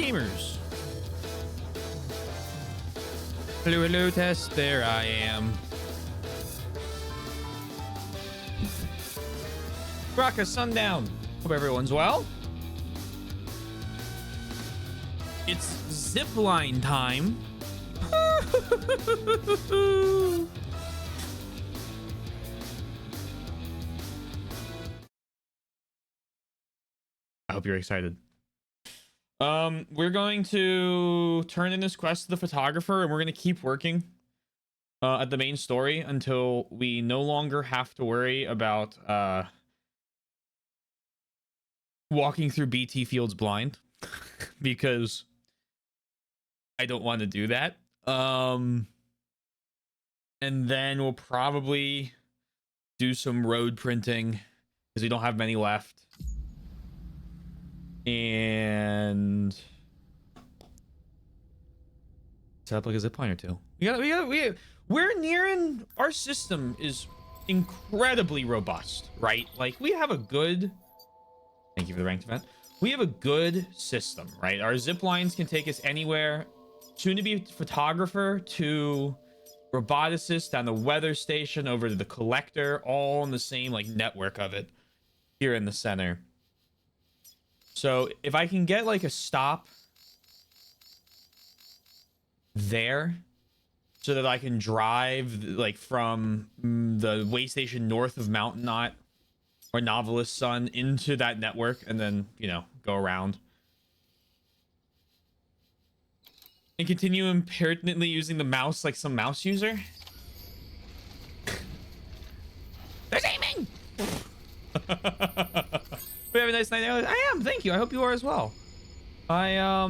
gamers. Hello, hello, test. There I am. Raka Sundown. Hope everyone's well. It's zipline time. I hope you're excited. We're going to turn in this quest to the photographer, and we're going to keep working at the main story until we no longer have to worry about walking through BT fields blind, because I don't want to do that. And then we'll probably do some road printing because we don't have many left. And set up like a zipline or two. We're nearing, our system is incredibly robust, right? Like, we have a good, thank you for the ranked event. We have a good system, right? Our zip lines can take us anywhere. Soon to be photographer to roboticist, down the weather station, over to the collector, all in the same like network of it here in the center. So if I can get like a stop there so that I can drive like from the way station north of Mountain Knot or Novelist Sun into that network and then, you know, go around. And continue impertinently using the mouse like some mouse user. There's aiming! We have a nice night. I am, thank you. I hope you are as well. I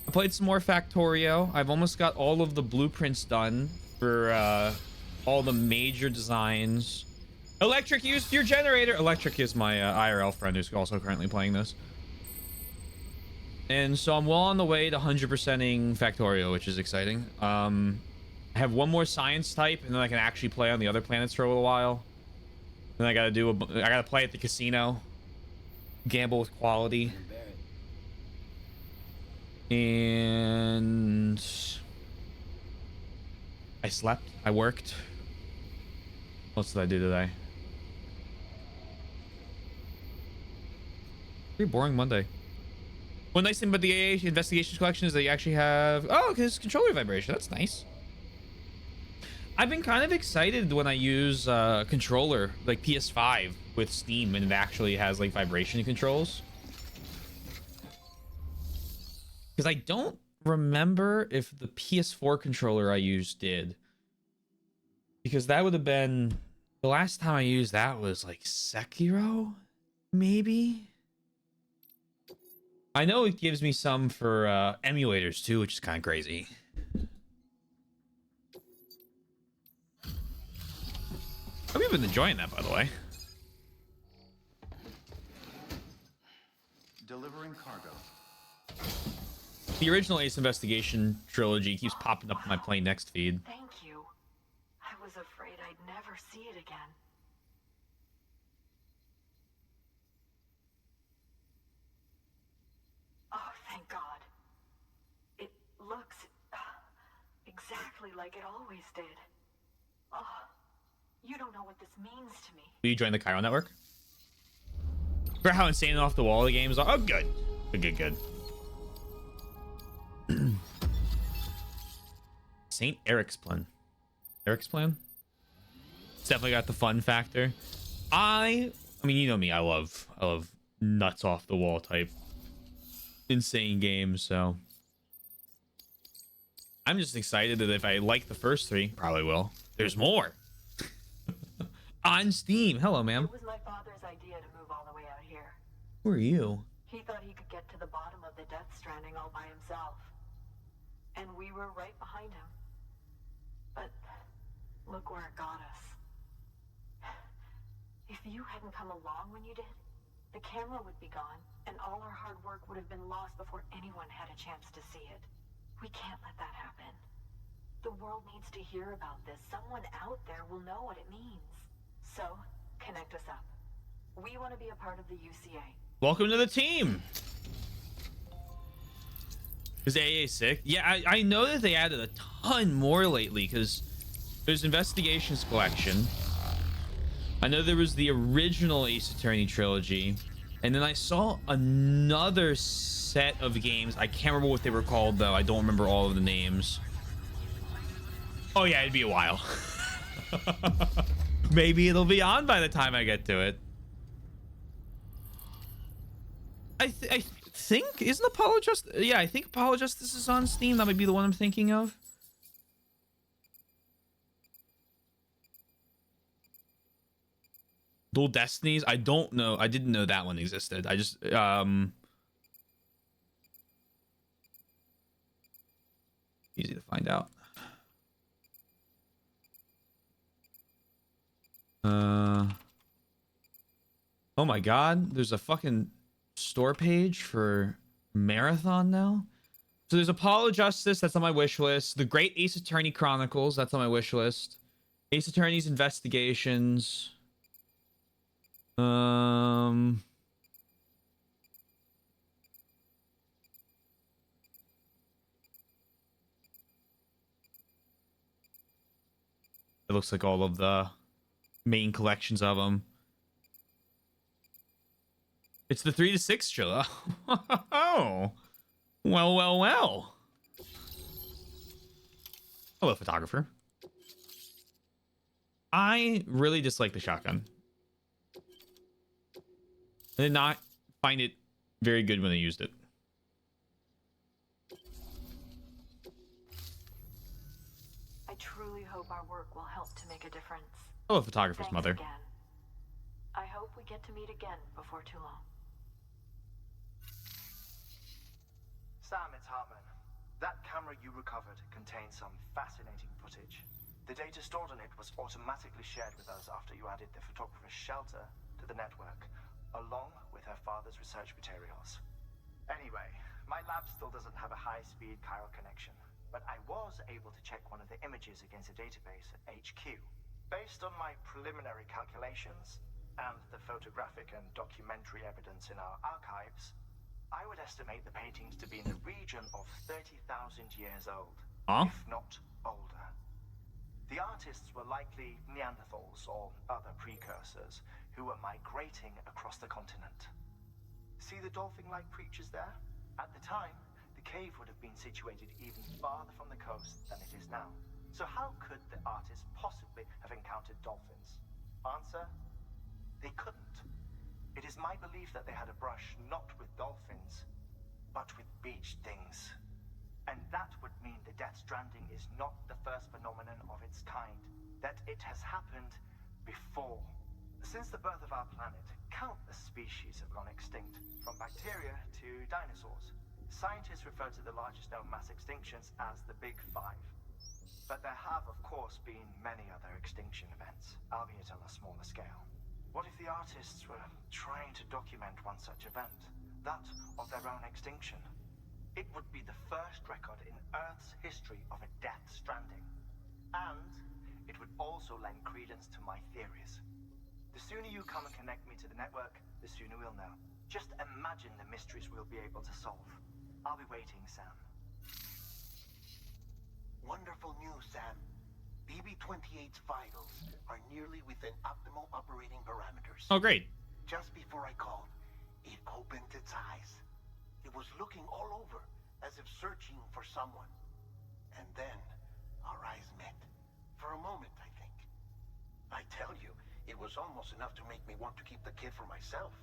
played some more Factorio. I've almost got all of the blueprints done for all the major designs. Electric, used your generator. Electric is my IRL friend who's also currently playing this. And so I'm well on the way to 100%ing Factorio, which is exciting. I have one more science type, and then I can actually play on the other planets for a little while. Then I gotta play at the casino, gamble with quality, and I slept. I worked. What else did I do today? Pretty boring Monday. One nice thing about the AA Investigations Collection is that you actually have... Oh, because controller vibration. That's nice. I've been kind of excited when I use controller, like PS5 with Steam, and it actually has like vibration controls. Because I don't remember if the PS4 controller I used did. Because that would have been... The last time I used that was like Sekiro, maybe? I know it gives me some for emulators too, which is kind of crazy. Hope you've been enjoying that, by the way. Delivering cargo. The original Ace Investigation trilogy keeps popping up in my Play Next feed. Thank you. I was afraid I'd never see it again. Oh, thank God. It looks exactly like it always did. Oh, you don't know what this means to me. Will you join the Cairo network? For how insane and off the wall the games are. Oh, good. Good. St. Eric's Plan. Eric's Plan? It's definitely got the fun factor. I mean, you know me. I love nuts off the wall type insane games, so I'm just excited that if I like the first three, probably will. There's more. On Steam. Hello, ma'am. It was my father's idea to move all the way out here. Who are you? He thought he could get to the bottom of the Death Stranding all by himself. And we were right behind him. But look where it got us. If you hadn't come along when you did, the camera would be gone, and all our hard work would have been lost before anyone had a chance to see it. We can't let that happen. The world needs to hear about this. Someone out there will know what it means. So, connect us up. We want to be a part of the UCA. Welcome to the team. Is AA sick? Yeah, I know that they added a ton more lately because there's Investigations Collection. I know there was the original Ace Attorney trilogy, and then I saw another set of games. I can't remember what they were called though. I don't remember all of the names. Oh yeah, it'd be a while. Maybe it'll be on by the time I get to it. I think, isn't Apollo Justice? Yeah, I think Apollo Justice is on Steam. That might be the one I'm thinking of. Dual Destinies? I don't know. I didn't know that one existed. I just easy to find out. Oh my god, there's a fucking store page for Marathon now. So there's Apollo Justice, that's on my wish list. The Great Ace Attorney Chronicles, that's on my wish list. Ace Attorney's Investigations. It looks like all of the main collections of them. It's the 3 to 6 trilogy. Oh, well. Hello, photographer. I really dislike the shotgun. I did not find it very good when I used it. I truly hope our work will help to make a difference. Hello, photographer's Thanks mother. Again. I hope we get to meet again before too long. Sam, it's Hartman. That camera you recovered contains some fascinating footage. The data stored on it was automatically shared with us after you added the photographer's shelter to the network, along with her father's research materials. Anyway, my lab still doesn't have a high-speed chiral connection, but I was able to check one of the images against a database at HQ. Based on my preliminary calculations, and the photographic and documentary evidence in our archives, I would estimate the paintings to be in the region of 30,000 years old, if not older. The artists were likely Neanderthals or other precursors who were migrating across the continent. See the dolphin-like creatures there? At the time, the cave would have been situated even farther from the coast than it is now. So how could the artists possibly have encountered dolphins? Answer: they couldn't. It is my belief that they had a brush not with dolphins, but with beach things. And that would mean the Death Stranding is not the first phenomenon of its kind, that it has happened before. Since the birth of our planet, countless species have gone extinct, from bacteria to dinosaurs. Scientists refer to the largest known mass extinctions as the Big Five. But there have, of course, been many other extinction events, albeit on a smaller scale. What if the artists were trying to document one such event, that of their own extinction? It would be the first record in Earth's history of a Death Stranding. And it would also lend credence to my theories. The sooner you come and connect me to the network, the sooner we'll know. Just imagine the mysteries we'll be able to solve. I'll be waiting, Sam. Wonderful news, Sam. BB-28's vitals are nearly within optimal operating parameters. Oh, great. Just before I called, it opened its eyes. It was looking all over, as if searching for someone. And then, our eyes met. For a moment, I think. I tell you, it was almost enough to make me want to keep the kid for myself.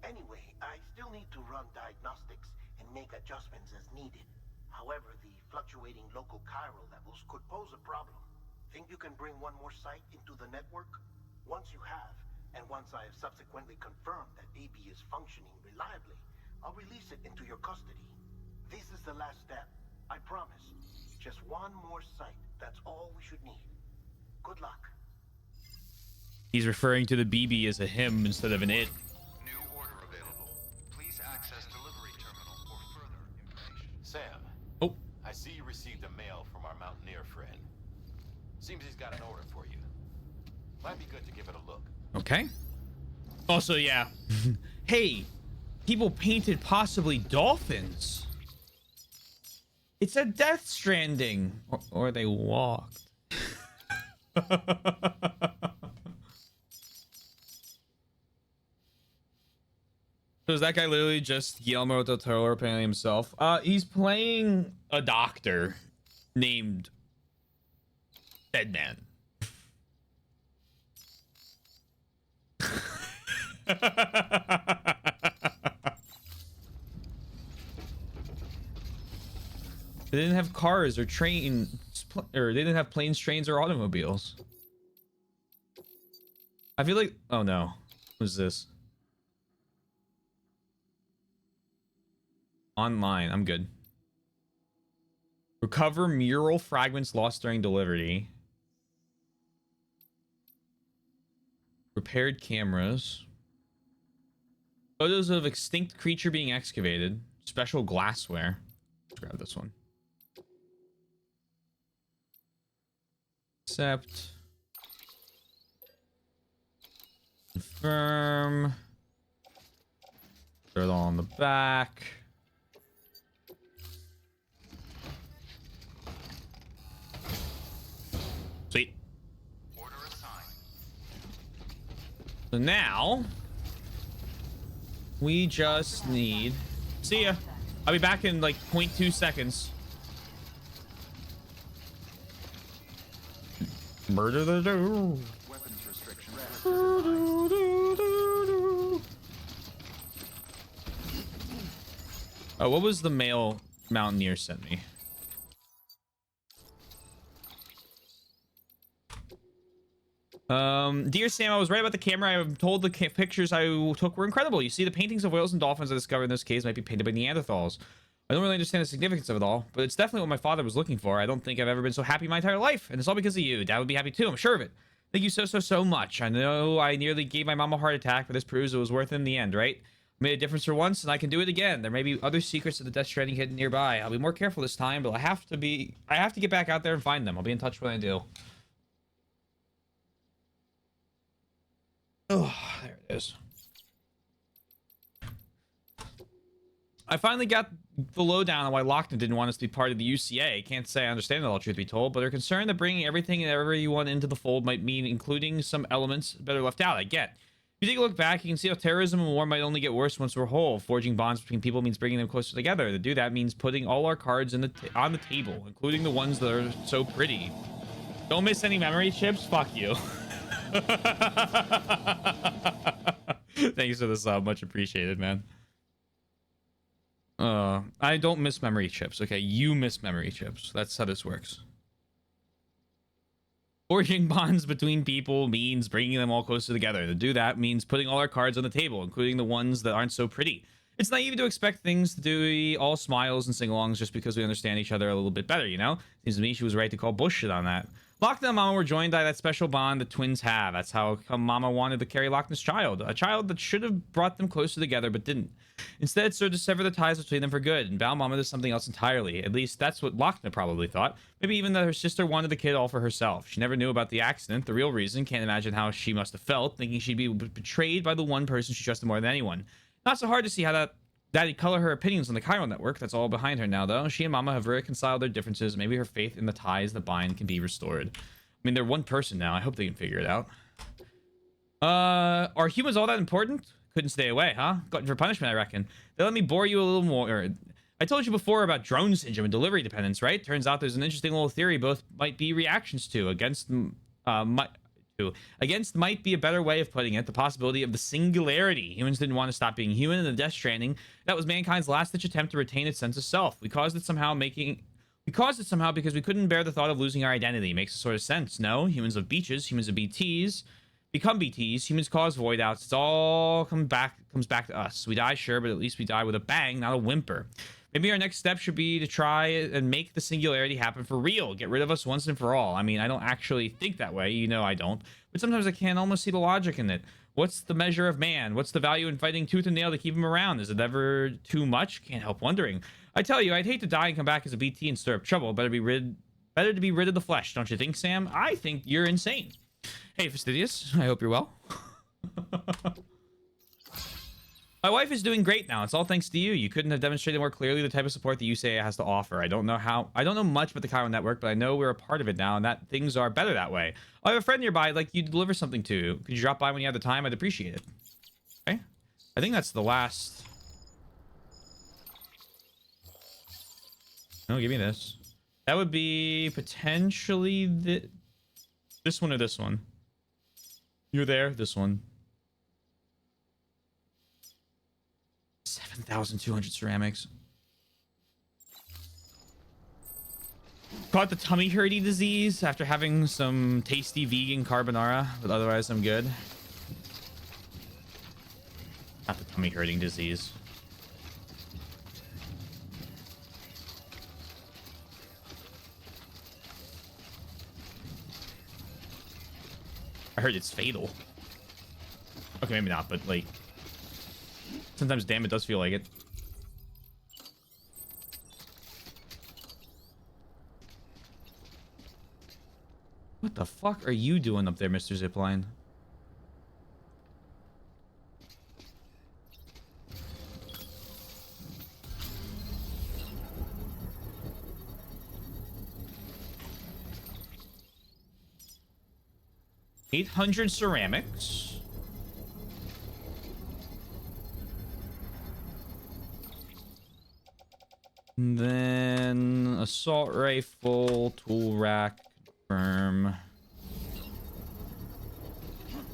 Anyway, I still need to run diagnostics and make adjustments as needed. However, the fluctuating local chiral levels could pose a problem. Think you can bring one more site into the network? Once you have, and once I have subsequently confirmed that BB is functioning reliably, I'll release it into your custody. This is the last step, I promise. Just one more site, that's all we should need. Good luck. He's referring to the BB as a him instead of an it. New order available. Please access delivery terminal for further information. Sam. Oh. I see you received a mail from our mountaineer friend. Seems he's got an order for you. Might be good to give it a look. Okay. Also, yeah. Hey, people painted possibly dolphins. It's a Death Stranding. Or they walked. So is that guy literally just Guillermo del Toro playing himself? He's playing a doctor named Deadman. They didn't have cars or trains, or they didn't have planes, trains, or automobiles. I feel like, oh no, what is this? Online, I'm good. Recover mural fragments lost during delivery. Repaired cameras. Photos of extinct creature being excavated. Special glassware. Let's grab this one. Accept. Confirm. Throw it all on the back. Sweet. Order assigned. So now we just need. See ya. I'll be back in like 0.2 seconds. Murder the do. Weapons restriction. Oh, what was the mail Mountaineer sent me? Dear Sam, I was right about the camera. I'm told the pictures I took were incredible. You see, the paintings of whales and dolphins I discovered in this case might be painted by Neanderthals. I don't really understand the significance of it all, but it's definitely what my father was looking for. I don't think I've ever been so happy in my entire life, and it's all because of you. Dad would be happy too, I'm sure of it. Thank you so much. I know I nearly gave my mom a heart attack, but this proves it was worth it in the end, right? Made a difference for once, and I can do it again. There may be other secrets of the Death Stranding hidden nearby. I'll be more careful this time, but I have to get back out there and find them. I'll be in touch when I do. Oh, there it is. I finally got the lowdown on why Lochner didn't want us to be part of the UCA. Can't say I understand it all, truth be told, but they're concerned that bringing everything and everyone into the fold might mean including some elements better left out. I get. If you take a look back, you can see how terrorism and war might only get worse once we're whole. Forging bonds between people means bringing them closer together. To do that means putting all our cards on the table, including the ones that are so pretty. Don't miss any memory chips? Fuck you. Thanks for the sub. Much appreciated, man. I don't miss memory chips. Okay, you miss memory chips. That's how this works. Forging bonds between people means bringing them all closer together. To do that means putting all our cards on the table, including the ones that aren't so pretty. It's naive to expect things to be all smiles and sing-alongs just because we understand each other a little bit better, you know? Seems to me she was right to call bullshit on that. Lochner and Mama were joined by that special bond that twins have. That's how come Mama wanted to carry Lochner's child. A child that should have brought them closer together, but didn't. Instead, it served to sever the ties between them for good, and bound Mama to something else entirely. At least, that's what Lochner probably thought. Maybe even that her sister wanted the kid all for herself. She never knew about the accident. The real reason, can't imagine how she must have felt, thinking she'd be betrayed by the one person she trusted more than anyone. Not so hard to see how that'd color her opinions on the Chiral Network. That's all behind her now, though. She and Mama have reconciled their differences. Maybe her faith in the ties that bind can be restored. I mean, they're one person now. I hope they can figure it out. Are humans all that important? Couldn't stay away, huh? Glutton for punishment, I reckon. They let me bore you a little more. I told you before about drone syndrome and delivery dependence, right? Turns out there's an interesting little theory both might be reactions to. Against might be a better way of putting it. The possibility of the singularity. Humans didn't want to stop being human in the Death Stranding. That was mankind's last-ditch attempt to retain its sense of self. We caused it somehow because we couldn't bear the thought of losing our identity. Makes a sort of sense, no? Humans of beaches, humans of BTs, become BTs, humans cause void outs. It's all comes back to us. We die, sure, but at least we die with a bang, not a whimper. Maybe our next step should be to try and make the singularity happen for real. Get rid of us once and for all. I mean, I don't actually think that way. You know I don't. But sometimes I can almost see the logic in it. What's the measure of man? What's the value in fighting tooth and nail to keep him around? Is it ever too much? Can't help wondering. I tell you, I'd hate to die and come back as a BT and stir up trouble. Better to be rid of the flesh, don't you think, Sam? I think you're insane. Hey, Fastidious. I hope you're well. My wife is doing great now. It's all thanks to you. You couldn't have demonstrated more clearly the type of support that UCA has to offer. I don't know much about the Chiron network, but I know we're a part of it now and that things are better that way. I have a friend nearby I'd like you to deliver something to. Could you drop by when you have the time? I'd appreciate it. Okay. I think that's the last. No, give me this. That would be potentially this one or this one. You're there, this one. 7,200 ceramics. Caught the tummy hurty disease after having some tasty vegan carbonara, but otherwise I'm good. Not the tummy hurting disease. I heard it's fatal. Okay, maybe not, but like sometimes, damn, it does feel like it. What the fuck are you doing up there, Mr. Zipline? $800 ceramics. And then assault rifle, tool rack, confirm.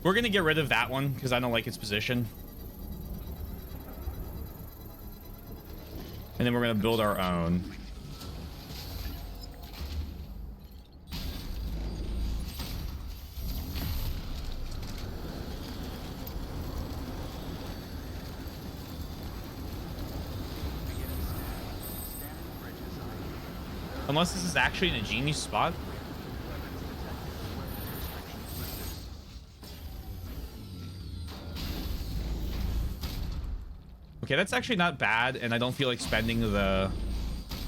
We're gonna get rid of that one because I don't like its position. And then we're gonna build our own. Unless this is actually in a genius spot. Okay, that's actually not bad, and I don't feel like spending the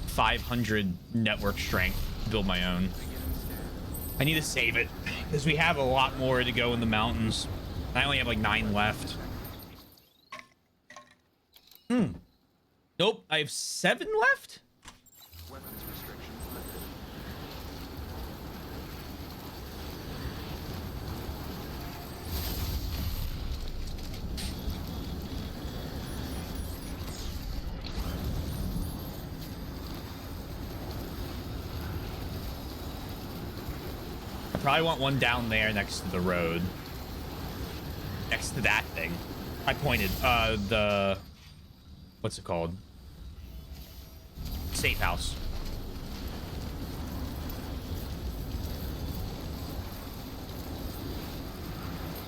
500 network strength to build my own. I need to save it, because we have a lot more to go in the mountains. I only have like 9 left. Nope, I have 7 left? Probably want one down there next to the road. Next to that thing. I pointed. The... What's it called? Safe house.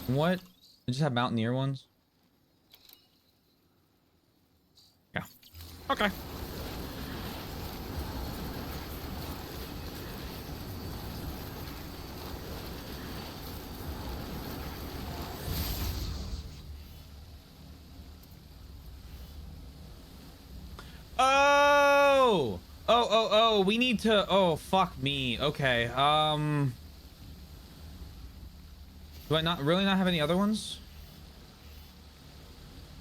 What? They just have mountaineer ones? Yeah. Okay. Oh, we need to, oh, fuck me. Okay, do I not really not have any other ones?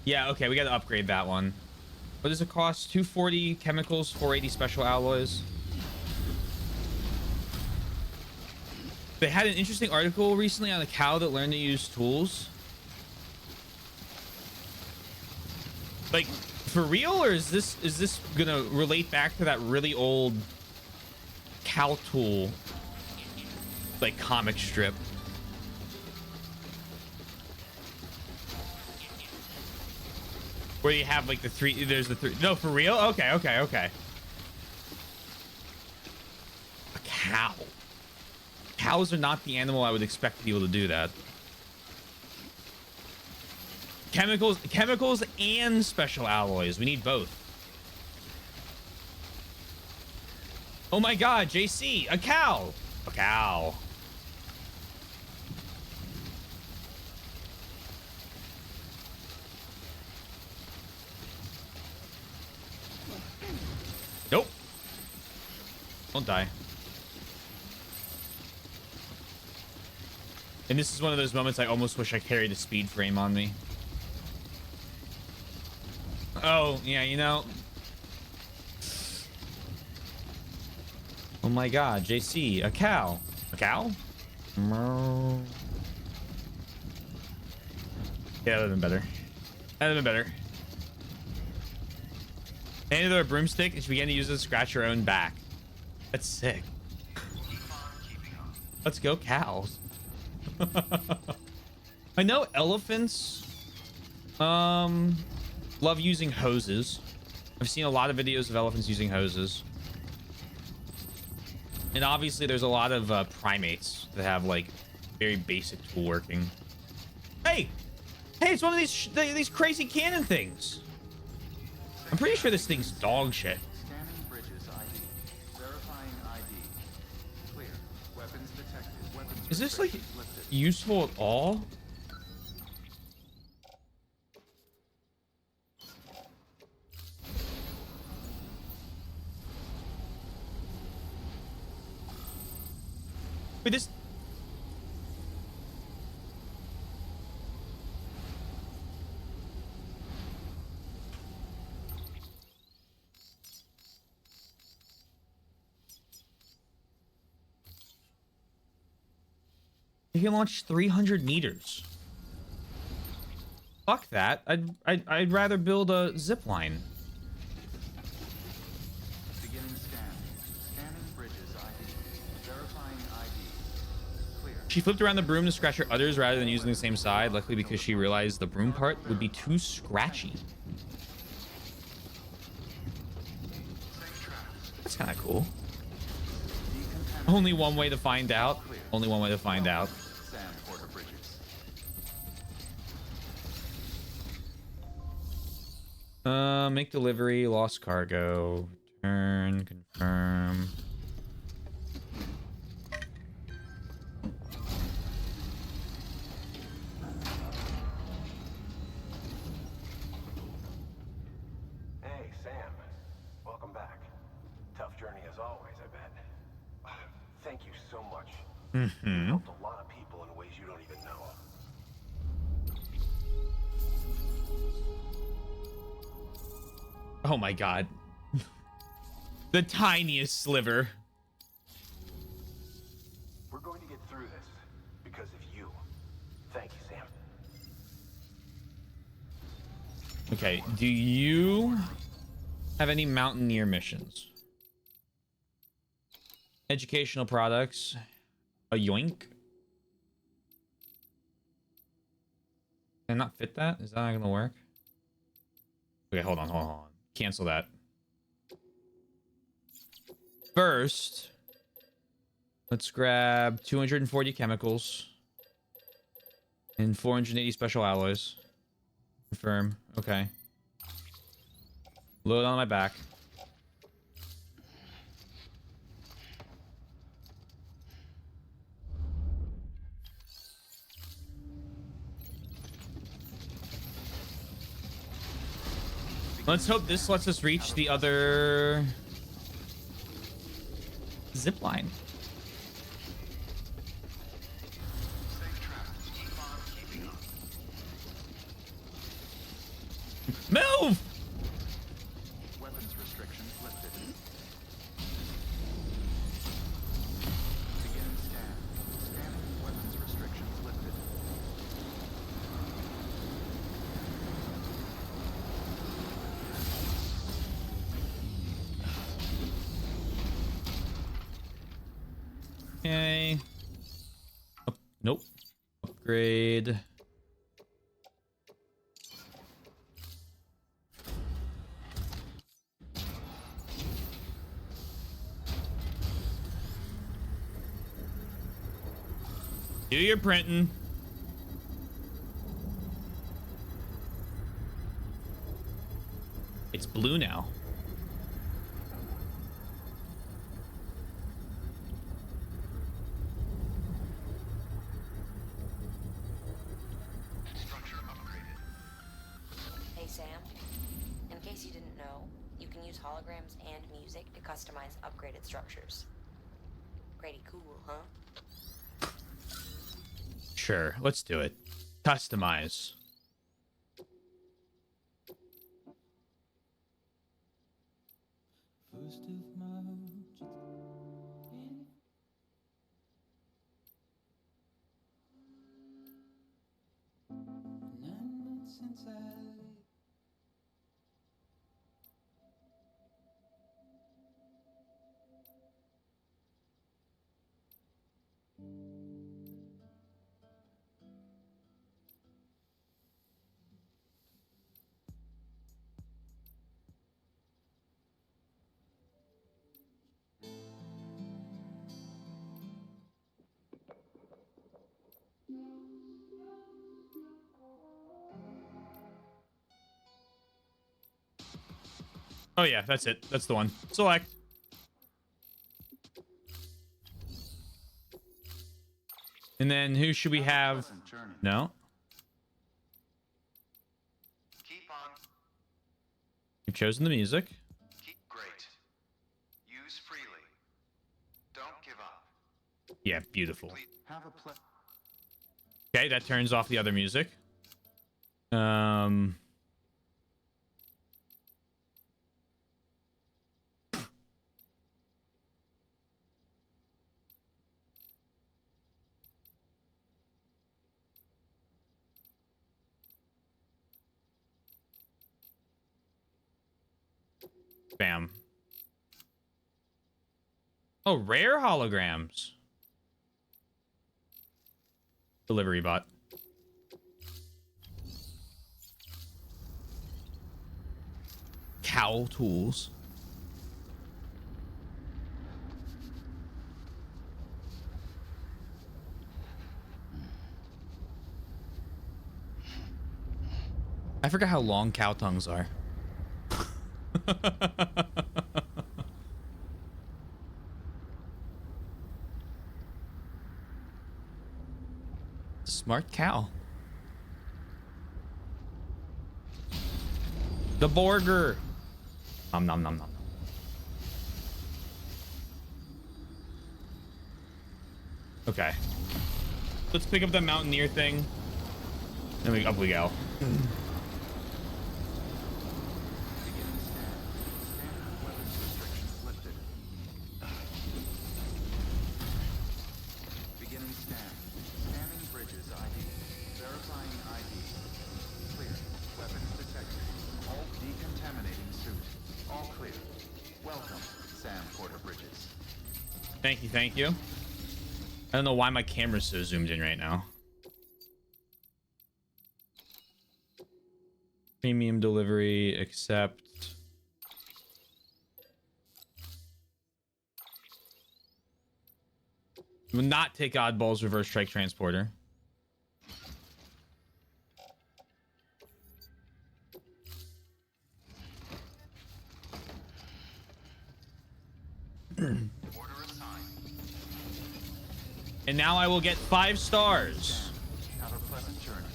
Yeah, okay, we gotta upgrade that one. What does it cost? 240 chemicals, 480 special alloys. They had an interesting article recently on a cow that learned to use tools. Like, for real, or is this gonna relate back to that really old cow tool like comic strip? Where you have like the three, there's the three. No, for real? Okay. A cow. Cows are not the animal I would expect to be able to do that. Chemicals and special alloys. We need both. Oh my god, JC, a cow. A cow. Nope. Don't die. And this is one of those moments I almost wish I carried a speed frame on me. Oh, yeah, you know. Oh my god, JC, a cow. A cow? Meow. Yeah, that would have been better. That would have been better. Handed her a broomstick and she began to use it to scratch her own back. That's sick. Let's go, cows. I know elephants love using hoses. I've seen a lot of videos of elephants using hoses. And obviously there's a lot of primates that have like very basic tool working. Hey! Hey, it's one of these crazy cannon things. I'm pretty sure this thing's dog shit. Scanning bridges ID. Verifying ID. Clear. Weapons detected. Weapons Is this like restrictions lifted. useful at all? Wait, this... You can launch 300 meters. Fuck that. I'd rather build a zip line. Beginning scan. Scanning bridges ID. Verifying ID. Clear. She flipped around the broom to scratch her udders rather than using the same side, luckily because she realized the broom part would be too scratchy. That's kind of cool. Only one way to find out. Only one way to find out. Sand Porter bridges. Make delivery, lost cargo, return, confirm. Hey, Sam. Welcome back. Tough journey as always, I bet. Thank you so much. You helped a lot of people in ways you don't even know. Oh my god. The tiniest sliver. We're going to get through this because of you. Thank you, Sam. Okay, do you have any mountaineer missions? Educational products. A yoink. Can I not fit that? Is that not gonna work? Okay, hold on. Cancel that. First, let's grab 240 chemicals and 480 special alloys. Confirm. Okay. Load on my back. Let's hope this lets us reach the other zip line. Move! Weapons restrictions lifted. Beginning scan. Scanning weapons restrictions lifted. Okay. Nope. Upgrade. Do your printing. It's blue now. Structure upgraded. Hey Sam, in case you didn't know, you can use holograms and music to customize upgraded structures. Pretty cool, huh? Sure, let's do it. Customize. Oh yeah, that's it. That's the one. Select. And then who should we have? No. Keep on. You've chosen the music. Keep great. Use freely. Don't give up. Yeah, beautiful. Please have a play. Okay, that turns off the other music. Bam. Oh, rare holograms. Delivery bot. Cowl tools. I forgot how long cow tongues are. Smart cow. The burger. Nom nom nom nom. Okay. Let's pick up that mountaineer thing. And up we go. Beginning scan. Scanning bridges ID. Verifying ID. Clear. Weapons detected. All decontaminating suit. All clear. Welcome, Sam Porter Bridges. Thank you, thank you. I don't know why my camera's so zoomed in right now. Premium delivery, accept. Will not take Oddball's reverse strike transporter. Order assigned. And now I will get 5 stars Have a pleasant journey.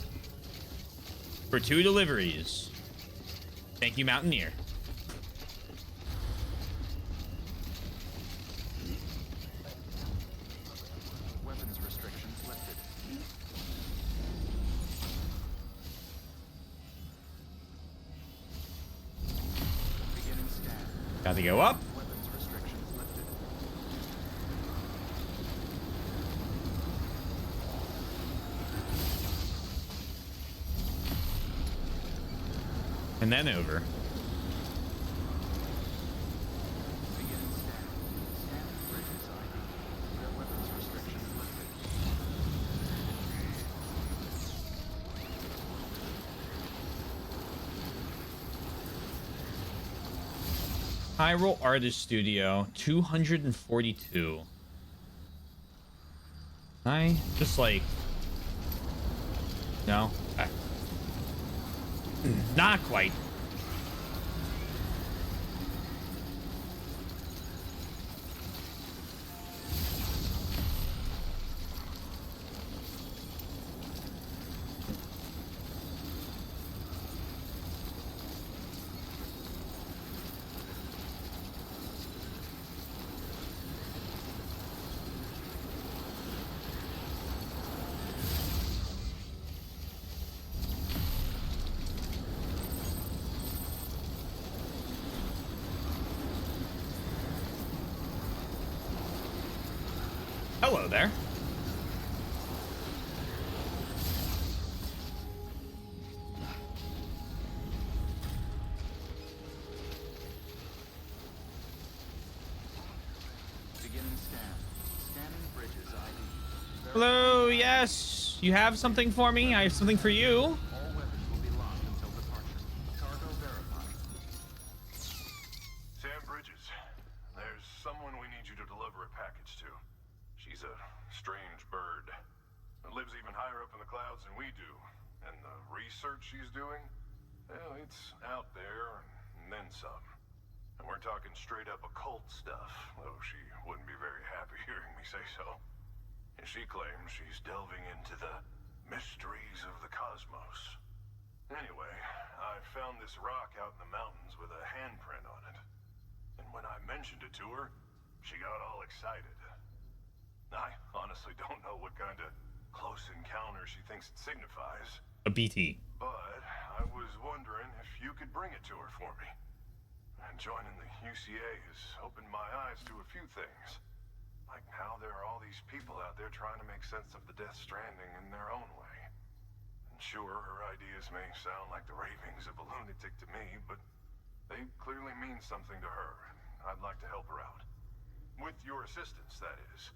for 2 deliveries. Thank you, Mountaineer. Weapons restrictions lifted. Beginning scan. Got to go up. Weapons restrictions lifted. And then over. Beginning scan. Scanning bridges ID. Their weapons restrictions lifted. Hyrule Artist Studio, 242. I just like... No? Okay. Not quite. Hello there. Hello, yes. You have something for me? I have something for you. All weapons will be locked until departure. Cargo verified. Sam Bridges, there's someone we need you to deliver a package to. She's a strange bird. Lives even higher up in the clouds than we do. And the research she's doing, well, it's out there and then some. And we're talking straight up occult stuff, though she wouldn't be very happy hearing me say so. And she claims she's delving into the mysteries of the cosmos. Anyway, I found this rock out in the mountains with a handprint on it. And when I mentioned it to her, she got all excited. I honestly don't know what kind of close encounter she thinks it signifies. A BT. But I was wondering if you could bring it to her for me. And joining the UCA has opened my eyes to a few things. Like how there are all these people out there trying to make sense of the Death Stranding in their own way. And sure, her ideas may sound like the ravings of a lunatic to me, but they clearly mean something to her, and I'd like to help her out. With your assistance, that is.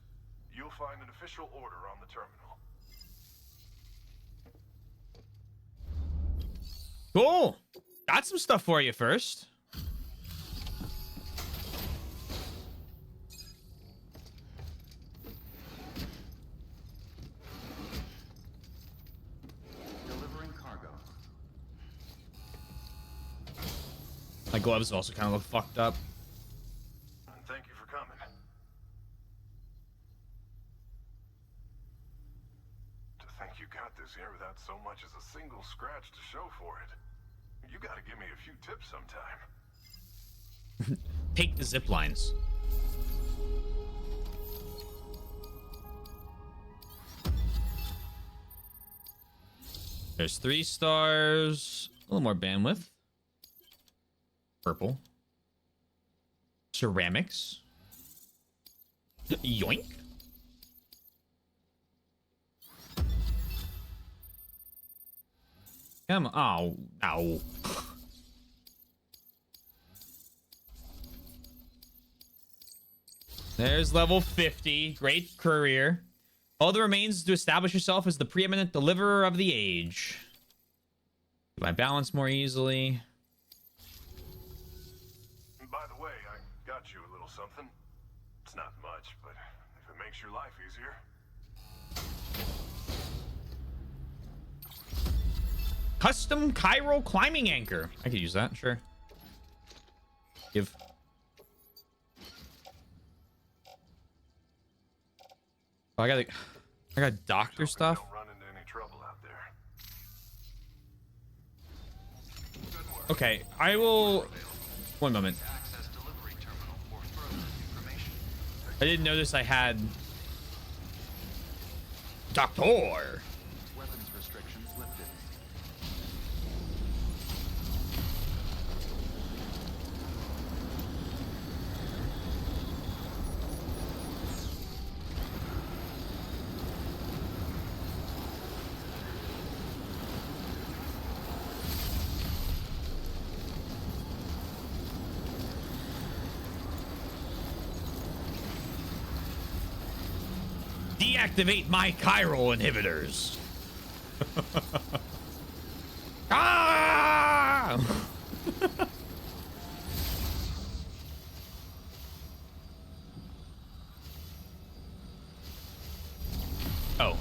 You'll find an official order on the terminal. Cool. Got some stuff for you first. Delivering cargo. My gloves also kind of look fucked up. And thank you for coming. To think you got this here without so much as a single scratch to show for it. You gotta give me a few tips sometime. Take the zip lines. There's 3 stars. A little more bandwidth. Purple. Ceramics. Yoink. Come on. Oh, ow. There's level 50. Great career. All that remains is to establish yourself as the preeminent deliverer of the age. Do I balance more easily? By the way, I got you a little something. It's not much, but if it makes your life easier. Custom chiral climbing anchor. I could use that, sure. Give. Oh, I got doctor stuff. Don't run into any trouble out there. Okay, I will. One moment. Access delivery terminal for further information. I didn't notice I had doctor. Weapons restrictions lifted. Deactivate my chiral inhibitors. Ah! Oh,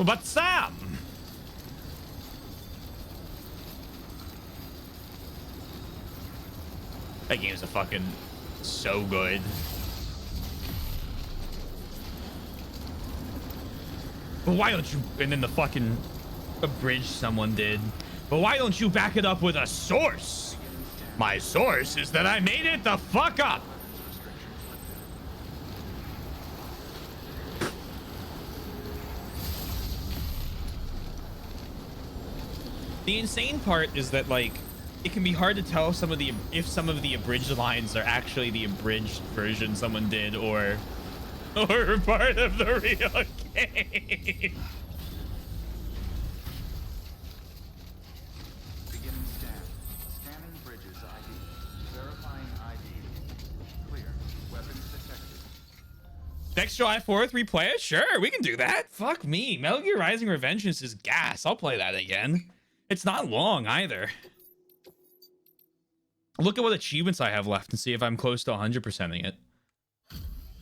but Sam. That game's a fucking so good. But why don't you? And then the fucking abridge someone did. But why don't you back it up with a source? My source is that I made it the fuck up. The insane part is that, like, it can be hard to tell if some of the abridged lines are actually the abridged version someone did or part of the real game. Beginning scan. Scanning Bridges ID. Verifying ID. Clear. Weapons detected. Next July 4th, replay it? Sure, we can do that. Fuck me. Metal Gear Rising Revengeance is gas. I'll play that again. It's not long either. Look at what achievements I have left and see if I'm close to 100%ing it.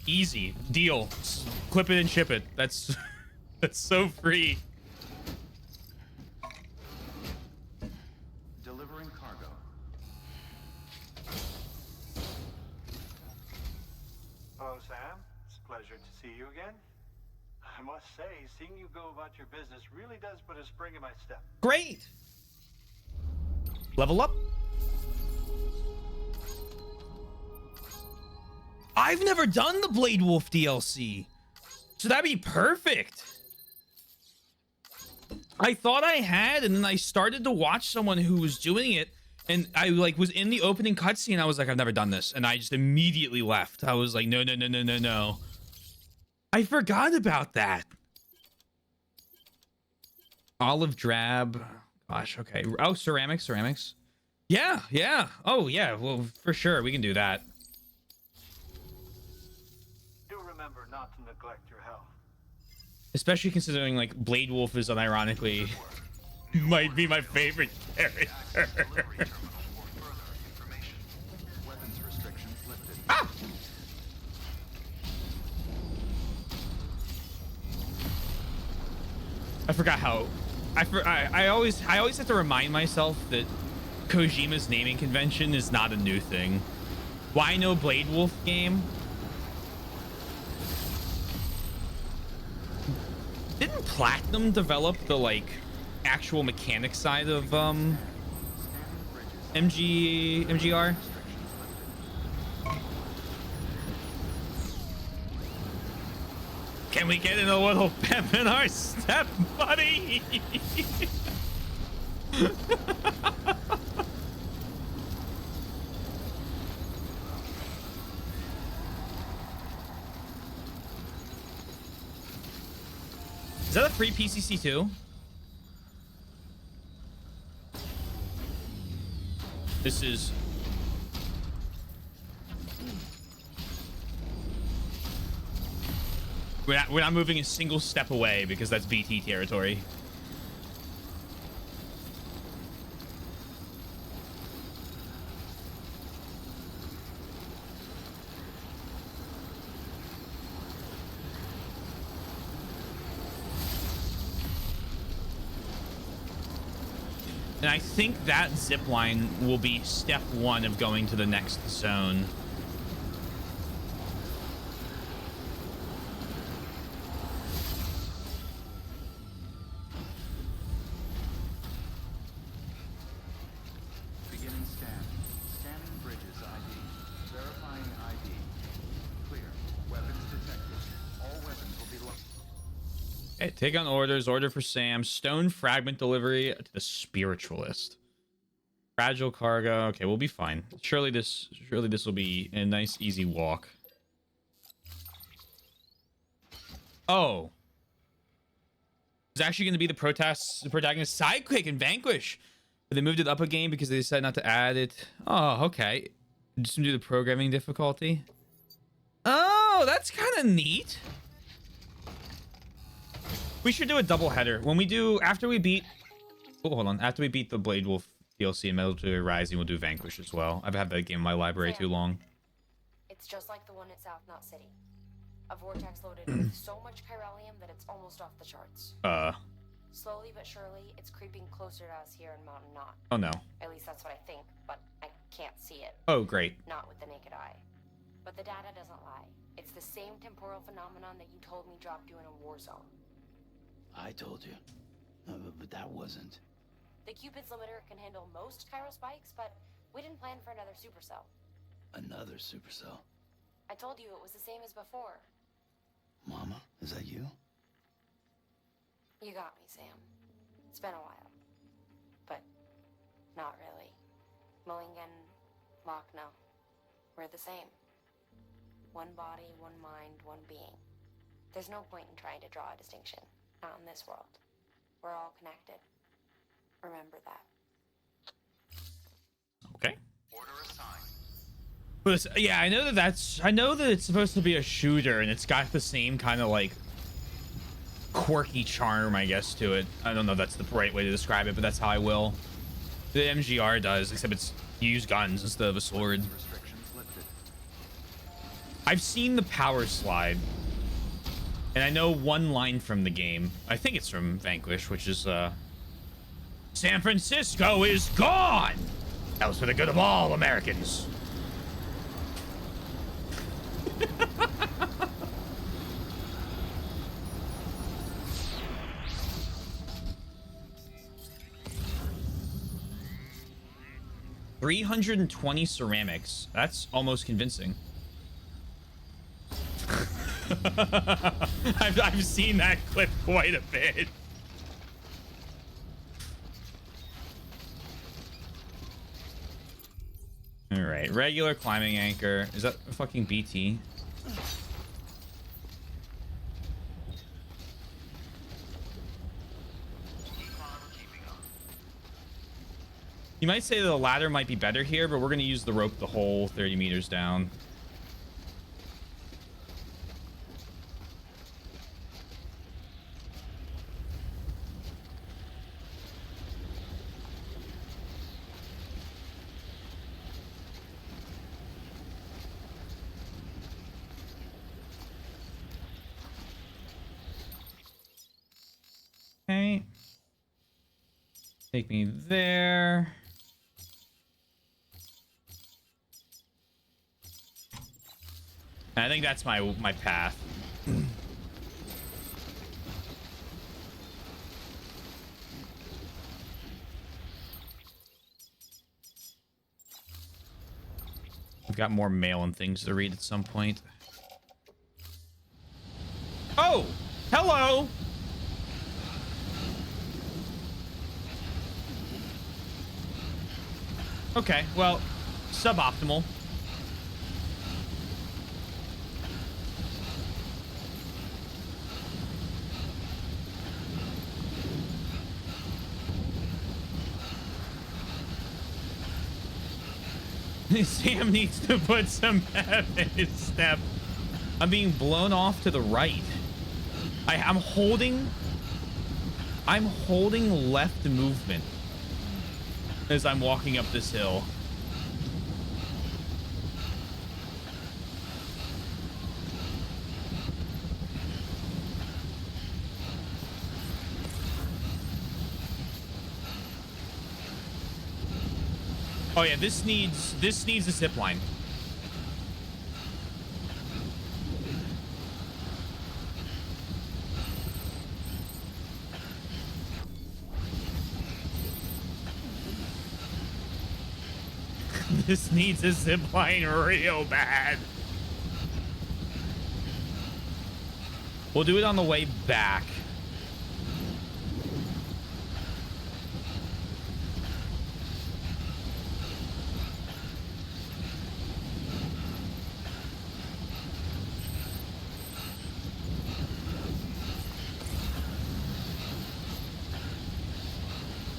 Easy. Deal. Clip it and ship it. That's that's so free. Delivering cargo. Hello, Sam. It's a pleasure to see you again. I must say, seeing you go about your business really does put a spring in my step. Great. Level up. I've never done the Blade Wolf DLC, so that'd be perfect. I thought I had, and then I started to watch someone who was doing it, and I like was in the opening cutscene. I was like, I've never done this, and I just immediately left. I was like, no, no, no, no, no, no. I forgot about that. Olive drab. Gosh, okay. Oh, ceramics. Yeah, yeah. Oh, yeah. Well, for sure, we can do that. Do remember not to neglect your health. Especially considering like Blade Wolf is unironically might be my favorite character. Weapons restrictions lifted. Ah! I forgot how. I always have to remind myself that Kojima's naming convention is not a new thing. Why no Blade Wolf game? Didn't Platinum develop the like actual mechanic side of MGR? Can we get in a little pep in our step, buddy? Is that a free PCC too? This is... We're not moving a single step away because that's BT territory. And I think that zip line will be step one of going to the next zone. Beginning scan. Scanning bridges ID. Verifying ID. Clear. Weapons detected. All weapons will be locked. Okay, take on orders. Order for Sam. Stone fragment delivery to the spiritualist. Fragile cargo. Okay, we'll be fine. Surely this will be a nice, easy walk. Oh. It's actually going to be the protagonist sidekick in Vanquish. But they moved it up a game because they decided not to add it. Oh, okay. Just do the programming difficulty. Oh, that's kind of neat. We should do a double header. When we do, after we beat... Oh, hold on. After we beat the Blade Wolf DLC and Metal Gear Rising, we'll do Vanquish as well. I've had that game in my library too long. It's just like the one at South Knot City. A vortex loaded with so much chiralium that it's almost off the charts. Slowly but surely, it's creeping closer to us here in Mountain Knot. Oh no. At least that's what I think, but I can't see it. Oh, great. Not with the naked eye. But the data doesn't lie. It's the same temporal phenomenon that you told me dropped you in a war zone. I told you. But that wasn't. The Cupid's limiter can handle most chiral spikes, but we didn't plan for another supercell. Another supercell. I told you it was the same as before. Mama, is that you? You got me, Sam. It's been a while. But not really. Mulligan, Lochno, we're the same. One body, one mind, one being. There's no point in trying to draw a distinction. Not in this world. We're all connected. Remember that. Okay. Order assigned. Yeah, I know I know that it's supposed to be a shooter, and it's got the same kind of like quirky charm, I guess, to it. I don't know if that's the right way to describe it, but that's how I will. The MGR does, except it's you use guns instead of a sword. I've seen the power slide, and I know one line from the game. I think it's from Vanquish, which is San Francisco is gone. That was for the good of all Americans. 320 ceramics. That's almost convincing. I've seen that clip quite a bit. All right, regular climbing anchor. Is that a fucking BT? You might say the ladder might be better here, but we're going to use the rope the whole 30 meters down. Okay. Take me there. I think that's my path. I've got more mail and things to read at some point. Oh, hello. Okay, well, suboptimal. Sam needs to put some pep in his step. I'm being blown off to the right. I'm holding left movement as I'm walking up this hill. Oh yeah, this needs a zip line. This needs a zip line real bad. We'll do it on the way back.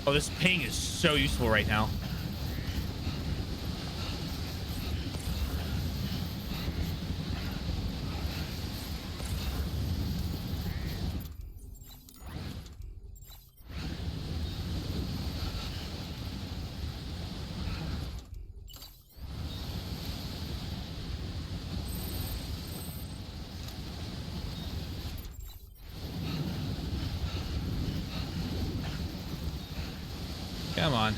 Oh, this ping is so useful right now. Come on.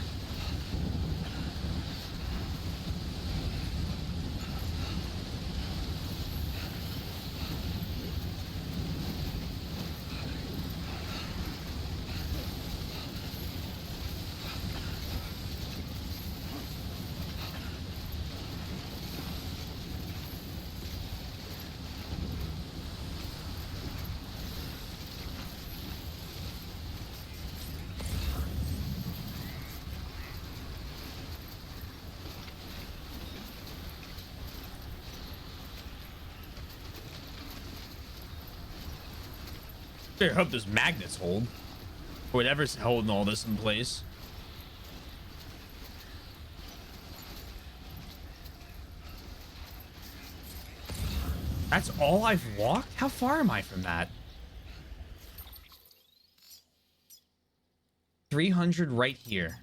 I hope those magnets hold. Or whatever's holding all this in place. That's all I've walked? How far am I from that? 300 right here.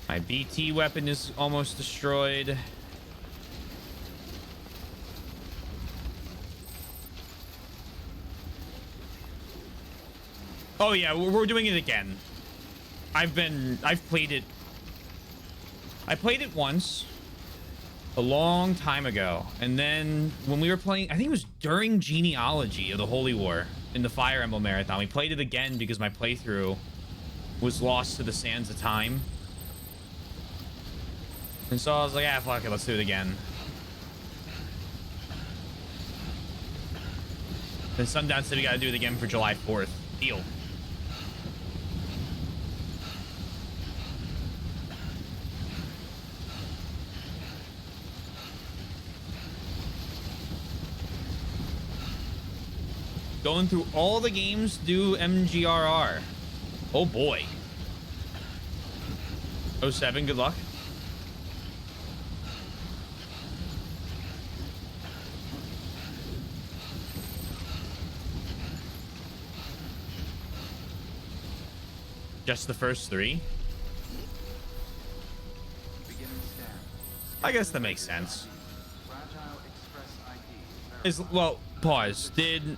My BT weapon is almost destroyed. Oh yeah, we're doing it again. I've played it. I played it once a long time ago. And then when we were playing, I think it was during Genealogy of the Holy War in the Fire Emblem Marathon, we played it again because my playthrough was lost to the sands of time. And so I was like, ah, fuck it, let's do it again. Then Sundown said we gotta do it again for July 4th. Deal. Going through all the games, do MGRR. Oh boy. 07, good luck. Just the first 3? I guess that makes sense. Is well, pause. Did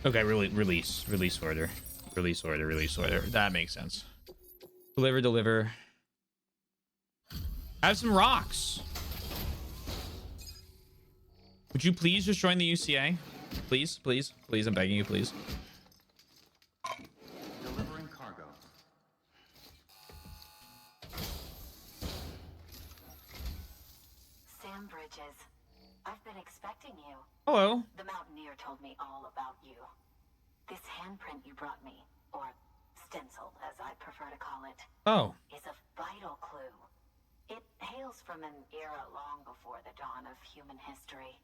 okay, release order. Release order. That makes sense. Deliver. I have some rocks. Would you please just join the UCA? Please, I'm begging you, please. Delivering cargo. Sam Bridges, I've been expecting you. Hello. The Mountaineer told me all about you. This handprint you brought me, or stencil as I prefer to call it, is a vital clue. It hails from an era long before the dawn of human history.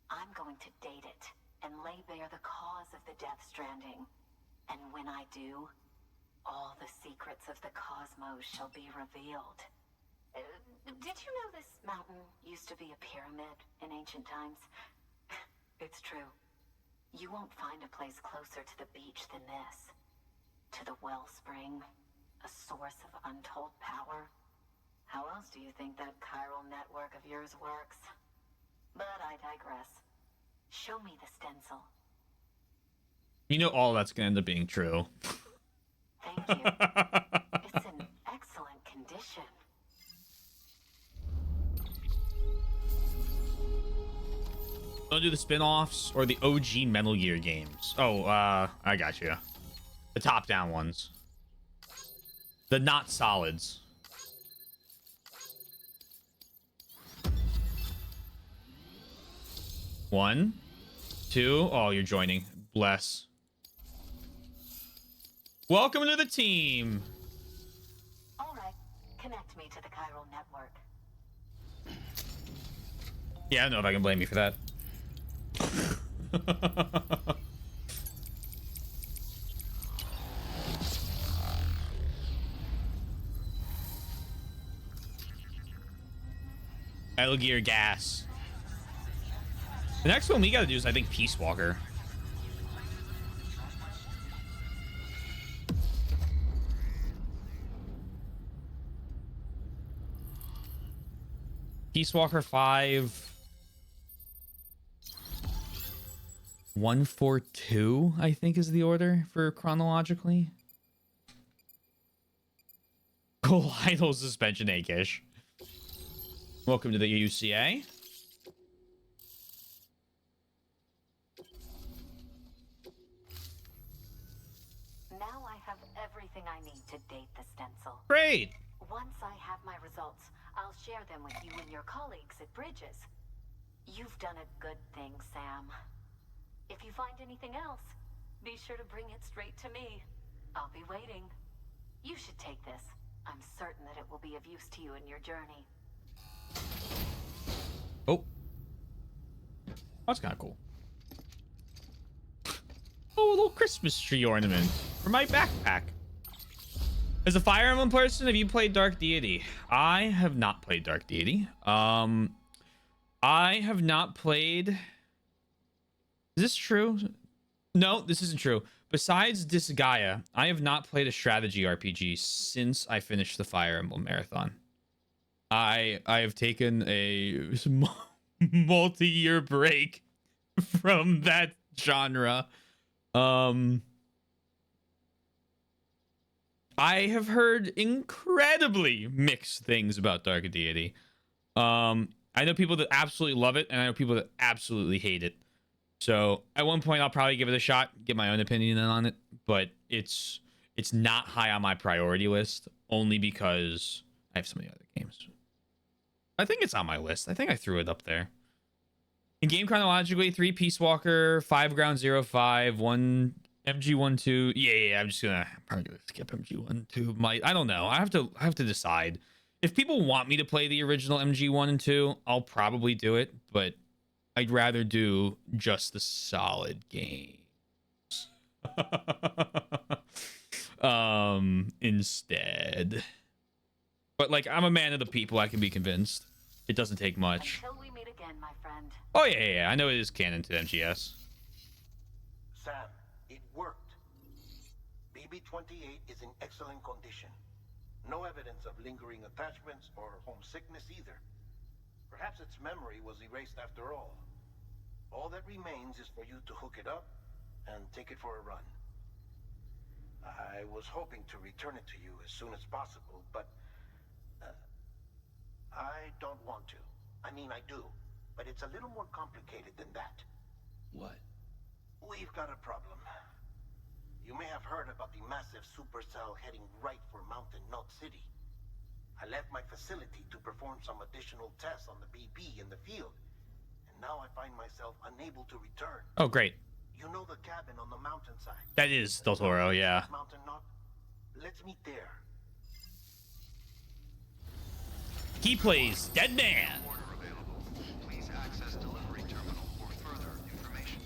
I'm going to date it and lay bare the cause of the Death Stranding. And when I do, all the secrets of the cosmos shall be revealed. Did you know this mountain used to be a pyramid in ancient times? It's true. You won't find a place closer to the beach than this. To the wellspring, a source of untold power. How else do you think that chiral network of yours works? But I digress. Show me the stencil. You know all that's gonna end up being true. Thank you. It's in excellent condition. Don't do the spin-offs or the OG Metal Gear games. Oh, I got you. The top-down ones. The not solids. One, two. Oh, you're joining. Bless. Welcome to the team. All right. Connect me to the chiral network. Yeah, I don't know if I can blame you for that. Metal Gear Gas. The next one we gotta do is, I think, Peace Walker. Peace Walker 5. 142, I think, is the order for chronologically. Colloidal suspension, Akish. Welcome to the UCA. Now I have everything I need to date the stencil. Great. Once I have my results, I'll share them with you and your colleagues at Bridges. You've done a good thing, Sam. If you find anything else, be sure to bring it straight to me. I'll be waiting. You should take this. I'm certain that it will be of use to you in your journey. Oh. That's kind of cool. Oh, a little Christmas tree ornament for my backpack. As a Fire Emblem person, have you played Dark Deity? I have not played Dark Deity. I have not played... Is this true? No, this isn't true. Besides Disgaea, I have not played a strategy RPG since I finished the Fire Emblem Marathon. I have taken a multi-year break from that genre. I have heard incredibly mixed things about Dark Deity. I know people that absolutely love it, and I know people that absolutely hate it. So at one point, I'll probably give it a shot, get my own opinion on it. But it's not high on my priority list, only because I have so many other games. I think it's on my list. I think I threw it up there. In game chronologically, 3 Peace Walker, 5 Ground Zero 5, 1 MG12. Yeah, I'm just probably gonna skip MG12. I don't know. I have to decide. If people want me to play the original MG1 and 2, I'll probably do it, but I'd rather do just the solid games. Instead. But like, I'm a man of the people. I can be convinced. It doesn't take much. Until we meet again, my friend. Oh yeah. I know it is canon to MGS. Sam, it worked. BB-28 is in excellent condition. No evidence of lingering attachments or homesickness either. Perhaps its memory was erased after all. All that remains is for you to hook it up and take it for a run. I was hoping to return it to you as soon as possible, but I don't want to. I mean, I do, but it's a little more complicated than that. What? We've got a problem. You may have heard about the massive supercell heading right for Mountain Knot City. I left my facility to perform some additional tests on the BB in the field, and now I find myself unable to return. Oh, great. You know the cabin on the mountainside? That is Del Toro, yeah. Mountain Knot? Let's meet there. He plays Dead Man. Order available. Please access delivery terminal for further information.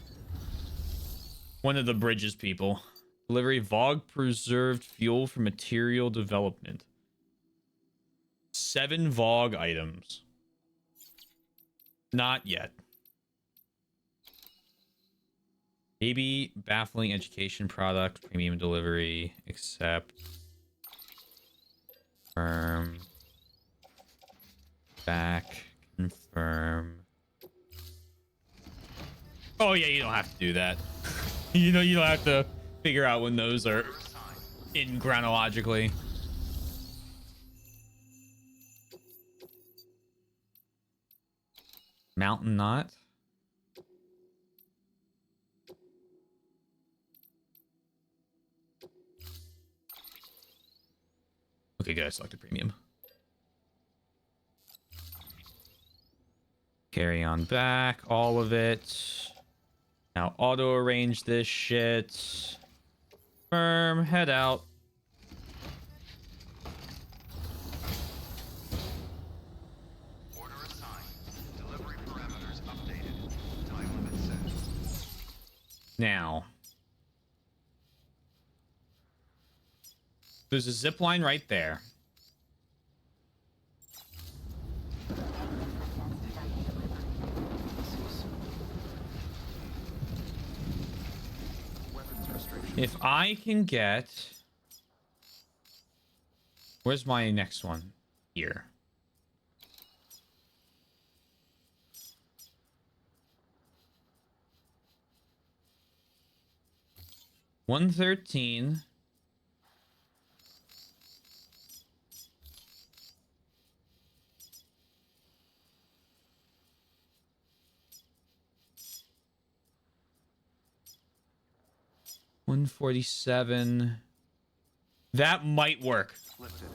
One of the Bridges people. Delivery Vogue preserved fuel for material development. 7 Vogue items. Not yet. Maybe baffling education product, premium delivery, accept. Confirm. Back. Confirm. Oh yeah, you don't have to do that. You don't have to figure out when those are in chronologically. Mountain Knot. Okay, good. I selected premium. Carry on back, all of it. Now auto arrange this shit. Firm, head out. Order assigned. Delivery parameters updated. Time limit set. Now. There's a zip line right there. If I can get... Where's my next one? Here. $113. $147. That might work. Lifted.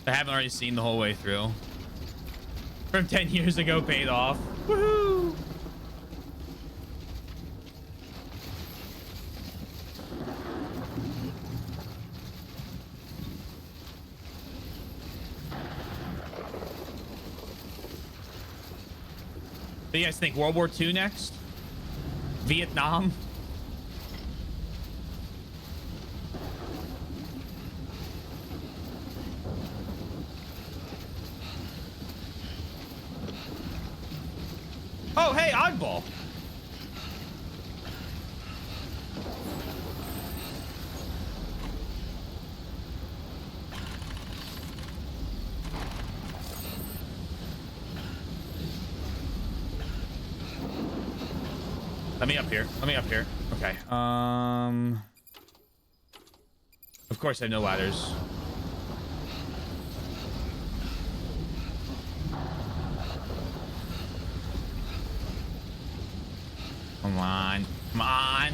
I haven't already seen the whole way through. From 10 years ago paid off. Woohoo! What do you guys think? World War II next? Vietnam? Oh, hey, oddball. Let me up here. Let me up here. Okay. Of course I have no ladders. Come on. Come on.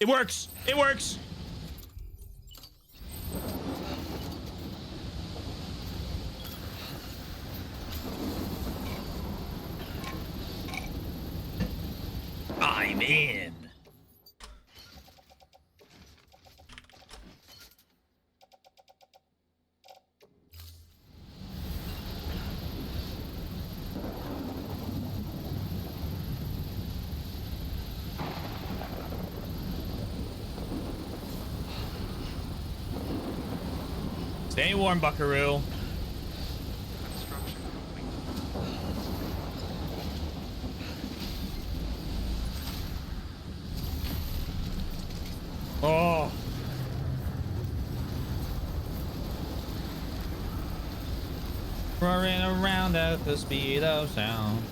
It works. It works. I'm in. Stay warm, Buckaroo. Construction complete. Oh. Roaring around at the speed of sound.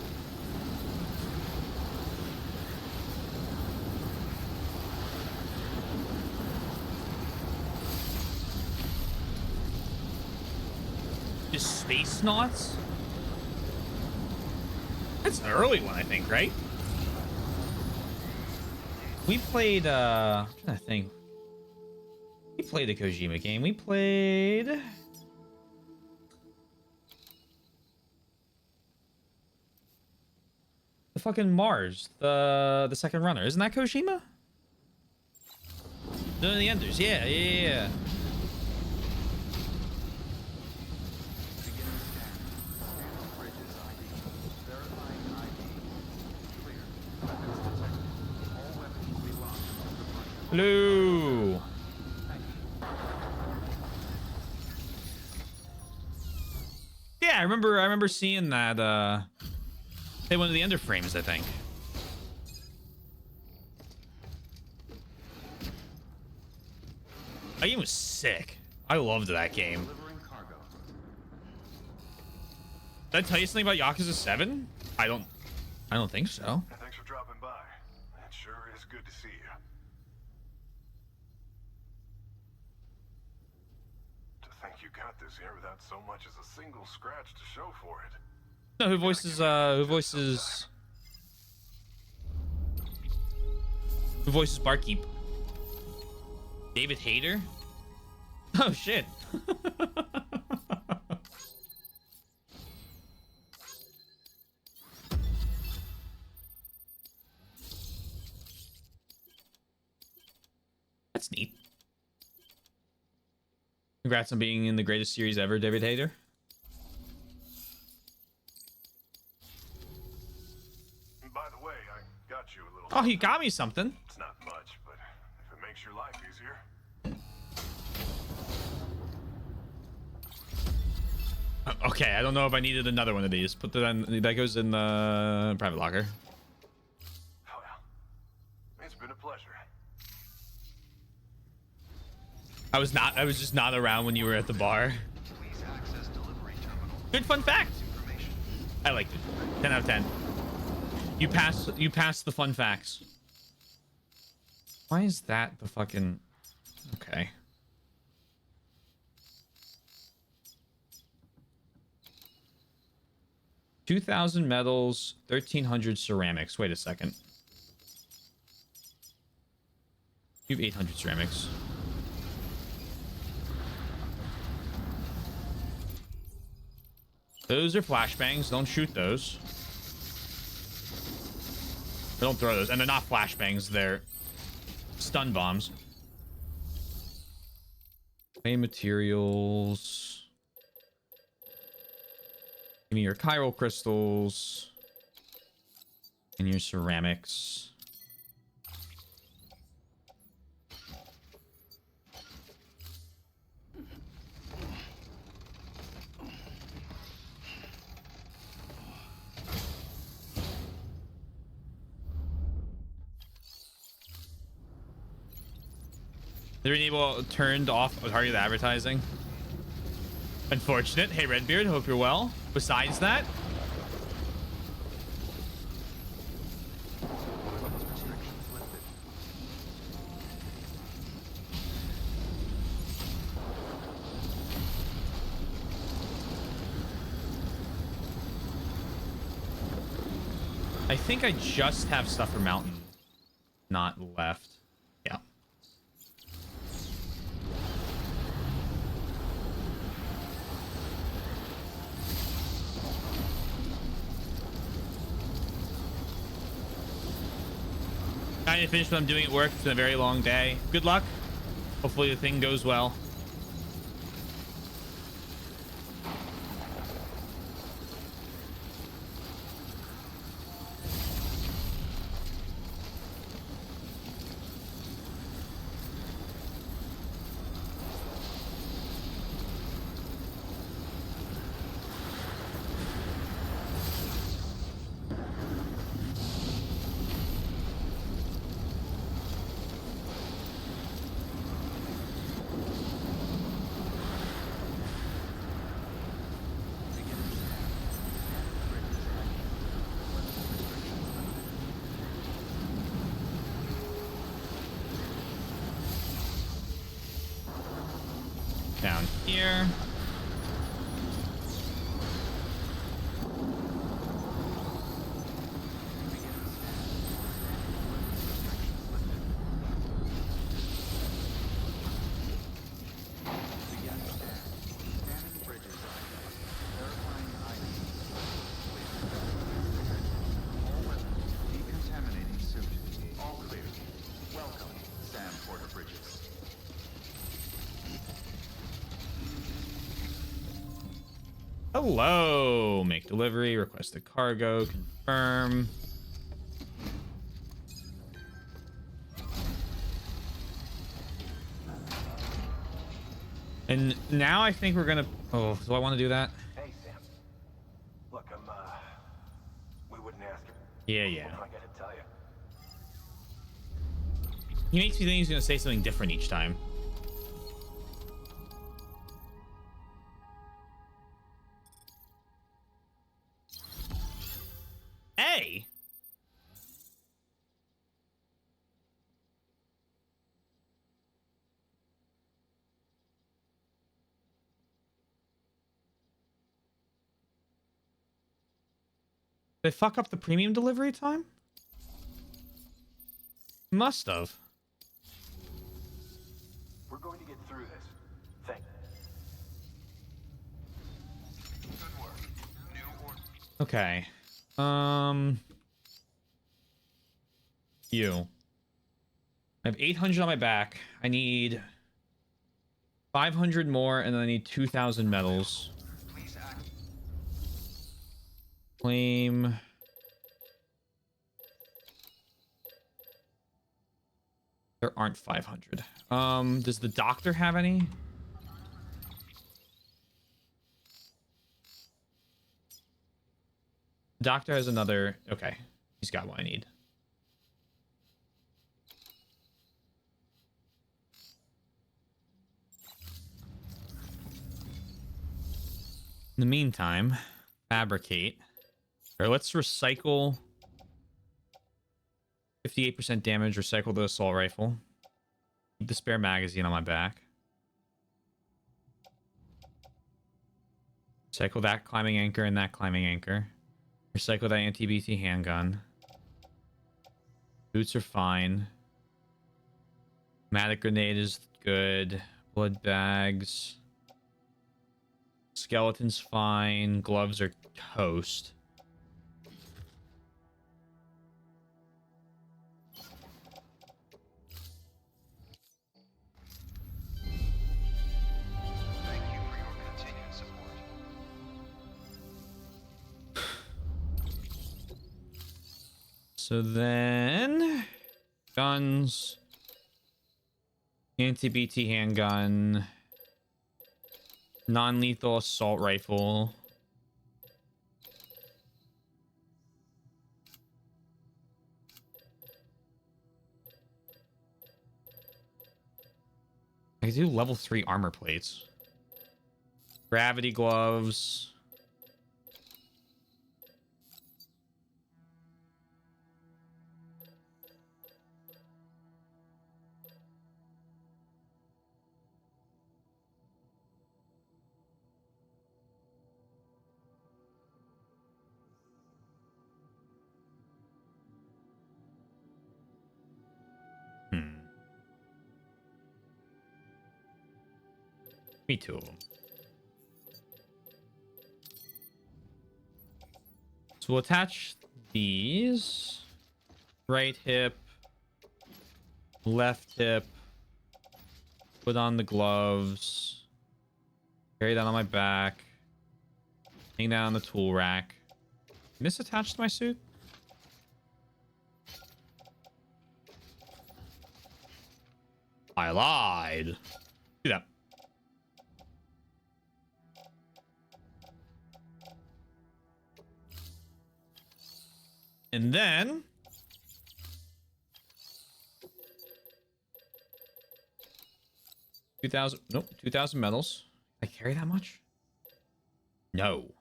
Just Space Knots? That's an early one, I think, right? We played, I'm trying to think. We played a Kojima game. We played... the fucking Mars. The second runner. Isn't that Kojima? No, the Enders. Yeah, yeah, yeah. Beginning scan. Scanning bridges ID. Verifying ID. Clear. Weapons detected. All weapons will be locked until departure. Blue. Thank you. Yeah, I remember seeing that, they went to the Ender frames, I think. That game was sick. I loved that game. Delivering cargo. Did I tell you something about Yakuza 7? I don't think so. Thanks for dropping by. It sure is good to see you. To think you got this here without so much as a single scratch to show for it. No, who voices Barkeep? David Hayter? Oh shit. That's neat. Congrats on being in the greatest series ever, David Hayter. By the way, I got you a little... Oh, he got me something. It's not much, but if it makes your life easier... Okay, I don't know if I needed another one of these. Put that on. That goes in the private locker. Well, it's been a pleasure. I was just not around when you were at the bar. Please access delivery terminal. Good fun fact. Information. I liked it. 10 out of 10. You passed the fun facts. Why is that the fucking... Okay. 2,000 metals, 1,300 ceramics. Wait a second. You have 800 ceramics. Those are flashbangs. Don't shoot those. Don't throw those. And they're not flashbangs. They're stun bombs. Main materials. Give me your chiral crystals. And your ceramics. They're enable turned off targeted advertising. Unfortunate. Hey, Redbeard, hope you're well. Besides that, I think I just have stuff for Mountain not left. Yeah. I need to finish what I'm doing at work. It's been a very long day. Good luck. Hopefully the thing goes well. Down here. Decontaminating suit. All clear. Welcome, Sam Porter Bridges. Hello. Make delivery. Request a cargo. Confirm. And now I think we're gonna. Oh, do I want to do that? Hey, Sam. Look, we wouldn't ask him. Yeah, yeah. I gotta tell you. He makes me think he's gonna say something different each time. Hey. Did they fuck up the premium delivery time? Must have. We're going to get through this. Thank you. Good work. New order. Okay. You. I have 800 on my back. I need 500 more, and then I need 2,000 metals. Please act. Claim. There aren't 500. Does the doctor have any? Doctor has another. Okay. He's got what I need. In the meantime, fabricate. Or let's recycle 58% damage, recycle the assault rifle. Keep the spare magazine on my back. Recycle that climbing anchor and that climbing anchor. Recycle that anti-BT handgun. Boots are fine. Matic grenade is good. Blood bags. Skeleton's fine. Gloves are toast. Thank you for your continued support. So then, guns, anti-BT handgun, non-lethal assault rifle. I could do level 3 armor plates. Gravity gloves. Me two of them. So we'll attach these. Right hip. Left hip. Put on the gloves. Carry that on my back. Hang that on the tool rack. Can this attach to my suit? I lied. Do that. And then 2,000. Nope, 2,000 metals. I carry that much? No.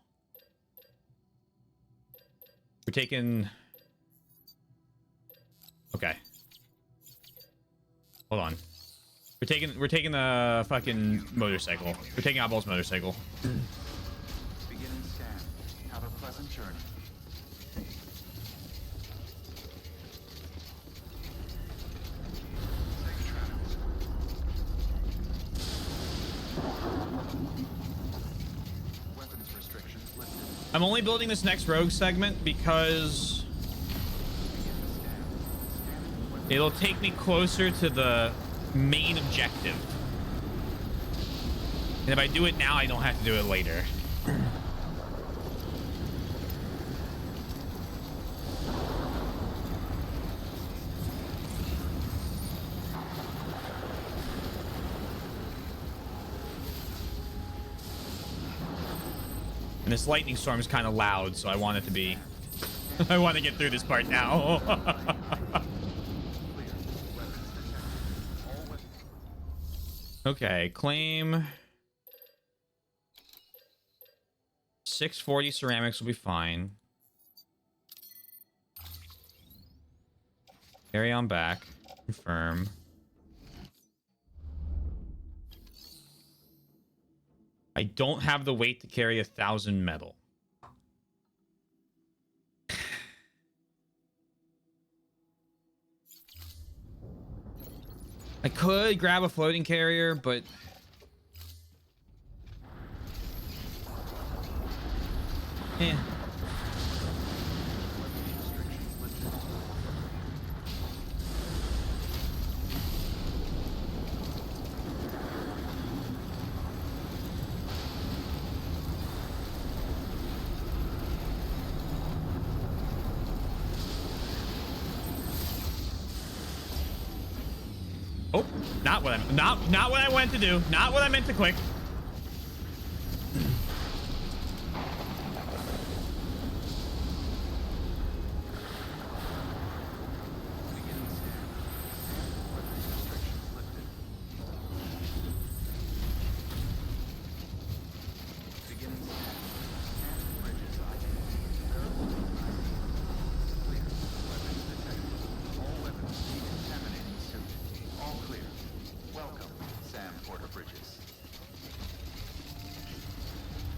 We're taking. Okay. Hold on. We're taking the fucking motorcycle. We're taking Oddball's motorcycle. Begin and scan. Have a pleasant journey. Safe travels. Weapons restrictions lifted. I'm only building this next rogue segment because it'll take me closer to the main objective. And if I do it now, I don't have to do it later. And this lightning storm is kind of loud, so I want it to be... I want to get through this part now. Okay, claim 640 ceramics will be fine. Carry on back. Confirm. I don't have the weight to carry 1,000 metal. I could grab a floating carrier, but... Eh. Oh, not what I went to do. Not what I meant to click.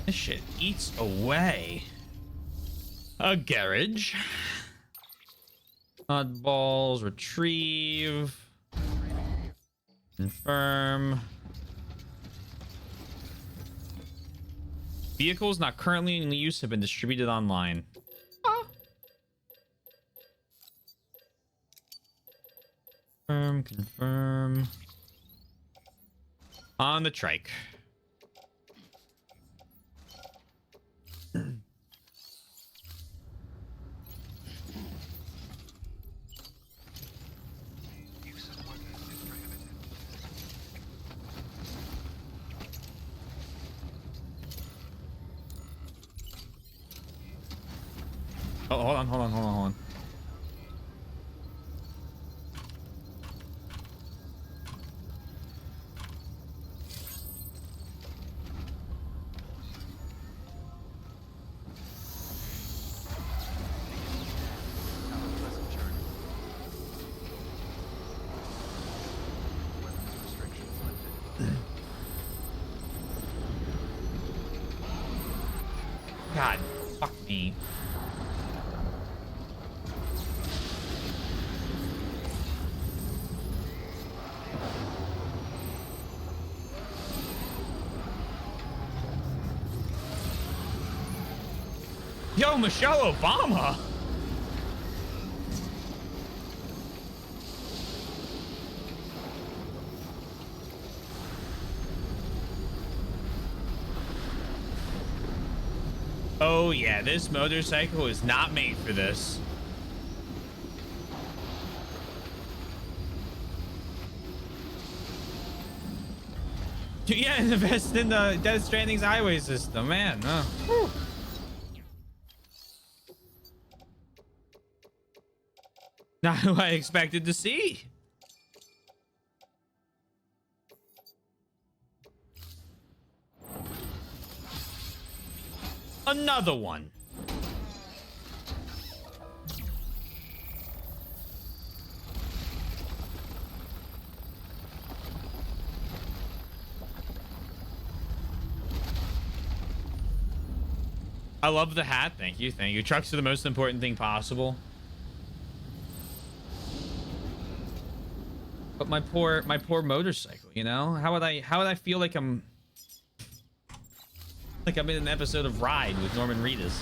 This shit eats away. A garage. Oddballs, retrieve. Confirm. Vehicles not currently in use have been distributed online. Confirm. On the trike. Oh, hold on. Have a pleasant journey. Weapons restrictions lifted. God, fuck me. Yo, Michelle Obama. Oh yeah, this motorcycle is not made for this. Yeah, invest in the Death Stranding's highway system, man. Whew. Not who I expected to see. Another one. I love the hat. Thank you. Thank you. Trucks are the most important thing possible. But my poor motorcycle, you know? How would I feel like I'm in an episode of Ride with Norman Reedus?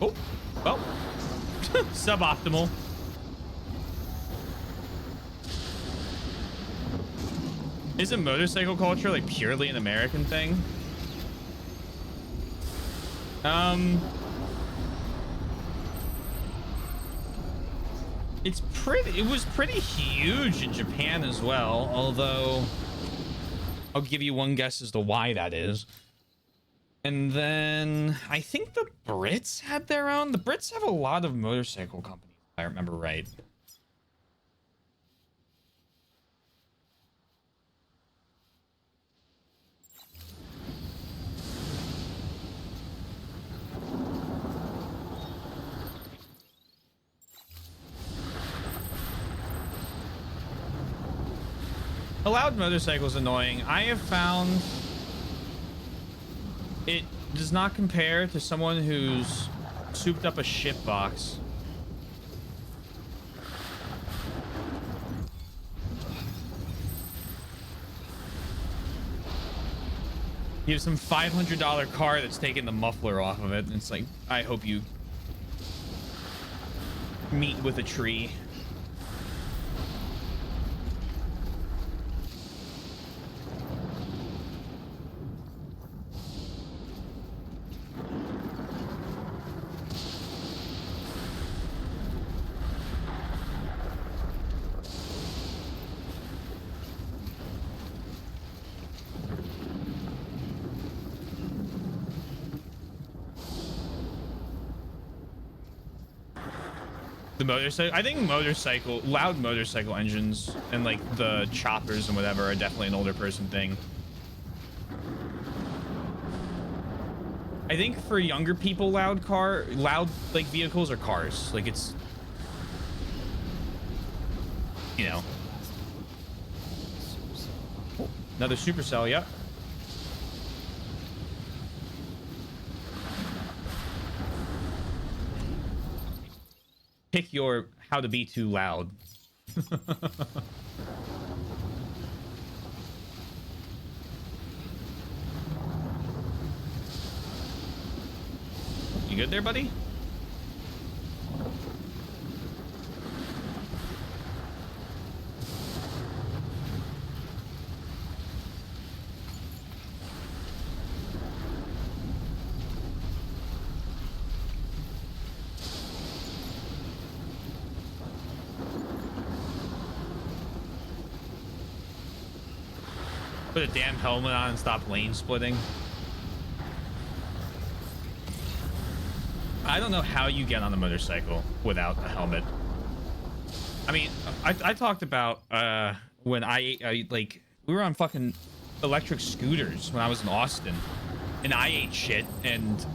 Oh, well, suboptimal. Isn't motorcycle culture like purely an American thing? It was pretty huge in Japan as well, although I'll give you one guess as to why that is. And then I think the Brits had their own. The Brits have a lot of motorcycle companies, if I remember right. A loud motorcycle is annoying. I have found it does not compare to someone who's souped up a shit box. You have some $500 car that's taking the muffler off of it, and it's like, I hope you meet with a tree. The motorcycle, I think loud motorcycle engines and like the choppers and whatever are definitely an older person thing. I think for younger people, loud like vehicles are cars. Like it's, you know. Oh, another supercell, yeah. Pick your how to be too loud. You good there, buddy? Put a damn helmet on and stop lane splitting. I don't know how you get on a motorcycle without a helmet. I mean, I talked about when I like we were on fucking electric scooters when I was in Austin, and I ate shit. And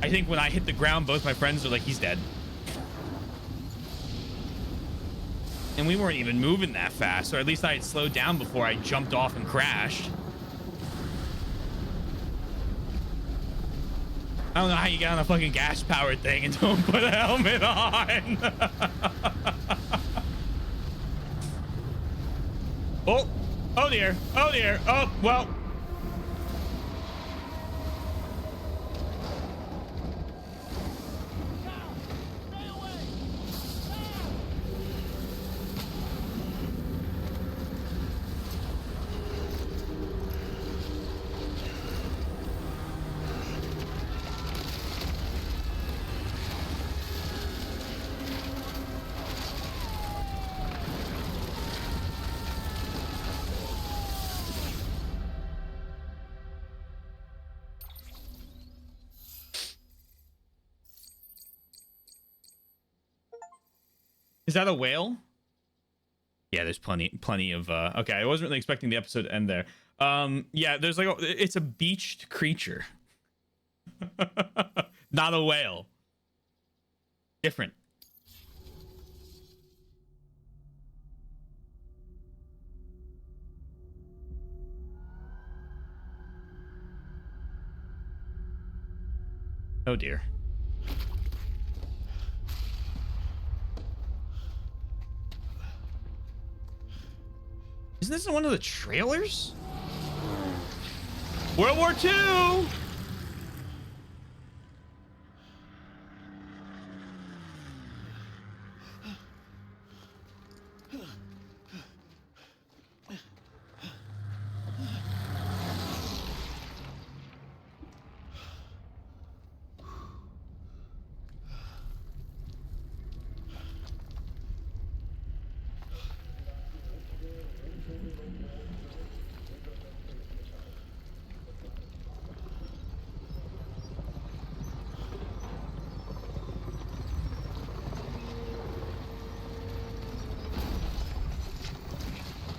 I think when I hit the ground, both my friends are like, "He's dead." And we weren't even moving that fast, or at least I had slowed down before I jumped off and crashed. I don't know how you get on a fucking gas-powered thing and don't put a helmet on. Oh, oh dear, oh dear, oh, well. Is that a whale? Yeah, there's plenty of okay, I wasn't really expecting the episode to end there. Yeah, there's like it's a beached creature. Not a whale. Different. Oh dear. Isn't this in one of the trailers? World War II!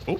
Oh.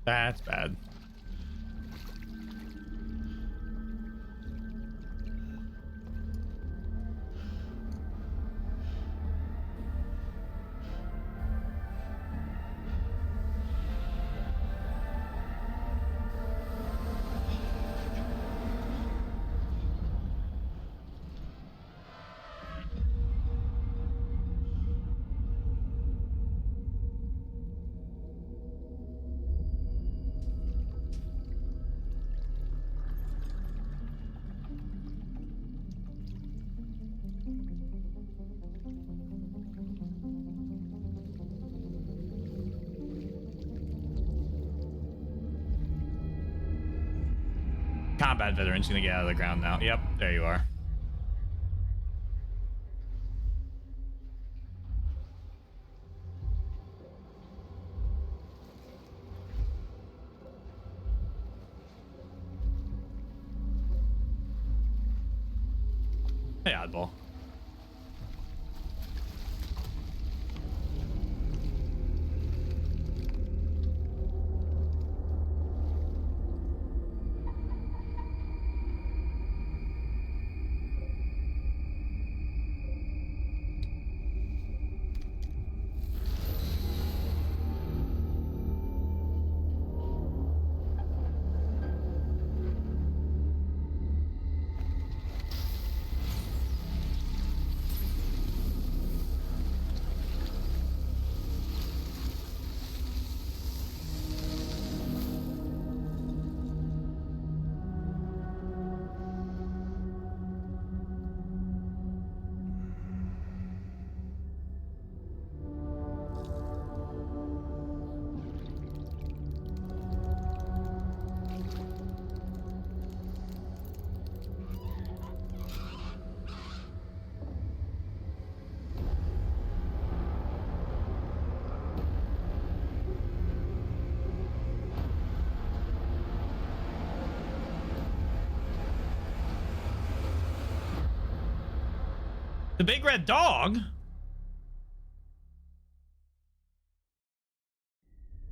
That's bad. combat veteran's gonna get out of the ground now. Yep, there you are. Hey, oddball. The big red dog?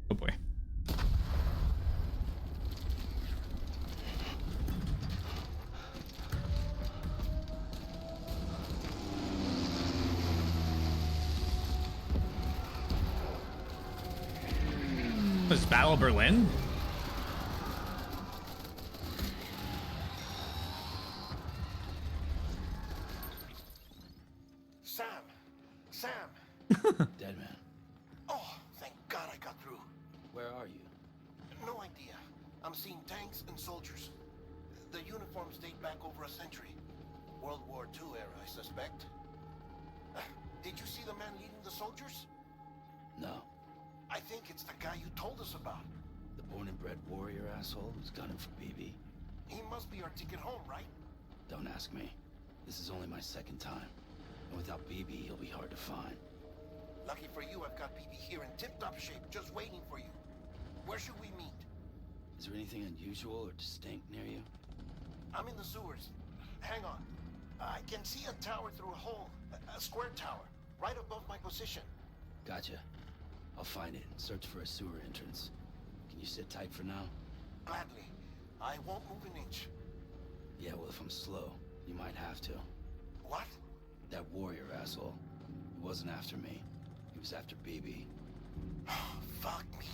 Oh boy. Was Battle Berlin? Sam! Dead man. Oh, thank God I got through. Where are you? No idea. I'm seeing tanks and soldiers. The uniforms date back over a century. World War II era, I suspect. Did you see the man leading the soldiers? No. I think it's the guy you told us about. The born and bred warrior asshole who's gunning for BB. He must be our ticket home, right? Don't ask me. This is only my second time. And without BB, he'll be hard to find. Lucky for you, I've got BB here in tip-top shape, just waiting for you. Where should we meet? Is there anything unusual or distinct near you? I'm in the sewers. Hang on. I can see a tower through a hole. A square tower, right above my position. Gotcha. I'll find it and search for a sewer entrance. Can you sit tight for now? Gladly. I won't move an inch. Yeah, well, if I'm slow, you might have to. What? That warrior asshole. He wasn't after me. He was after BB. Fuck me.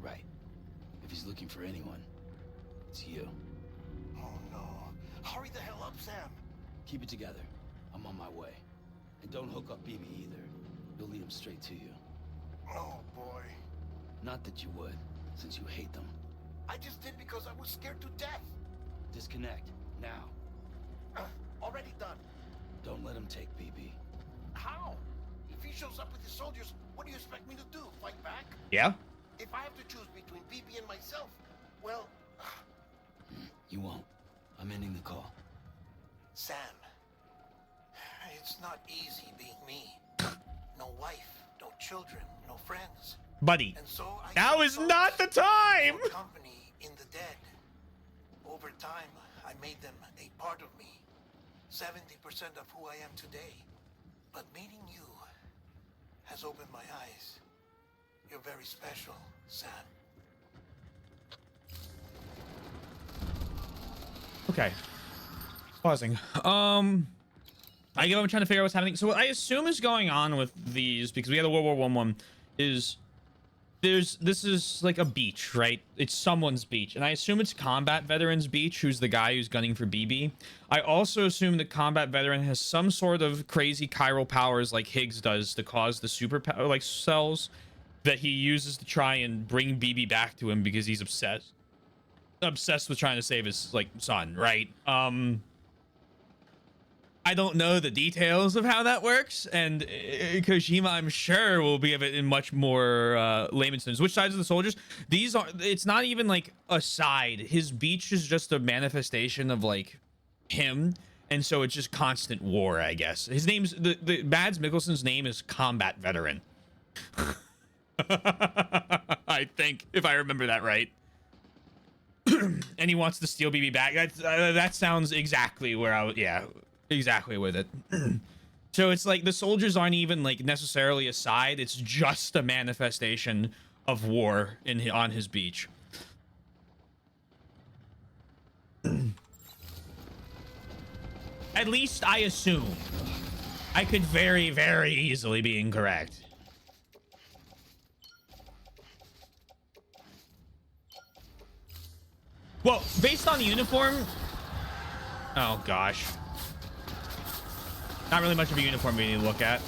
Right. If he's looking for anyone, it's you. Oh no. Hurry the hell up, Sam. Keep it together. I'm on my way. And don't hook up BB either. You'll lead him straight to you. Oh boy. Not that you would, since you hate them. I just did because I was scared to death. Disconnect, now. Already done. Don't let him take BB. How? If he shows up with his soldiers, what do you expect me to do? Fight back? Yeah? If I have to choose between BB and myself, well... You won't. I'm ending the call. Sam, it's not easy being me. No wife, no children, no friends. Buddy, And so I now is not the time! for company in the dead. Over time, I made them a part of me. 70% of who I am today. But meeting you has opened my eyes. You're very special, Sam. Okay. Pausing. I give up trying to figure out what's happening. So what I assume is going on with these, because we had the World War one, is this is like a beach, right? It's someone's beach. And I assume it's combat veteran's beach, who's the guy who's gunning for BB. I also assume the combat veteran has some sort of crazy chiral powers like Higgs does to cause the super like cells that he uses to try and bring BB back to him because he's obsessed with trying to save his like son, right? I don't know the details of how that works, and Kojima, I'm sure, will give it in much more layman's terms. Which sides of the soldiers? These are. It's not even like a side. His beach is just a manifestation of like him, and so it's just constant war, I guess. His name's the Mads Mikkelsen's name is Combat Veteran. I think, if I remember that right. And he wants to steal BB back. That sounds exactly where I would. Yeah. Exactly with it. So it's like the soldiers aren't even like necessarily a side. It's just a manifestation of war on his beach. At least I assume. I could very, very easily be incorrect. Well, based on the uniform. Oh gosh. Not really much of a uniform we need to look at.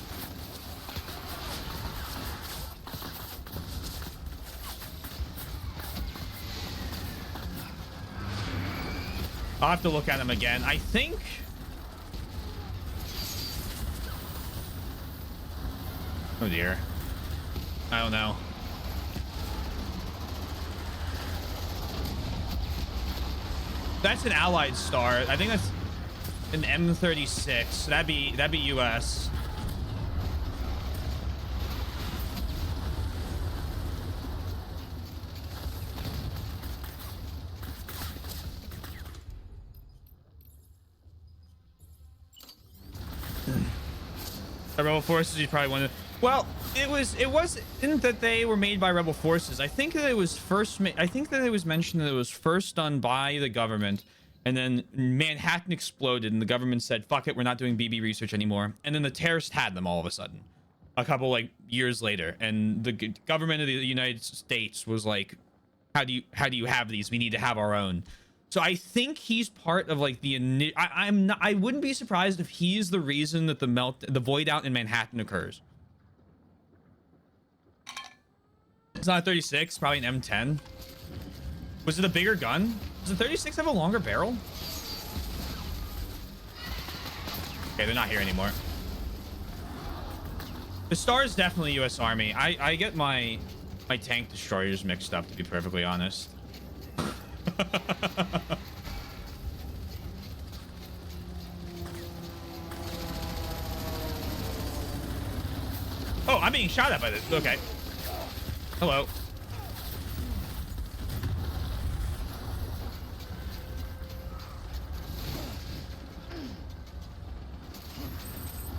I'll have to look at him again. I think... Oh dear. I don't know. That's an allied star. I think that's an M36. That'd be US. The Rebel Forces, you probably wanted. Well, it wasn't that they were made by Rebel Forces. I think that it was first. I think that it was mentioned that it was first done by the government, and then Manhattan exploded, and the government said, "Fuck it, we're not doing BB research anymore." And then the terrorists had them all of a sudden, a couple like years later, and the government of the United States was like, "How do you have these? We need to have our own." So I think he's part of like the. I wouldn't be surprised if he's the reason that the void out in Manhattan occurs. It's not a 36, probably an M10. Was it a bigger gun? Does the 36 have a longer barrel? Okay, they're not here anymore. The Star is definitely US Army. I get my tank destroyers mixed up, to be perfectly honest. Oh, I'm being shot at by this. Okay. Hello.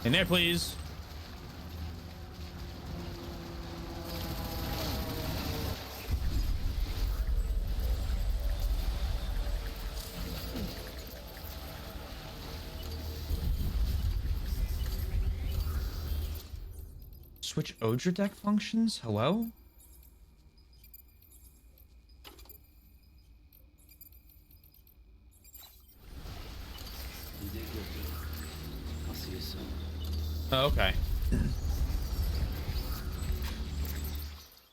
In there, please. Switch Odra deck functions? Hello? You did good, dude. I'll see you soon. Oh, okay.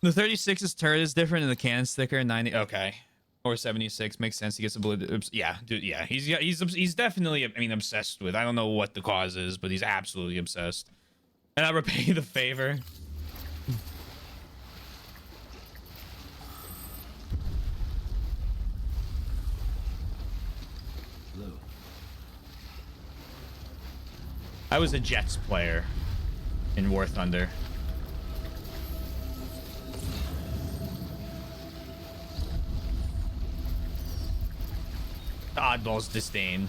The 36's turret is different, and the cannon sticker 90. Okay. Or 76 makes sense. He gets a blue. Yeah, dude. Yeah, he's definitely. I mean, obsessed with. I don't know what the cause is, but he's absolutely obsessed. And I repay the favor. Blue. I was a Jets player in War Thunder. The oddballs disdain.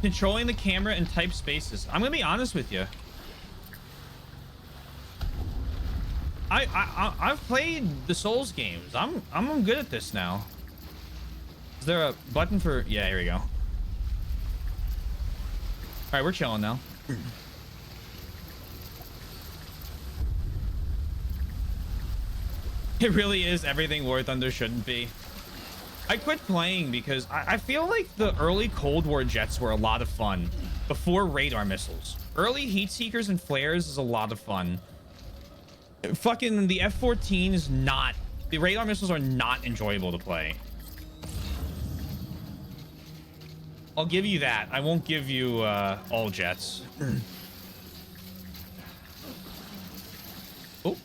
Controlling the camera in type spaces. I'm gonna be honest with you. I've played the Souls games. I'm good at this now. Is there a button for? Yeah, here we go. All right, we're chilling now. It really is everything War Thunder shouldn't be. I quit playing because I feel like the early Cold War jets were a lot of fun before radar missiles. Early heat seekers and flares is a lot of fun. Fucking the F-14 is not. The radar missiles are not enjoyable to play. I'll give you that. I won't give you all jets. Oh.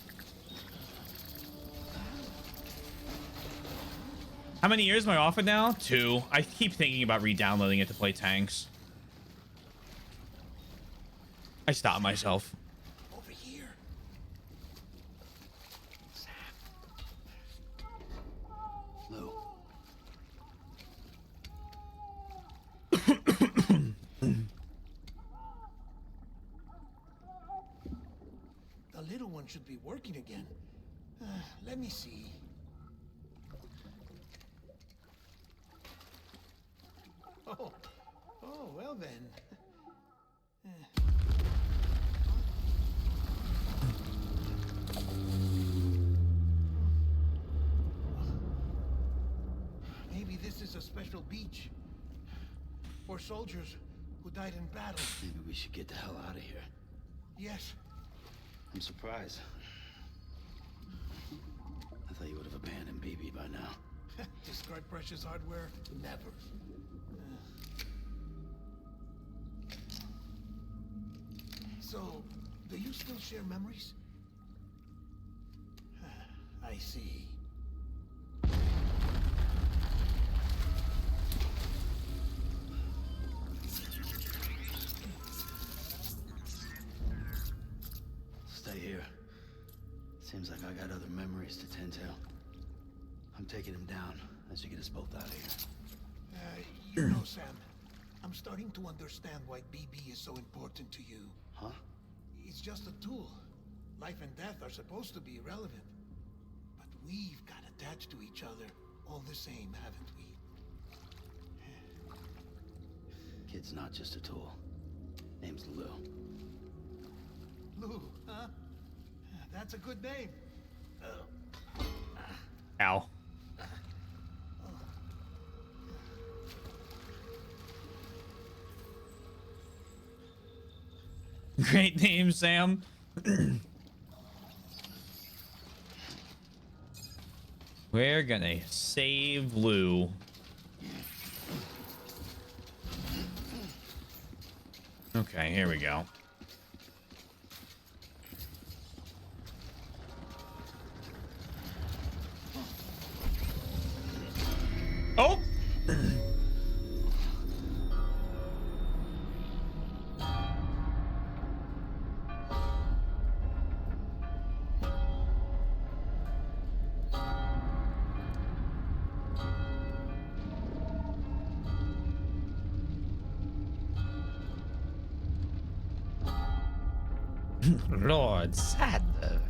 How many years am I off it now? 2. I keep thinking about re-downloading it to play tanks. I stopped myself. Over here. Lou. The little one should be working again. Let me see. Oh, well then. Maybe this is a special beach for soldiers who died in battle. Maybe we should get the hell out of here. Yes. I'm surprised. I thought you would have abandoned BB by now. Discard precious hardware? Never. So, do you still share memories? I see. Stay here. Seems like I got other memories to tend to. I'm taking him down as you get us both out of here. You know, Sam, I'm starting to understand why BB is so important to you. Huh? It's just a tool. Life and death are supposed to be irrelevant. But we've got attached to each other all the same, haven't we? Kid's not just a tool. Name's Lou. Lou, huh? That's a good name. Ow. Great name, Sam. We're gonna save Lou. Okay, here we go. Oh! Lord Sadler.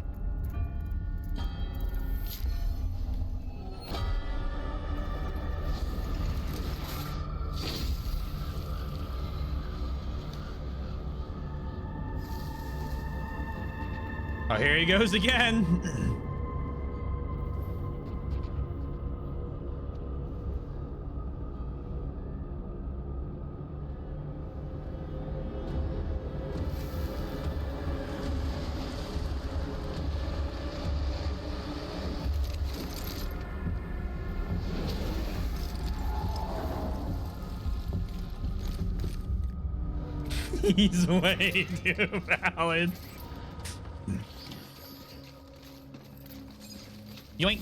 Oh, here he goes again. He's way too valid. Yoink.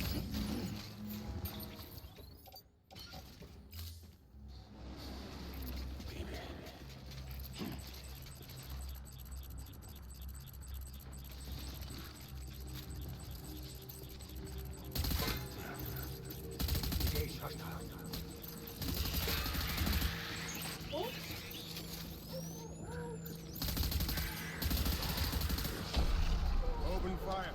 Open fire.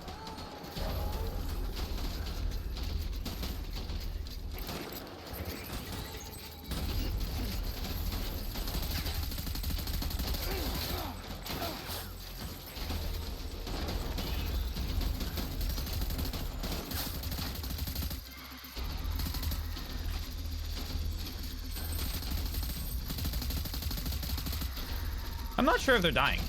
I'm not sure if they're dying.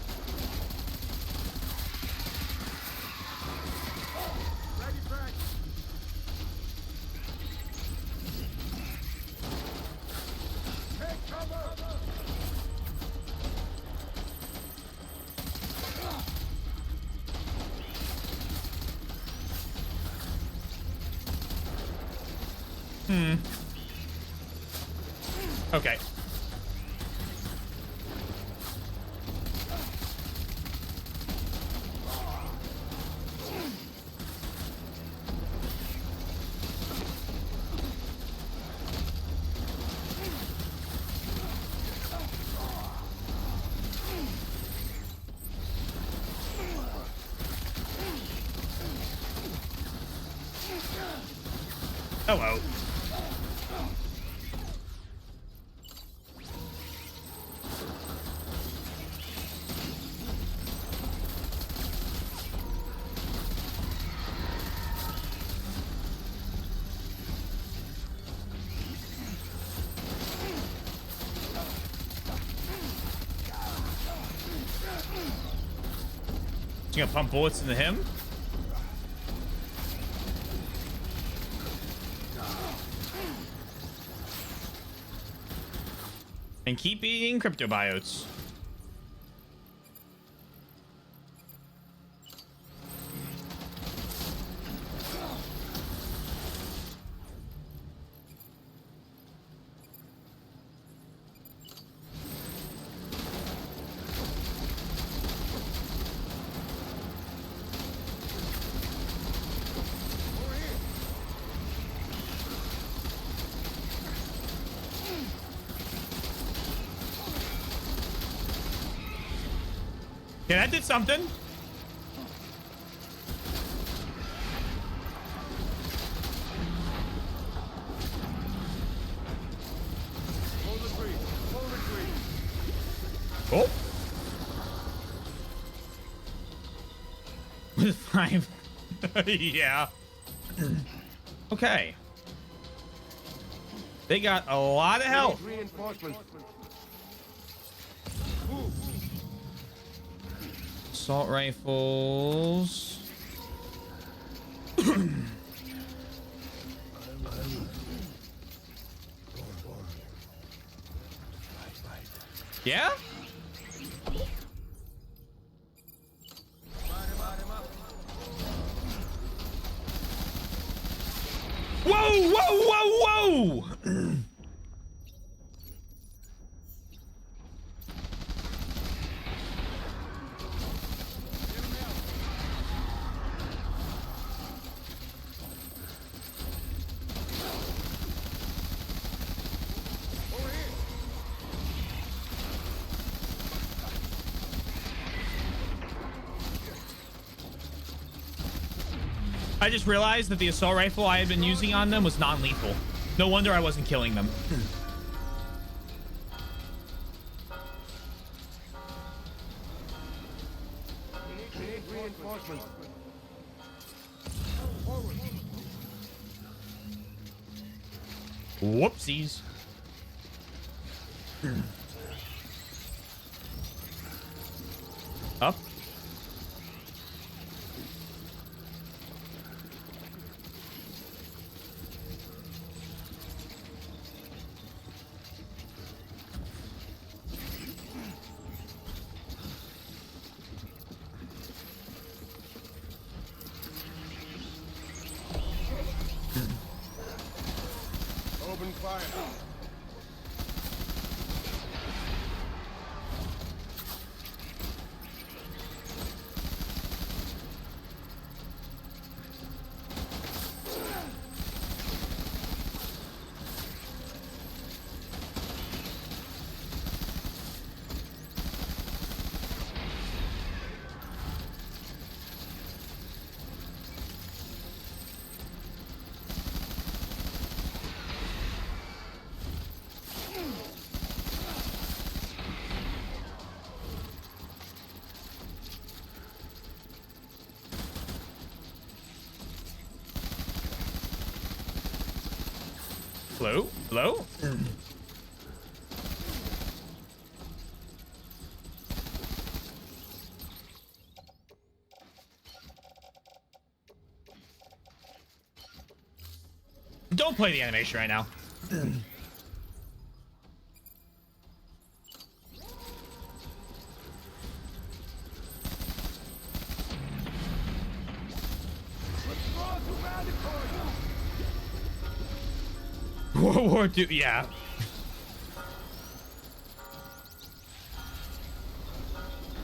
Ready, Frank. Take cover. Okay. Hello. You gonna pump bullets into him? And keep eating cryptobiotes. Yeah, that did something. Oh. With 5. Yeah. Okay. They got a lot of health. Assault rifles. Yeah? Whoa, whoa, whoa, whoa! I just realized that the assault rifle I had been using on them was non-lethal. No wonder I wasn't killing them. Whoopsies. Up. Open fire. Hello? Hello? Don't play the animation right now. Poor dude. Yeah.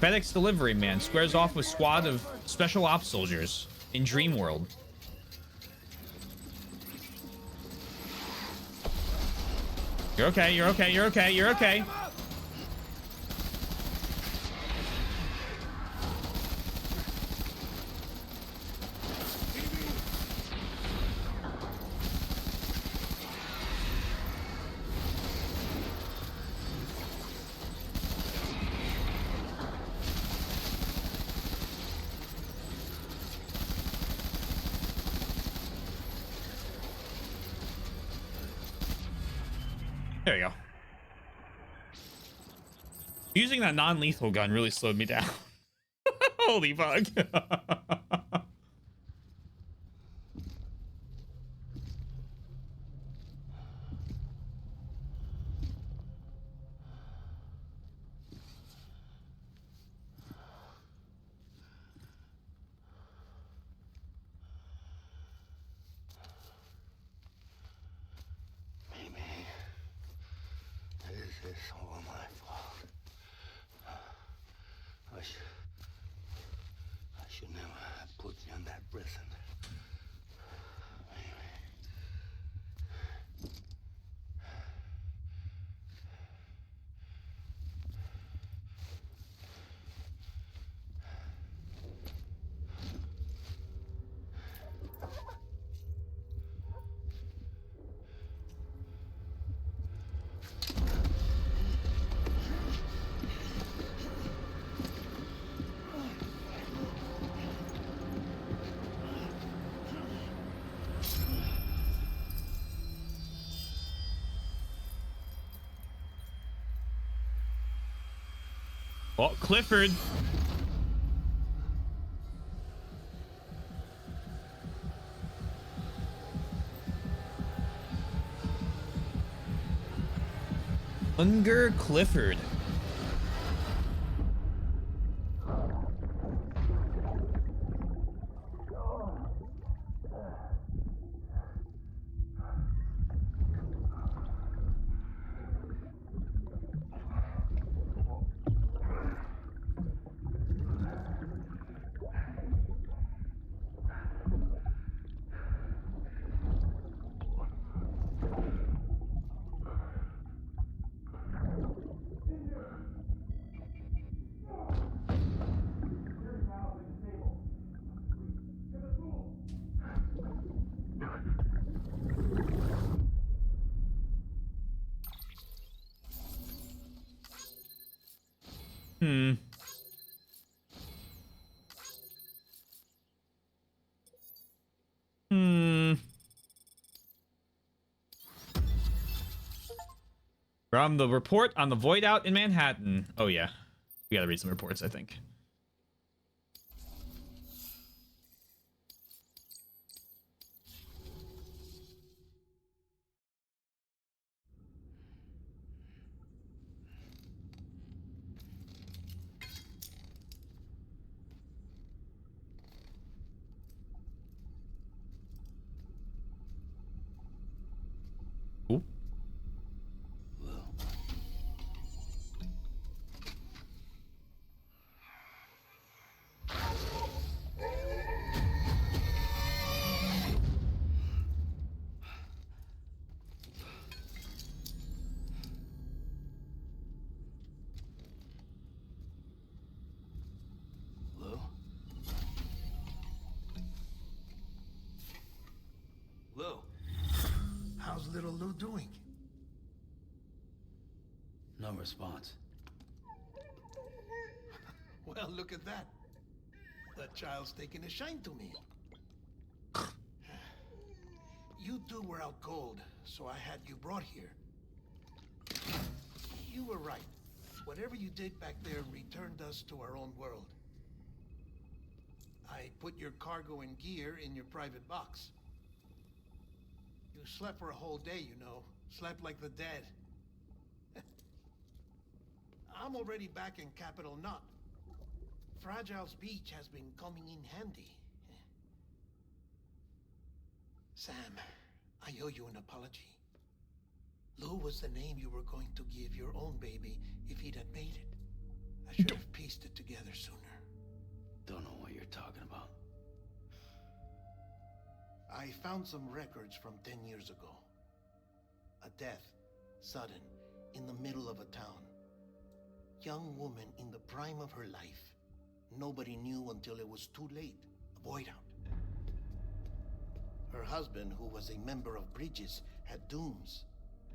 FedEx delivery man squares off with squad of special ops soldiers in Dream World. You're okay. You're okay. You're okay. You're okay. There you go. Using that non-lethal gun really slowed me down. Holy fuck. Maybe this is all my fault. I should never have put you in that prison. Oh, Clifford. Unger Clifford. Hmm. From the report on the void out in Manhattan. Oh, yeah. We gotta read some reports, I think. Ooh. Lou? Lou? How's little Lou doing? No response. Well, look at that. That child's taking a shine to me. You two were out cold, so I had you brought here. You were right. Whatever you did back there returned us to our own world. I put your cargo and gear in your private box. You slept for a whole day, you know. Slept like the dead. I'm already back in Capital Knot. Fragile's beach has been coming in handy. Sam, I owe you an apology. Lou was the name you were going to give your own baby if he'd had made it. I should have pieced it together sooner. Don't know what you're talking about. I found some records from 10 years ago. A death, sudden, in the middle of a town. Young woman in the prime of her life. Nobody knew until it was too late. A void out. Her husband, who was a member of Bridges, had dooms.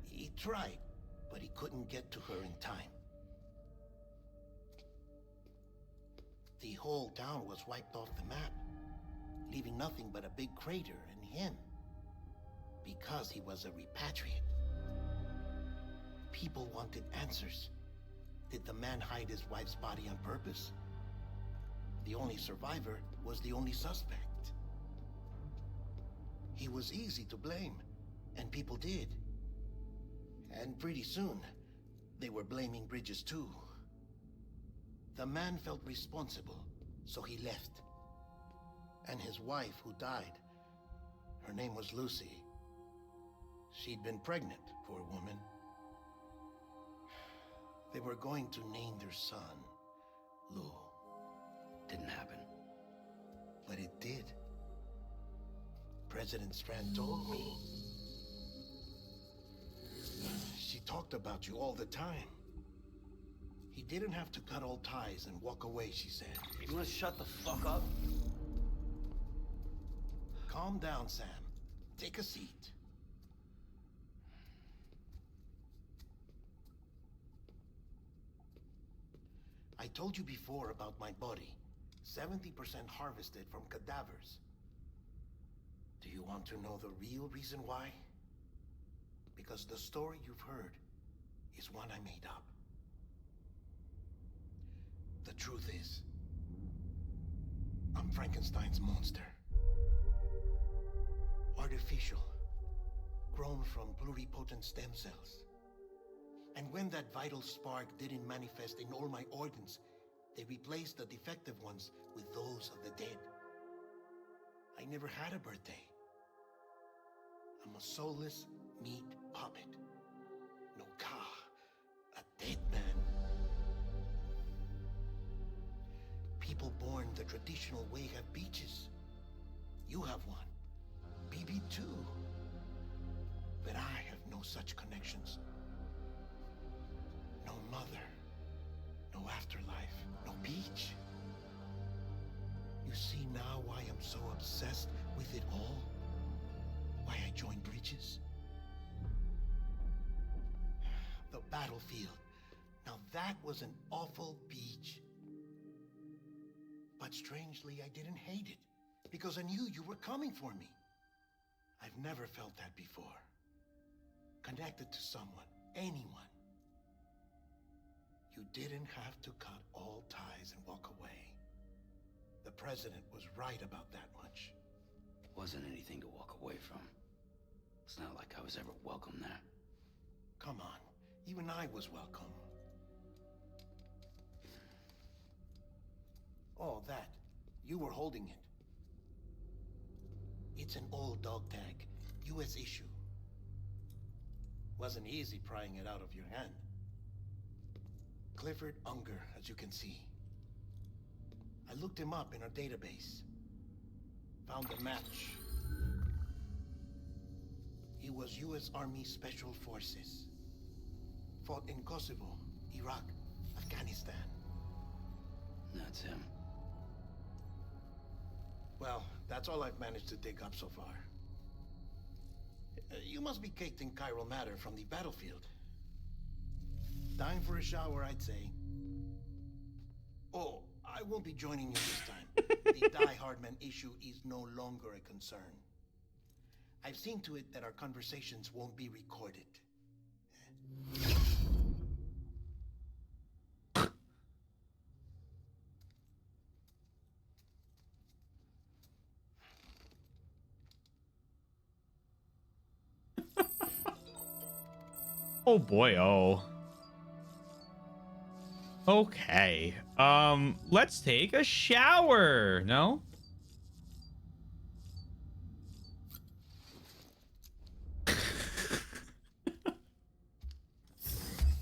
He tried, but he couldn't get to her in time. The whole town was wiped off the map, leaving nothing but a big crater and him. Because he was a repatriate. People wanted answers. Did the man hide his wife's body on purpose? The only survivor was the only suspect. He was easy to blame, and people did. And pretty soon, they were blaming Bridges too. The man felt responsible, so he left. And his wife, who died, her name was Lucy. She'd been pregnant, poor woman. They were going to name their son Lou. Didn't happen. But it did. President Strand told me. She talked about you all the time. He didn't have to cut all ties and walk away, she said. You wanna shut the fuck up? Calm down, Sam. Take a seat. I told you before about my body. 70% harvested from cadavers. Do you want to know the real reason why? Because the story you've heard is one I made up. The truth is, I'm Frankenstein's monster. Artificial, grown from pluripotent stem cells. And when that vital spark didn't manifest in all my organs, they replaced the defective ones with those of the dead. I never had a birthday. I'm a soulless meat puppet. No ka, a dead man. People born the traditional way have beaches. You have one. BB too. But I have no such connections. No mother. No afterlife. No beach. You see now why I'm so obsessed with it all? Why I joined Bridges? The battlefield. Now that was an awful beach. But strangely, I didn't hate it. Because I knew you were coming for me. I've never felt that before. Connected to someone, anyone. You didn't have to cut all ties and walk away. The president was right about that much. Wasn't anything to walk away from. It's not like I was ever welcome there. Come on, even I was welcome. Oh, that. You were holding it. It's an old dog tag, US issue. Wasn't easy prying it out of your hand. Clifford Unger, as you can see. I looked him up in our database. Found a match. He was US Army Special Forces. Fought in Kosovo, Iraq, Afghanistan. That's him. Well, that's all I've managed to dig up so far. You must be caked in chiral matter from the battlefield. Time for a shower, I'd say. Oh, I won't be joining you this time. The Die Hardman issue is no longer a concern. I've seen to it that our conversations won't be recorded. Oh boy, oh. Okay. Let's take a shower. No?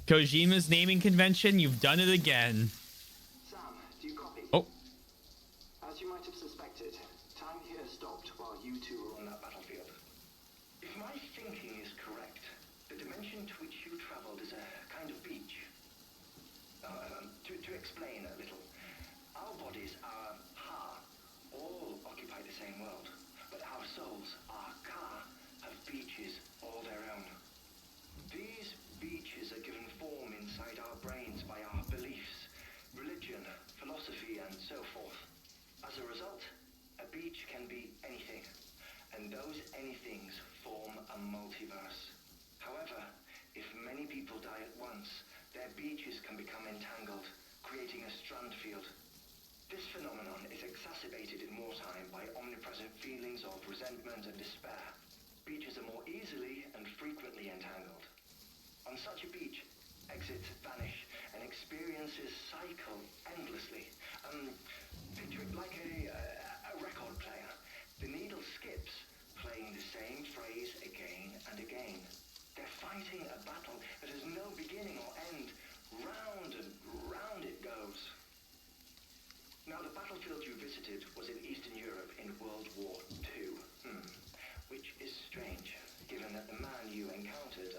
Kojima's naming convention, you've done it again. Sam, do you copy? Oh, As you might have suspected, time here stopped while you two were on that battlefield. If my thinking is correct, the dimension to which you traveled is a kind of beach. To explain a little, our bodies, our ha, all occupy the same world, but our souls, our ka, have beaches all their own. These beaches are given form inside our brains by our beliefs, religion, philosophy, and so forth. As a result, a beach can be anything, and those anythings form a multiverse. However, if many people die at once, their beaches can become entangled, creating a strand field. This phenomenon is exacerbated in wartime by omnipresent feelings of resentment and despair. Beaches are more easily and frequently entangled. On such a beach, exits vanish and experiences cycle endlessly. Picture it like a record player. The needle skips, playing the same phrase again and again. They're fighting a battle that has no beginning or end. Round and round it goes. Now, the battlefield you visited was in Eastern Europe in World War II. Which is strange, given that the man you encountered,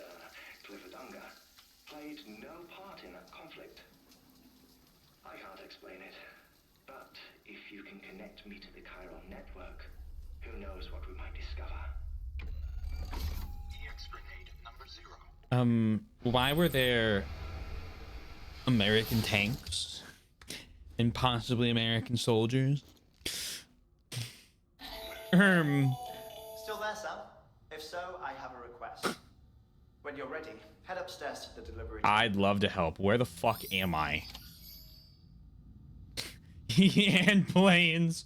Clifford Unger, played no part in that conflict. I can't explain it, but if you can connect me to the chiral network, who knows what we might discover. EX grenade number 0. Why were there American tanks and possibly American soldiers? Still there, Sam? If so, I have a request. When you're ready, head upstairs to the delivery. I'd love to help. Where the fuck am I? And planes.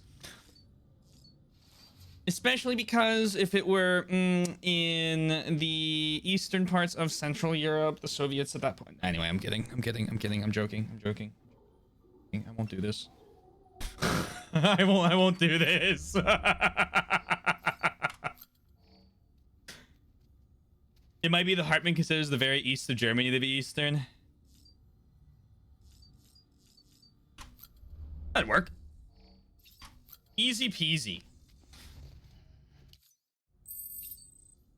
Especially because if it were in the eastern parts of Central Europe, the Soviets at that point. Anyway, I'm kidding. I'm joking. I won't do this. I won't do this. It might be the Hartman considers the very east of Germany to be eastern. That'd work. Easy peasy.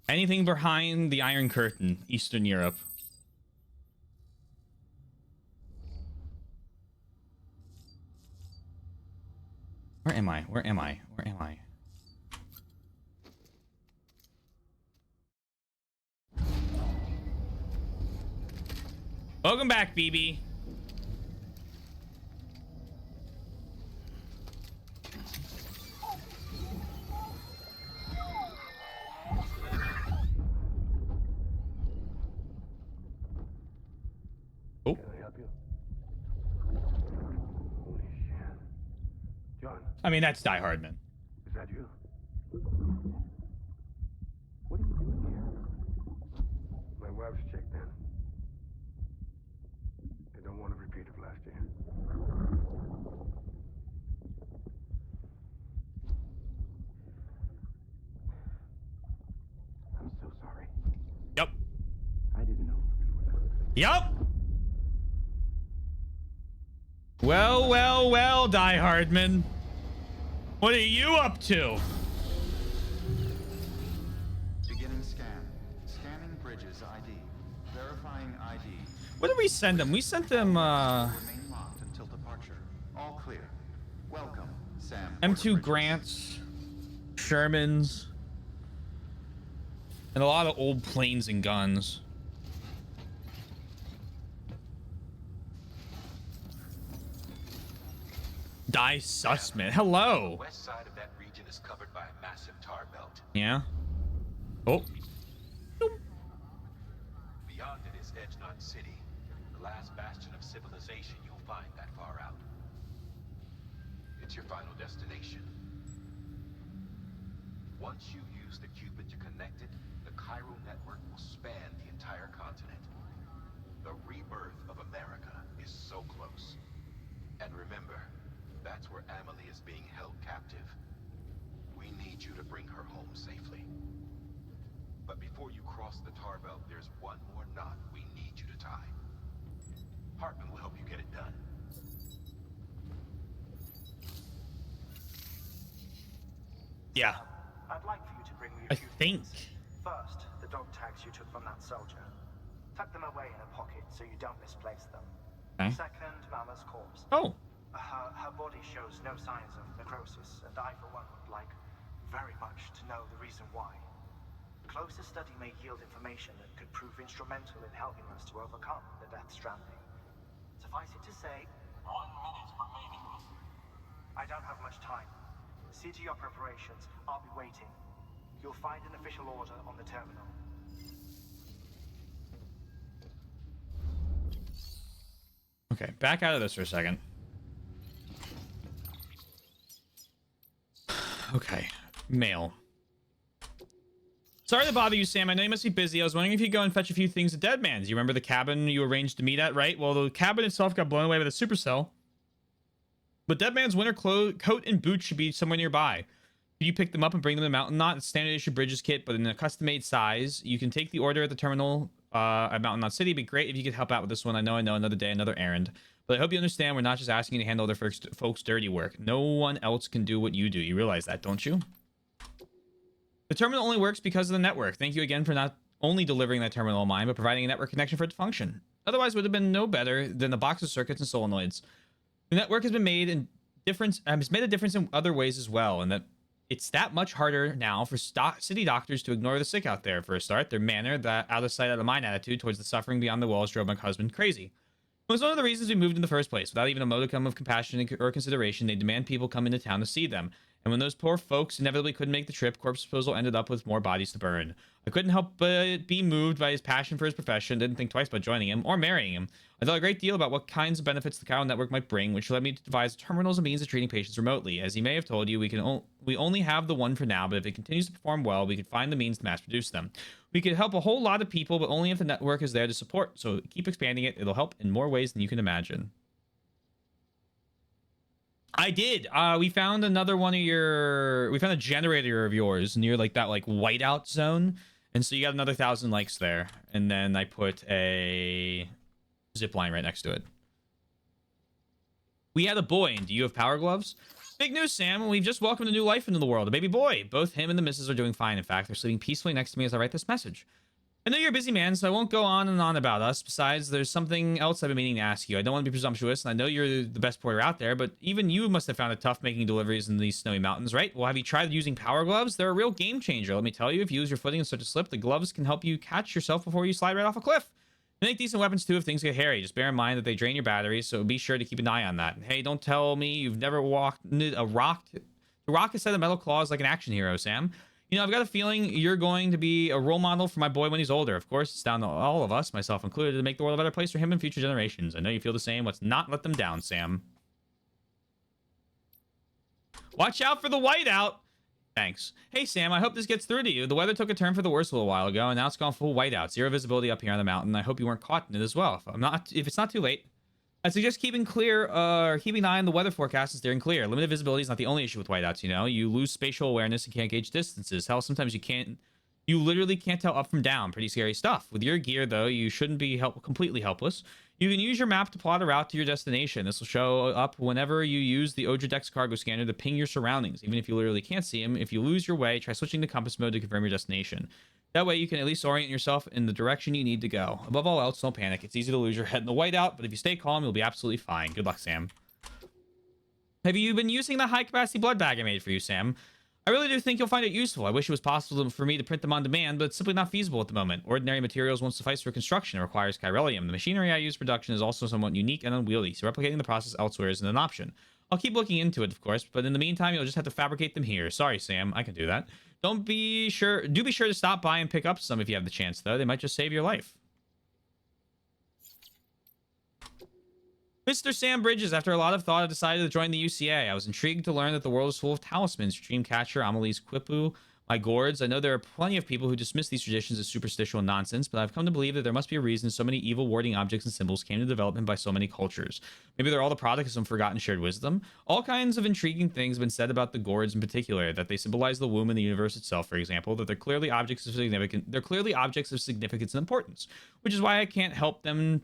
Anything behind the Iron Curtain, Eastern Europe. Where am I? Welcome back, BB. Oh. Can I help you? Holy shit. John, I mean, that's Die Hard, man. is that you? What are you doing here? My wife's checked in. They don't want a repeat of last year. I'm so sorry. Yep. I didn't know you were. Yep. Well, Die Hardman. What are you up to? Beginning scan. Scanning bridges ID. Verifying ID. What did we send them? We sent them, Remain locked until departure. All clear. Welcome, Sam. M2 Grants, Shermans, and a lot of old planes and guns. Die Sussman. Hello. The west side of that region is covered by a massive tar belt. Yeah. Oh. Beyond it is Edgenot City, the last bastion of civilization you'll find that far out. It's your final destination. Once you use the Cupid to connect it, the chiral network will span the entire continent. The rebirth of America is so close. And remember, that's where Amelie is being held captive. We need you to bring her home safely. But before you cross the tar belt, there's one more knot we need you to tie. Hartman will help you get it done. Yeah, I'd like for you to bring me I a few think. things. First, the dog tags you took from that soldier. Tuck them away in a pocket so you don't misplace them. Okay. Second, Mama's corpse. Oh, Her body shows no signs of necrosis, and I, for one, would like very much to know the reason why. Closer study may yield information that could prove instrumental in helping us to overcome the Death Stranding. Suffice it to say, 1 minute remaining. I don't have much time. See to your preparations. I'll be waiting. You'll find an official order on the terminal. okay. Back out of this for a second. Okay. Mail. Sorry to bother you, Sam. I know you must be busy. I was wondering if you'd go and fetch a few things at Deadman's. You remember the cabin you arranged to meet at, right? Well, the cabin itself got blown away by the supercell. But Deadman's winter coat and boots should be somewhere nearby. You pick them up and bring them to Mountain Knot. It's standard issue Bridges kit, but in a custom-made size. You can take the order at the terminal at Mountain Knot City. It'd be great if you could help out with this one. I know, another day, another errand. But I hope you understand we're not just asking you to handle other folks' dirty work. No one else can do what you do. You realize that, don't you? The terminal only works because of the network. Thank you again for not only delivering that terminal of mine, but providing a network connection for it to function. Otherwise, it would have been no better than a box of circuits and solenoids. The network has been made in has made a difference in other ways as well, and that it's that much harder now for city doctors to ignore the sick out there. For a start, their manner, that out of sight, out of mind attitude towards the suffering beyond the walls drove my husband crazy. It was one of the reasons we moved in the first place. Without even a modicum of compassion or consideration, they demand people come into town to see them. And when those poor folks inevitably couldn't make the trip, corpse disposal ended up with more bodies to burn. I couldn't help but be moved by his passion for his profession, didn't think twice about joining him or marrying him. I thought a great deal about what kinds of benefits the Chiral network might bring, which led me to devise terminals and means of treating patients remotely. As he may have told you, we only have the one for now, but if it continues to perform well, we could find the means to mass produce them. We could help a whole lot of people, but only if the network is there to support. So keep expanding it. It'll help in more ways than you can imagine. I did. We found another one of your... We found a generator of yours near like that like whiteout zone. And so you got another 1,000 likes there. And then I put a zip line right next to it. We had a boy, and do you have power gloves? Big news, Sam. We've just welcomed a new life into the world. A baby boy. Both him and the missus are doing fine. In fact, they're sleeping peacefully next to me as I write this message. I know you're a busy man, so I won't go on and on about us. Besides, there's something else I've been meaning to ask you. I don't want to be presumptuous, and I know you're the best porter out there, but even you must have found it tough making deliveries in these snowy mountains, right? Well, have you tried using power gloves? They're a real game changer. Let me tell you, if you lose your footing and start to slip, the gloves can help you catch yourself before you slide right off a cliff. They make decent weapons, too, if things get hairy. Just bear in mind that they drain your batteries, so be sure to keep an eye on that. And hey, don't tell me you've never walked a rock. To rock a set of metal claws like an action hero, Sam. You know, I've got a feeling you're going to be a role model for my boy when he's older. Of course, it's down to all of us, myself included, to make the world a better place for him and future generations. I know you feel the same. Let's not let them down, Sam. Watch out for the whiteout. Thanks. Hey, Sam, I hope this gets through to you. The weather took a turn for the worse a little while ago, and now it's gone full whiteout. Zero visibility up here on the mountain. I hope you weren't caught in it as well. If it's not too late, I suggest keeping keeping an eye on the weather forecast and steering clear. Limited visibility is not the only issue with whiteouts, you know. You lose spatial awareness and can't gauge distances. Hell, sometimes you literally can't tell up from down. Pretty scary stuff. With your gear, though, you shouldn't be completely helpless. You can use your map to plot a route to your destination. This will show up whenever you use the Ojodex cargo scanner to ping your surroundings. Even if you literally can't see them, if you lose your way, try switching to compass mode to confirm your destination. That way you can at least orient yourself in the direction you need to go. Above all else, don't panic. It's easy to lose your head in the whiteout, but if you stay calm, you'll be absolutely fine. Good luck, Sam. Have you been using the high-capacity blood bag I made for you, Sam? I really do think you'll find it useful. I wish it was possible for me to print them on demand, but it's simply not feasible at the moment. Ordinary materials won't suffice for construction. It requires chiralium. The machinery I use for production is also somewhat unique and unwieldy, so replicating the process elsewhere isn't an option. I'll keep looking into it, of course, but in the meantime, you'll just have to fabricate them here. Sorry, Sam. I can do that. Do be sure to stop by and pick up some if you have the chance, though. They might just save your life. Mr. Sam Bridges, after a lot of thought, I decided to join the UCA. I was intrigued to learn that the world is full of talismans, Dreamcatcher, Amelie's Quipu, my gourds. I know there are plenty of people who dismiss these traditions as superstitial and nonsense, but I've come to believe that there must be a reason so many evil warding objects and symbols came to development by so many cultures. Maybe they're all the product of some forgotten shared wisdom. All kinds of intriguing things have been said about the gourds in particular, that they symbolize the womb and the universe itself, for example, that they're clearly objects of significance and importance, which is why I can't help them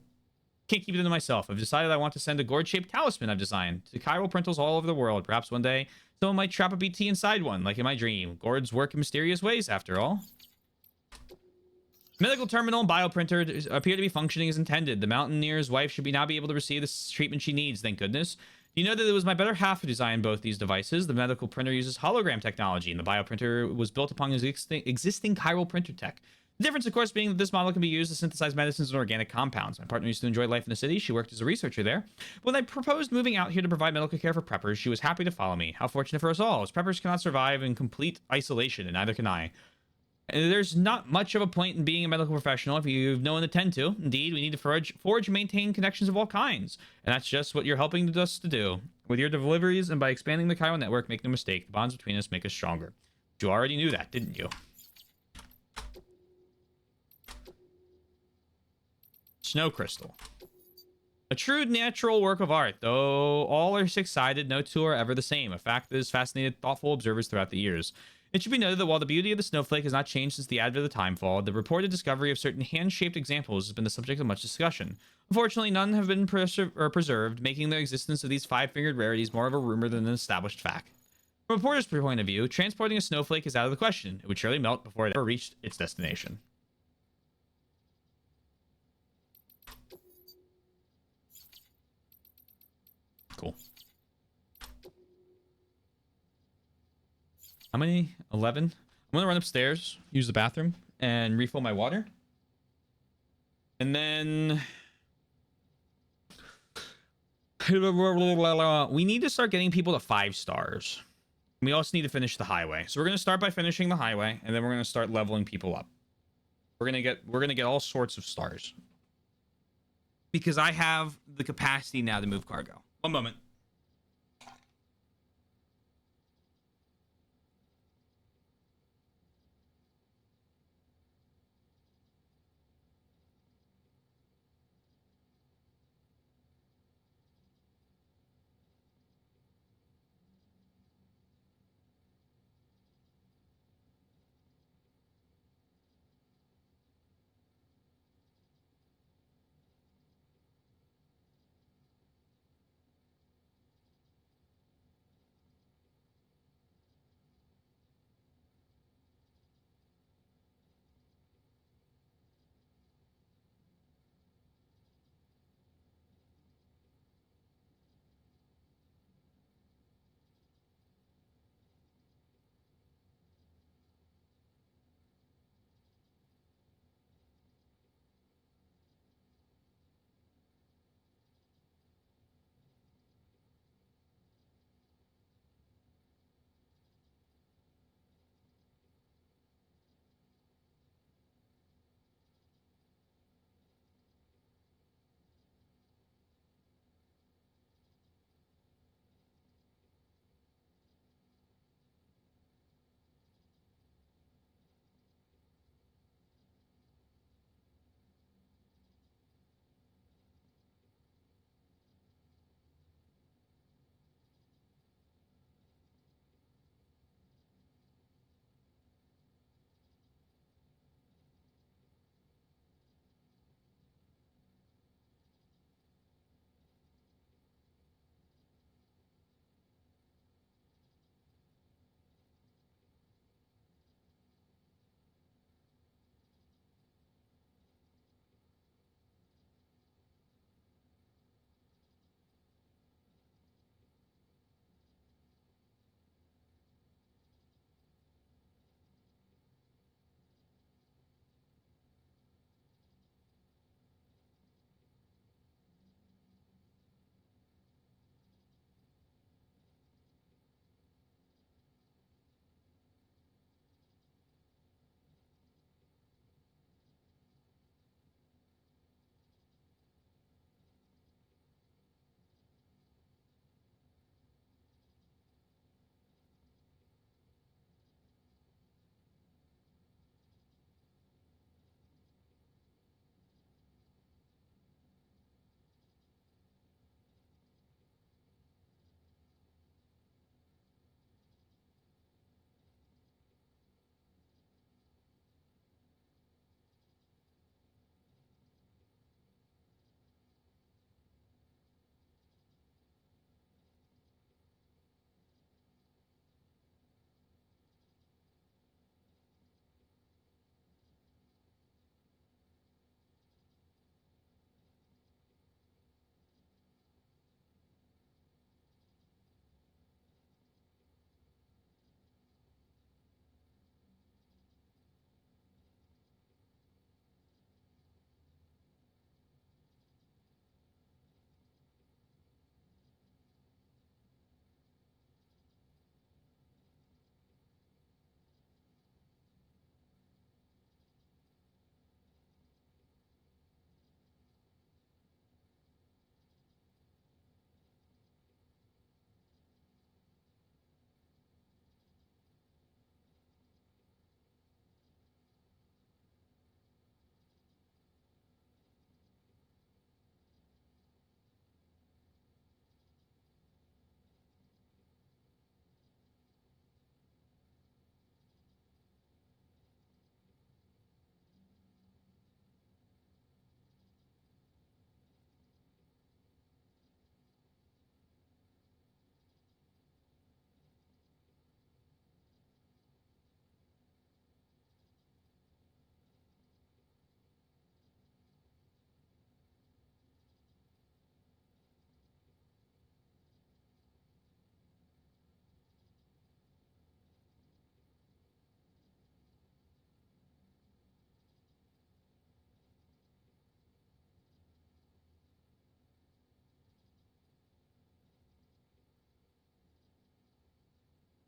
Can't keep it to myself. I've decided I want to send a gourd-shaped talisman I've designed to chiral printals all over the world. Perhaps one day someone might trap a BT inside one, like in my dream. Gourds work in mysterious ways, after all. Medical terminal and bioprinter appear to be functioning as intended. The mountaineer's wife should now be able to receive the treatment she needs, thank goodness. You know that it was my better half who designed both these devices. The medical printer uses hologram technology, and the bioprinter was built upon existing chiral printer tech. The difference, of course, being that this model can be used to synthesize medicines and organic compounds. My partner used to enjoy life in the city. She worked as a researcher there. When I proposed moving out here to provide medical care for preppers, she was happy to follow me. How fortunate for us all, as preppers cannot survive in complete isolation, and neither can I. There's not much of a point in being a medical professional if you've no one to tend to. Indeed, we need to forge and maintain connections of all kinds. And that's just what you're helping us to do. With your deliveries and by expanding the Chiron network, make no mistake, the bonds between us make us stronger. You already knew that, didn't you? Snow crystal. A true natural work of art, though all are six-sided, no two are ever the same. A fact that has fascinated thoughtful observers throughout the years. It should be noted that while the beauty of the snowflake has not changed since the advent of the timefall, the reported discovery of certain hand-shaped examples has been the subject of much discussion. Unfortunately, none have been preserved, making the existence of these five-fingered rarities more of a rumor than an established fact. From a reporter's point of view, transporting a snowflake is out of the question. It would surely melt before it ever reached its destination. Cool. How many? 11. I'm gonna run upstairs, use the bathroom, and refill my water. And then we need to start getting people to 5 stars. We also need to finish the highway. So we're gonna start by finishing the highway, and then we're gonna start leveling people up. We're gonna get all sorts of stars. Because I have the capacity now to move cargo. One moment.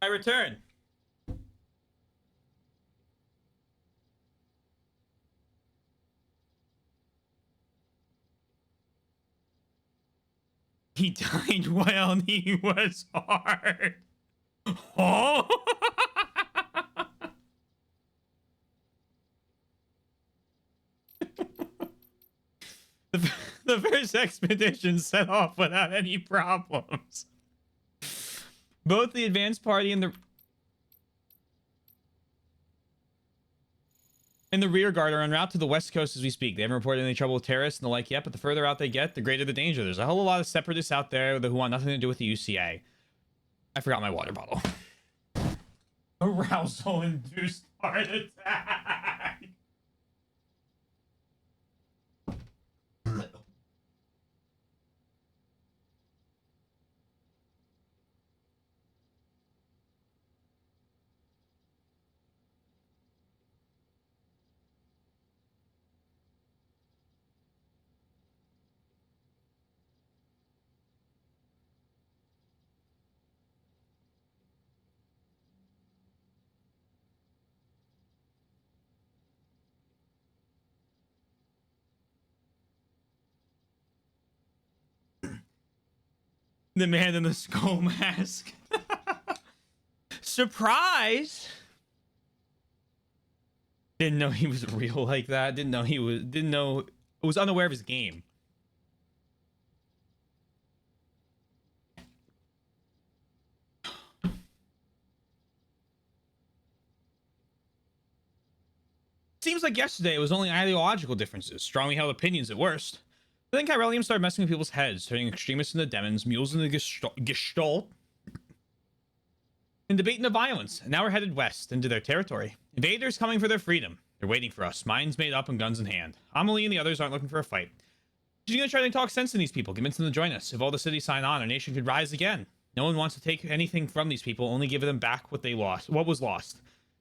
I return. He died while he was hard. Oh. The first expedition set off without any problems. Both the advanced party and the rear guard are en route to the west coast as we speak. They haven't reported any trouble with terrorists and the like yet, but the further out they get, the greater the danger. There's a whole lot of separatists out there who want nothing to do with the UCA. I forgot my water bottle. Arousal-induced heart attack. The man in the skull mask. Surprise! Didn't know he was real like that. Didn't know was unaware of his game. Seems like yesterday it was only ideological differences, strongly held opinions at worst. I think Chiralium started messing with people's heads, turning extremists into demons, mules into Gestalt, and debating the violence. And now we're headed west into their territory. Invaders coming for their freedom. They're waiting for us, minds made up and guns in hand. Amelie and the others aren't looking for a fight. She's gonna try to talk sense to these people, convince them to join us. If all the cities sign on, our nation could rise again. No one wants to take anything from these people, only give them back what they lost, what was lost.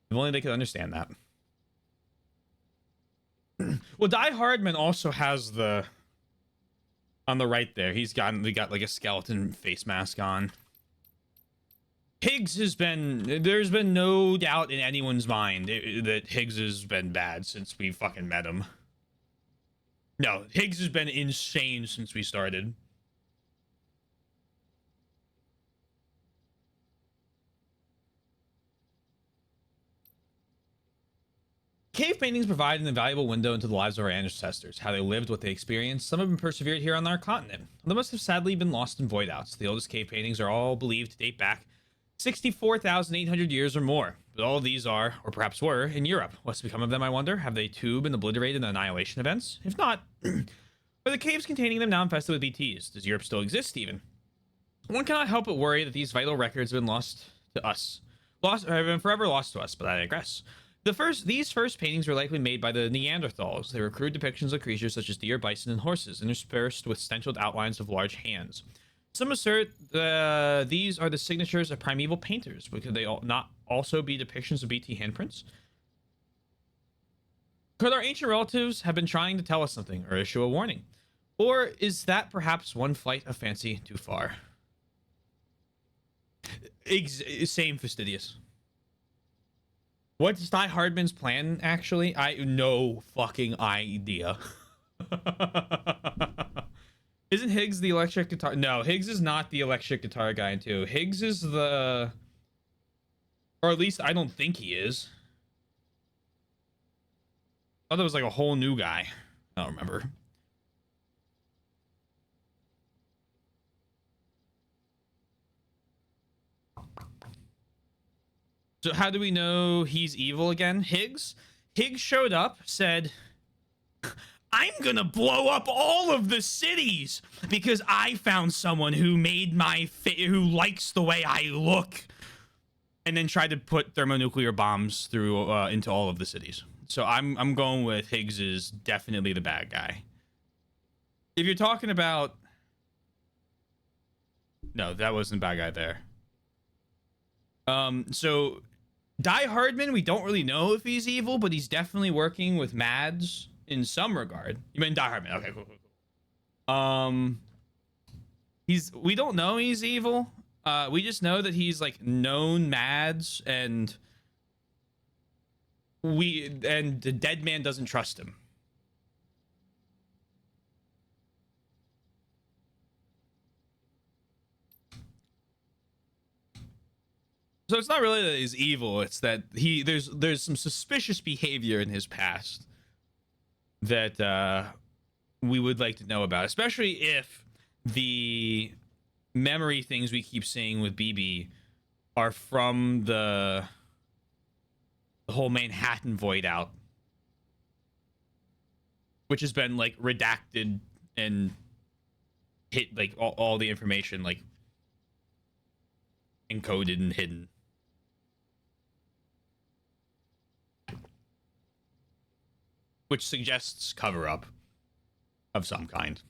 If only they could understand that. Well, Die Hardman also has the... On the right there, we got like a skeleton face mask on. Higgs there's been no doubt in anyone's mind that Higgs has been bad since we fucking met him. No, Higgs has been insane since we started. Cave paintings provide an invaluable window into the lives of our ancestors, how they lived, what they experienced. Some of them persevered here on our continent. Others must have sadly been lost in void outs. The oldest cave paintings are all believed to date back 64,800 years or more. But all of these are, or perhaps were, in Europe. What's become of them, I wonder? Have they too been obliterated in the annihilation events? If not, are the caves containing them now infested with BTs? Does Europe still exist even? One cannot help but worry that these vital records have been lost to us. Have been forever lost to us, but I digress. These first paintings were likely made by the Neanderthals. They were crude depictions of creatures such as deer, bison, and horses, interspersed with stenciled outlines of large hands. Some assert these are the signatures of primeval painters, but could they not also be depictions of BT handprints? Could our ancient relatives have been trying to tell us something, or issue a warning? Or is that perhaps one flight of fancy too far? Same, Fastidious. What's Die Hardman's plan, actually? I no fucking idea. Isn't Higgs the electric guitar? No, Higgs is not the electric guitar guy, too. Higgs is the... Or at least I don't think he is. I thought it was like a whole new guy. I don't remember. So how do we know he's evil again? Higgs showed up, said, I'm gonna blow up all of the cities because I found someone who made who likes the way I look, and then tried to put thermonuclear bombs through into all of the cities. So I'm going with Higgs is definitely the bad guy. If you're talking about... No, that wasn't the bad guy there. So Die Hardman, we don't really know if he's evil, but he's definitely working with Mads in some regard. You mean Die Hardman? Okay, cool. We don't know he's evil. We just know that he's like known Mads, and the dead man doesn't trust him. So it's not really that he's evil, it's that there's some suspicious behavior in his past that we would like to know about, especially if the memory things we keep seeing with BB are from the whole Manhattan void out, which has been like redacted and hit, like all the information like encoded and hidden. Which suggests cover up of some kind.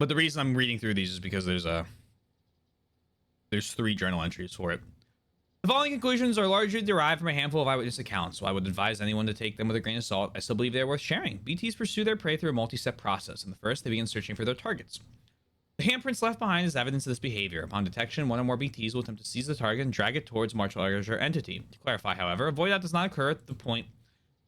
But the reason I'm reading through these is because there's 3 journal entries for it. The following conclusions are largely derived from a handful of eyewitness accounts, so I would advise anyone to take them with a grain of salt. I still believe they are worth sharing. BTs pursue their prey through a multi-step process. In the first, they begin searching for their targets. The handprints left behind is evidence of this behavior. Upon detection, one or more BTs will attempt to seize the target and drag it towards much larger entity. To clarify, however, a void out does not occur at the point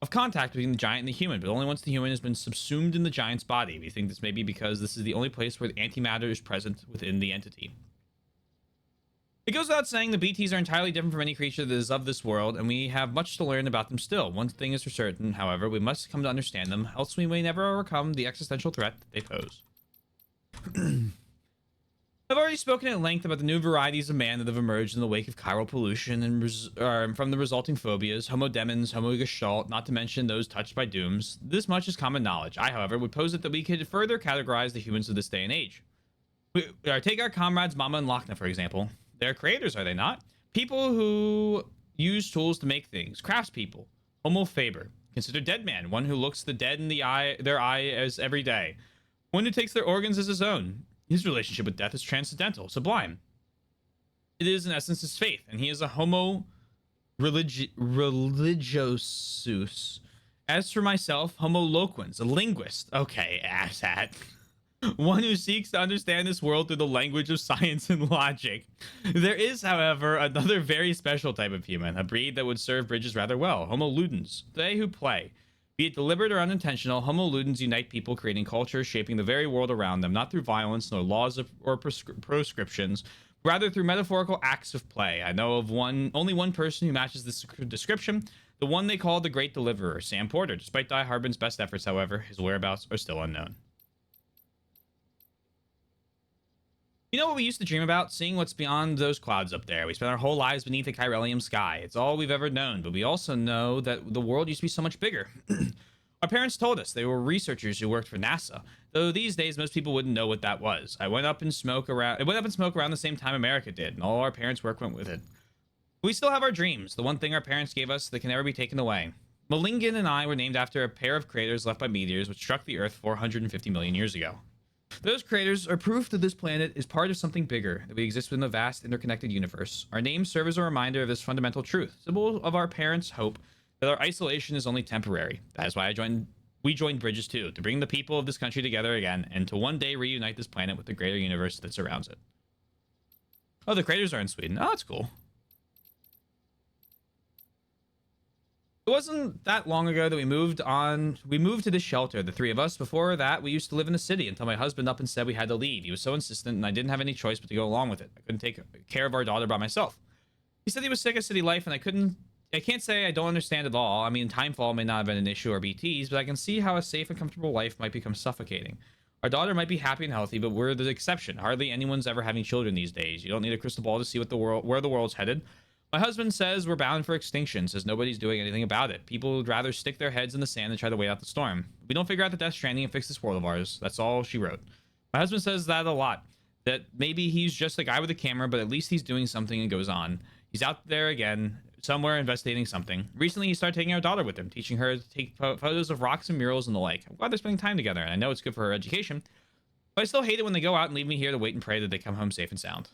of contact between the giant and the human, but only once the human has been subsumed in the giant's body. We think this may be because this is the only place where the antimatter is present within the entity. It goes without saying the BTs are entirely different from any creature that is of this world, and we have much to learn about them still. One thing is for certain, however, we must come to understand them, else we may never overcome the existential threat that they pose. I've already spoken at length about the new varieties of man that have emerged in the wake of chiral pollution and from the resulting phobias, homodemons, homogestalt, not to mention those touched by dooms. This much is common knowledge. I, however, would posit that we could further categorize the humans of this day and age. Take our comrades Mama and Lochna, for example. They're creators, are they not? People who use tools to make things. Craftspeople. Homo faber. Consider dead man, one who looks the dead in their eye as every day. One who takes their organs as his own. His relationship with death is transcendental, sublime. It is, in essence, his faith, and he is a homo religiosus. As for myself, homo loquens, a linguist. Okay, asshat. One who seeks to understand this world through the language of science and logic. There is, however, another very special type of human, a breed that would serve Bridges rather well, homo ludens, they who play. Be it deliberate or unintentional, homo ludens unite people, creating culture, shaping the very world around them, not through violence, nor laws or proscriptions, rather through metaphorical acts of play. I know of only one person who matches this description, the one they call the Great Deliverer, Sam Porter. Despite Die Harbin's best efforts, however, his whereabouts are still unknown. You know what we used to dream about? Seeing what's beyond those clouds up there. We spent our whole lives beneath the Chiralium sky. It's all we've ever known, but we also know that the world used to be so much bigger. Our parents told us they were researchers who worked for NASA, though these days most people wouldn't know what that was. It went up in smoke around the same time America did, and all our parents' work went with it. We still have our dreams, the one thing our parents gave us that can never be taken away. Malingin and I were named after a pair of craters left by meteors which struck the Earth 450 million years ago. Those craters are proof that this planet is part of something bigger, that we exist within a vast interconnected universe. Our names serve as a reminder of this fundamental truth, symbol of our parents' hope that our isolation is only temporary. That is why we joined Bridges too, to bring the people of this country together again, and to one day reunite this planet with the greater universe that surrounds it. Oh, the craters are in Sweden. Oh, that's cool. It wasn't that long ago that we moved to this shelter, the 3 of us. Before that, we used to live in the city until my husband up and said we had to leave. He was so insistent, and I didn't have any choice but to go along with it. I couldn't take care of our daughter by myself. He said he was sick of city life, and I can't say I don't understand at all. I mean, timefall may not have been an issue or BTs, but I can see how a safe and comfortable life might become suffocating. Our daughter might be happy and healthy, but we're the exception. Hardly anyone's ever having children these days. You don't need a crystal ball to see where the world's headed. My husband says we're bound for extinction, says nobody's doing anything about it. People would rather stick their heads in the sand and try to wait out the storm. We don't figure out the Death Stranding and fix this world of ours. That's all she wrote. My husband says that a lot. That maybe he's just a guy with a camera, but at least he's doing something and goes on. He's out there again, somewhere investigating something. Recently, he started taking our daughter with him, teaching her to take photos of rocks and murals and the like. I'm glad they're spending time together, and I know it's good for her education. But I still hate it when they go out and leave me here to wait and pray that they come home safe and sound.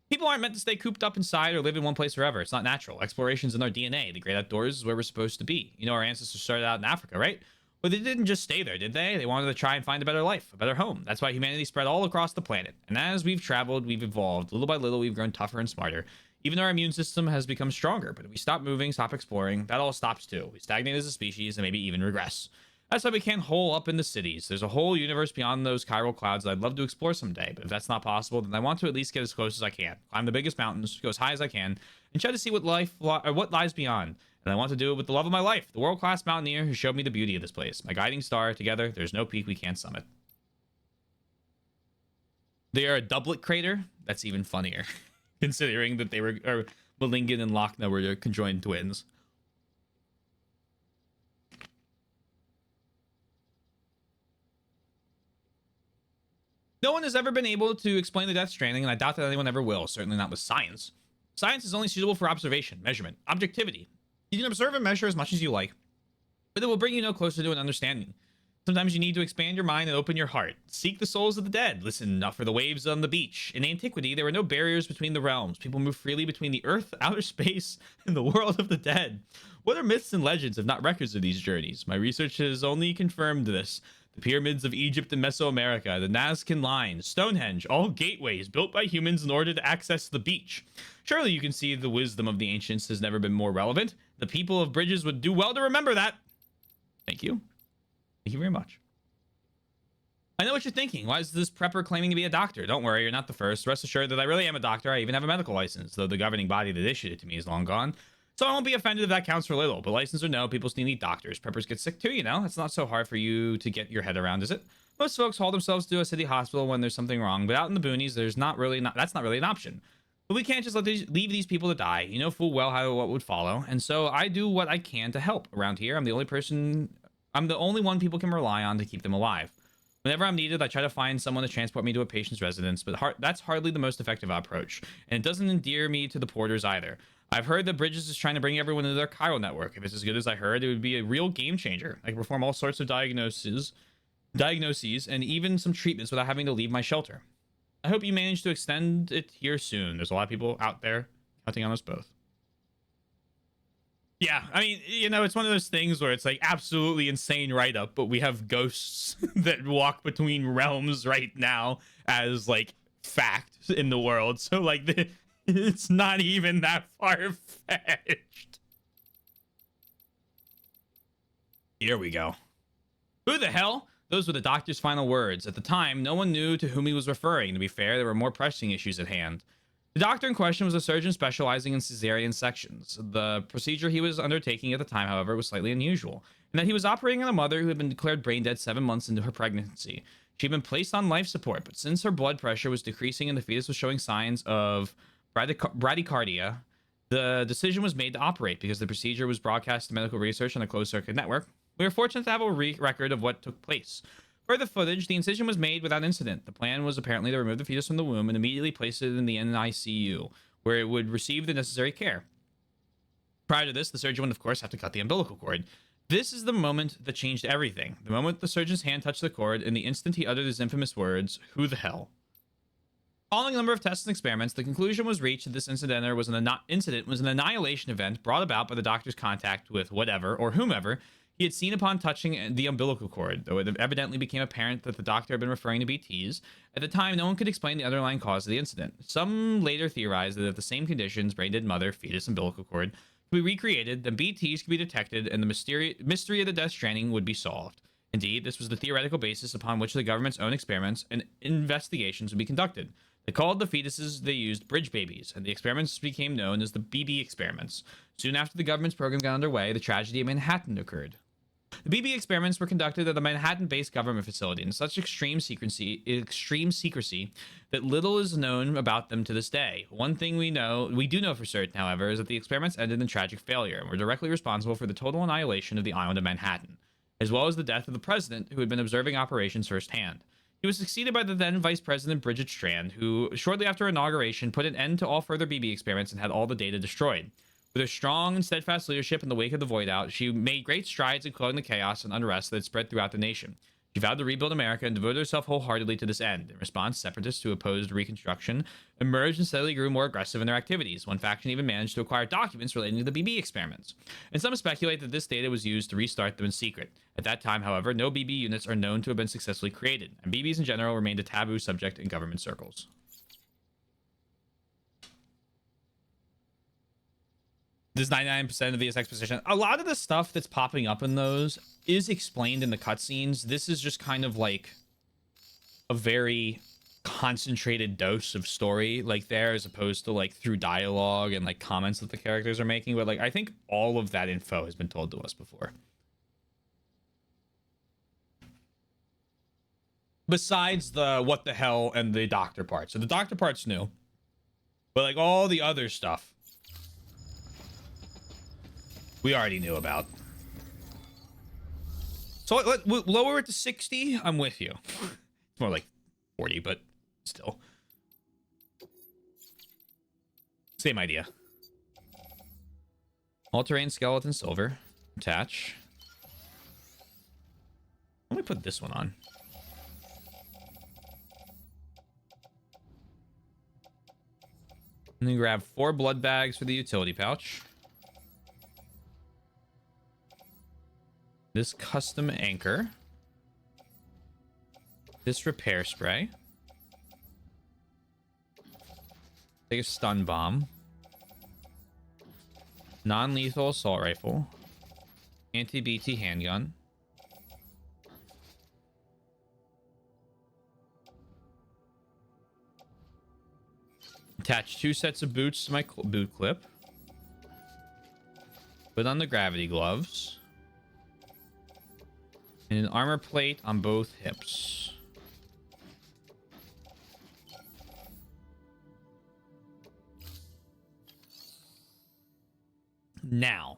People aren't meant to stay cooped up inside or live in one place forever. It's not natural. Exploration's in our DNA. The great outdoors is where we're supposed to be. You know, our ancestors started out in Africa, right? But they didn't just stay there, did they? They wanted to try and find a better life, a better home. That's why humanity spread all across the planet. And as we've traveled, we've evolved. Little by little, we've grown tougher and smarter. Even our immune system has become stronger. But if we stop moving, stop exploring, that all stops too. We stagnate as a species and maybe even regress. That's why we can't hole up in the cities. There's a whole universe beyond those chiral clouds that I'd love to explore someday. But if that's not possible, then I want to at least get as close as I can. Climb the biggest mountains, go as high as I can, and try to see what lies beyond. And I want to do it with the love of my life, the world-class mountaineer who showed me the beauty of this place. My guiding star. Together, there's no peak we can't summit. They are a doublet crater. That's even funnier, considering that they were Malingen and Lochna were conjoined twins. No one has ever been able to explain the Death Stranding, and I doubt that anyone ever will. Certainly not with science. Science is only suitable for observation, measurement, objectivity. You can observe and measure as much as you like, but it will bring you no closer to an understanding. Sometimes you need to expand your mind and open your heart. Seek the souls of the dead. Listen not for the waves on the beach. In antiquity, there were no barriers between the realms. People moved freely between the earth, outer space, and the world of the dead. What are myths and legends if not records of these journeys? My research has only confirmed this. The pyramids of Egypt and Mesoamerica, the Nazcan Line, Stonehenge, all gateways built by humans in order to access the beach. Surely you can see the wisdom of the ancients has never been more relevant. The people of Bridges would do well to remember that. Thank you. Thank you very much. I know what you're thinking. Why is this prepper claiming to be a doctor? Don't worry, you're not the first. Rest assured that I really am a doctor. I even have a medical license, though the governing body that issued it to me is long gone. So I won't be offended if that counts for little. But license or no, people still need doctors. Preppers get sick too, you know? It's not so hard for you to get your head around, is it? Most folks haul themselves to a city hospital when there's something wrong, but out in the boonies, that's not really an option. But we can't just leave these people to die. You know full well what would follow. And so I do what I can to help around here. I'm the only one people can rely on to keep them alive. Whenever I'm needed, I try to find someone to transport me to a patient's residence, but that's hardly the most effective approach. And it doesn't endear me to the porters either. I've heard that Bridges is trying to bring everyone into their chiral network. If it's as good as I heard, it would be a real game changer. I can perform all sorts of diagnoses, and even some treatments without having to leave my shelter. I hope you manage to extend it here soon. There's a lot of people out there counting on us both. Yeah, I mean, you know, it's one of those things where it's like absolutely insane write-up, but we have ghosts that walk between realms right now as like fact in the world. So like it's not even that far-fetched. Here we go. Who the hell? Those were the doctor's final words. At the time, no one knew to whom he was referring. To be fair, there were more pressing issues at hand. The doctor in question was a surgeon specializing in cesarean sections. The procedure he was undertaking at the time, however, was slightly unusual, in that he was operating on a mother who had been declared brain dead 7 months into her pregnancy. She had been placed on life support, but since her blood pressure was decreasing and the fetus was showing signs of bradycardia, the decision was made to operate because the procedure was broadcast to medical research on a closed-circuit network. We were fortunate to have a record of what took place. For the footage, the incision was made without incident. The plan was apparently to remove the fetus from the womb and immediately place it in the NICU, where it would receive the necessary care. Prior to this, the surgeon would, of course, have to cut the umbilical cord. This is the moment that changed everything. The moment the surgeon's hand touched the cord, and the instant he uttered his infamous words, "Who the hell?" Following a number of tests and experiments, the conclusion was reached that this incident was an annihilation event brought about by the doctor's contact with whatever or whomever he had seen upon touching the umbilical cord, though it evidently became apparent that the doctor had been referring to BTs. At the time, no one could explain the underlying cause of the incident. Some later theorized that if the same conditions, brain dead mother, fetus, umbilical cord, could be recreated, then BTs could be detected and the mystery of the Death Stranding would be solved. Indeed, this was the theoretical basis upon which the government's own experiments and investigations would be conducted. They called the fetuses they used bridge babies, and the experiments became known as the BB experiments. Soon after the government's program got underway, the tragedy of Manhattan occurred. The BB experiments were conducted at a Manhattan-based government facility in such extreme secrecy that little is known about them to this day. One thing we do know for certain, however, is that the experiments ended in tragic failure and were directly responsible for the total annihilation of the island of Manhattan, as well as the death of the president who had been observing operations firsthand. He was succeeded by the then Vice President Bridget Strand, who, shortly after inauguration, put an end to all further BB experiments and had all the data destroyed. With her strong and steadfast leadership in the wake of the Void Out, she made great strides in quelling the chaos and unrest that had spread throughout the nation. She vowed to rebuild America and devoted herself wholeheartedly to this end. In response, separatists who opposed Reconstruction emerged and steadily grew more aggressive in their activities. One faction even managed to acquire documents relating to the BB experiments. And some speculate that this data was used to restart them in secret. At that time, however, no BB units are known to have been successfully created, and BBs in general remained a taboo subject in government circles. This 99% of these exposition. A lot of the stuff that's popping up in those is explained in the cutscenes. This is just kind of like a very concentrated dose of story, like there, as opposed to like through dialogue and like comments that the characters are making. But like, I think all of that info has been told to us before. Besides the what the hell and the doctor part. So the doctor part's new, but like all the other stuff we already knew about. So we'll lower it to 60. I'm with you. It's more like 40, but still. Same idea. All-terrain skeleton silver. Attach. Let me put this one on. And then grab 4 blood bags for the utility pouch. This custom anchor. This repair spray. Take a stun bomb. Non-lethal assault rifle. Anti-BT handgun. Attach 2 sets of boots to my boot clip. Put on the gravity gloves. And an armor plate on both hips. Now.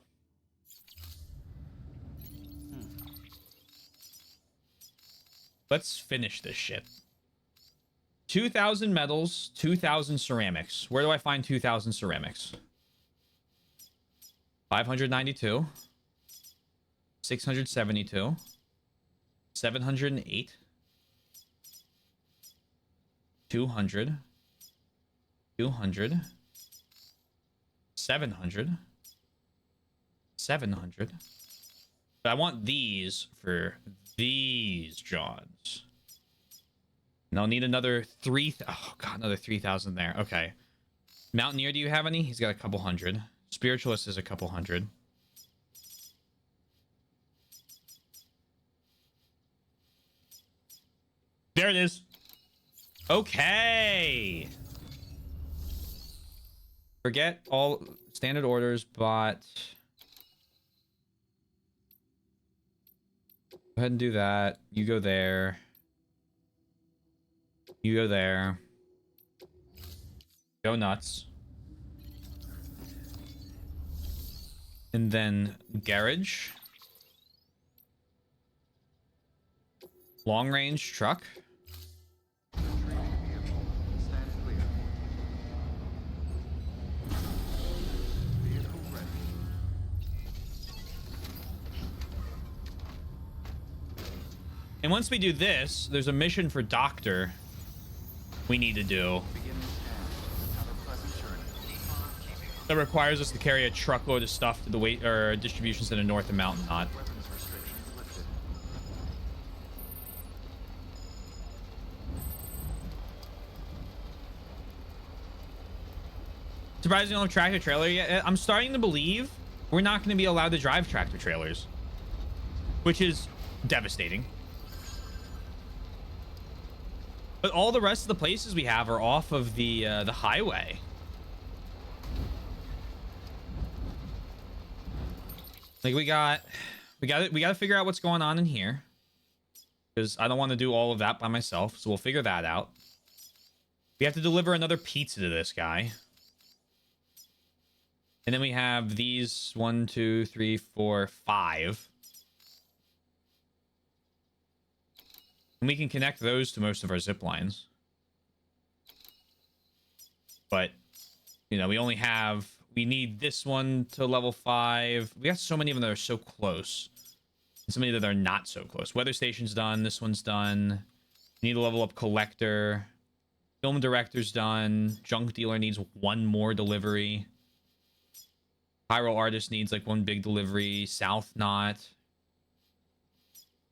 Let's finish this shit. 2,000 metals, 2,000 ceramics. Where do I find 2,000 ceramics? 592. 672. 708. 200. 200. 700. 700. But I want these for these Johns. And I'll need another 3,000. Oh, God, another 3,000 there. Okay. Mountaineer, do you have any? He's got a couple hundred. Spiritualist is a couple hundred. There it is. Okay. Forget all standard orders, but go ahead and do that. You go there. You go there. Go nuts. And then garage. Long range truck. And once we do this, there's a mission for Doctor we need to do that requires us to carry a truckload of stuff to the distribution center north of Mountain Knot. Surprisingly, on tractor trailer yet. I'm starting to believe we're not going to be allowed to drive tractor trailers, which is devastating. But all the rest of the places we have are off of the highway. Like we got to figure out what's going on in here, because I don't want to do all of that by myself. So we'll figure that out. We have to deliver another pizza to this guy. And then we have these 1, 2, 3, 4, 5. And we can connect those to most of our zip lines. But, you know, we need this one to level 5. We got so many of them that are so close. And so many that are not so close. Weather station's done. This one's done. Need to level up collector. Film director's done. Junk dealer needs one more delivery. Pyro artist needs like one big delivery. South not.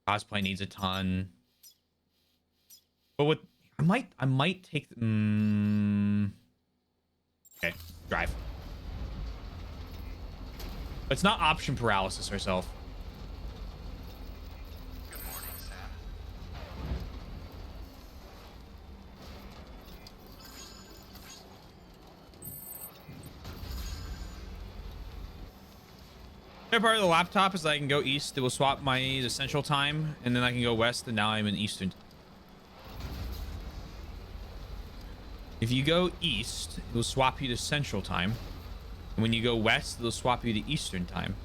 Cosplay needs a ton. But what I might take okay, drive. Let's not option paralysis ourselves. Good morning, Sam. Favorite part of the laptop is that I can go east. It will swap the central time, and then I can go west, and now I'm in eastern. If you go east, it will swap you to central time. And when you go west, it'll swap you to eastern time.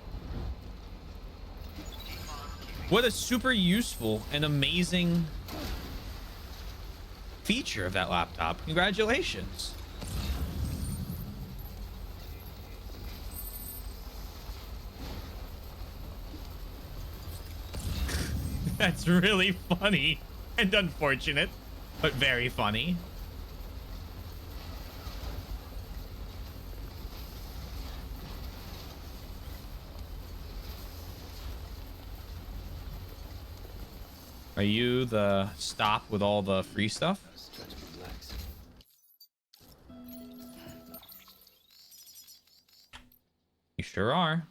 What a super useful and amazing feature of that laptop. Congratulations. That's really funny and unfortunate, but very funny. Are you the stop with all the free stuff? Stretch my legs. You sure are.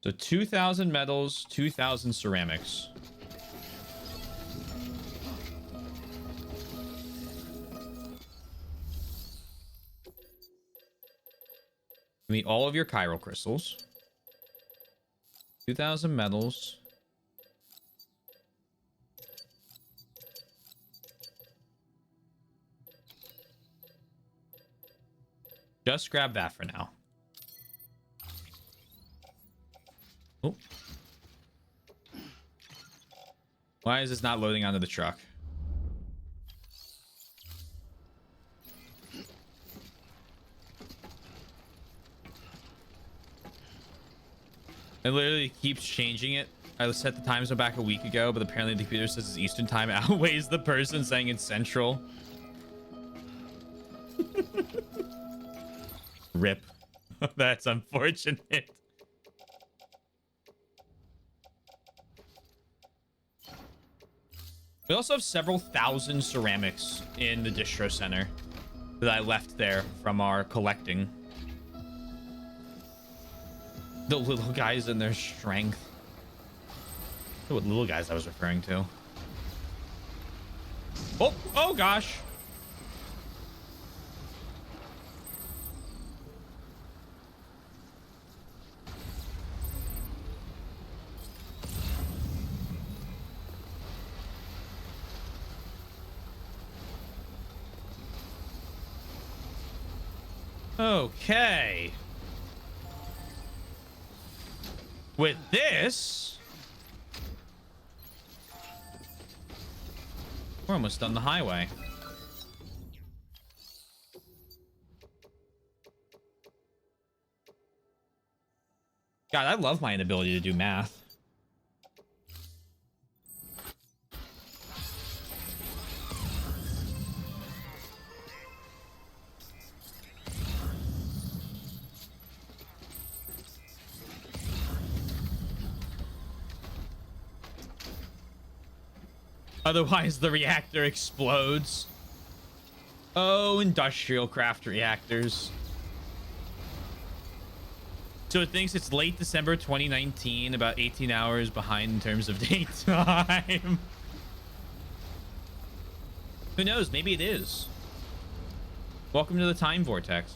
So 2,000 metals, 2,000 ceramics. Give me all of your chiral crystals. 2,000 metals. Just grab that for now. Oh. Why is this not loading onto the truck? It literally keeps changing it. I set the time zone back a week ago, but apparently the computer says it's Eastern time outweighs the person saying it's Central. Rip. That's unfortunate. We also have several thousand ceramics in the distro center that I left there from our collecting. The little guys and their strength. I don't know what little guys I was referring to. Oh gosh. Okay. With this, we're almost done the highway. God, I love my inability to do math. Otherwise, the reactor explodes. Oh, industrial craft reactors. So it thinks it's late December 2019, about 18 hours behind in terms of date time. Who knows? Maybe it is. Welcome to the time vortex.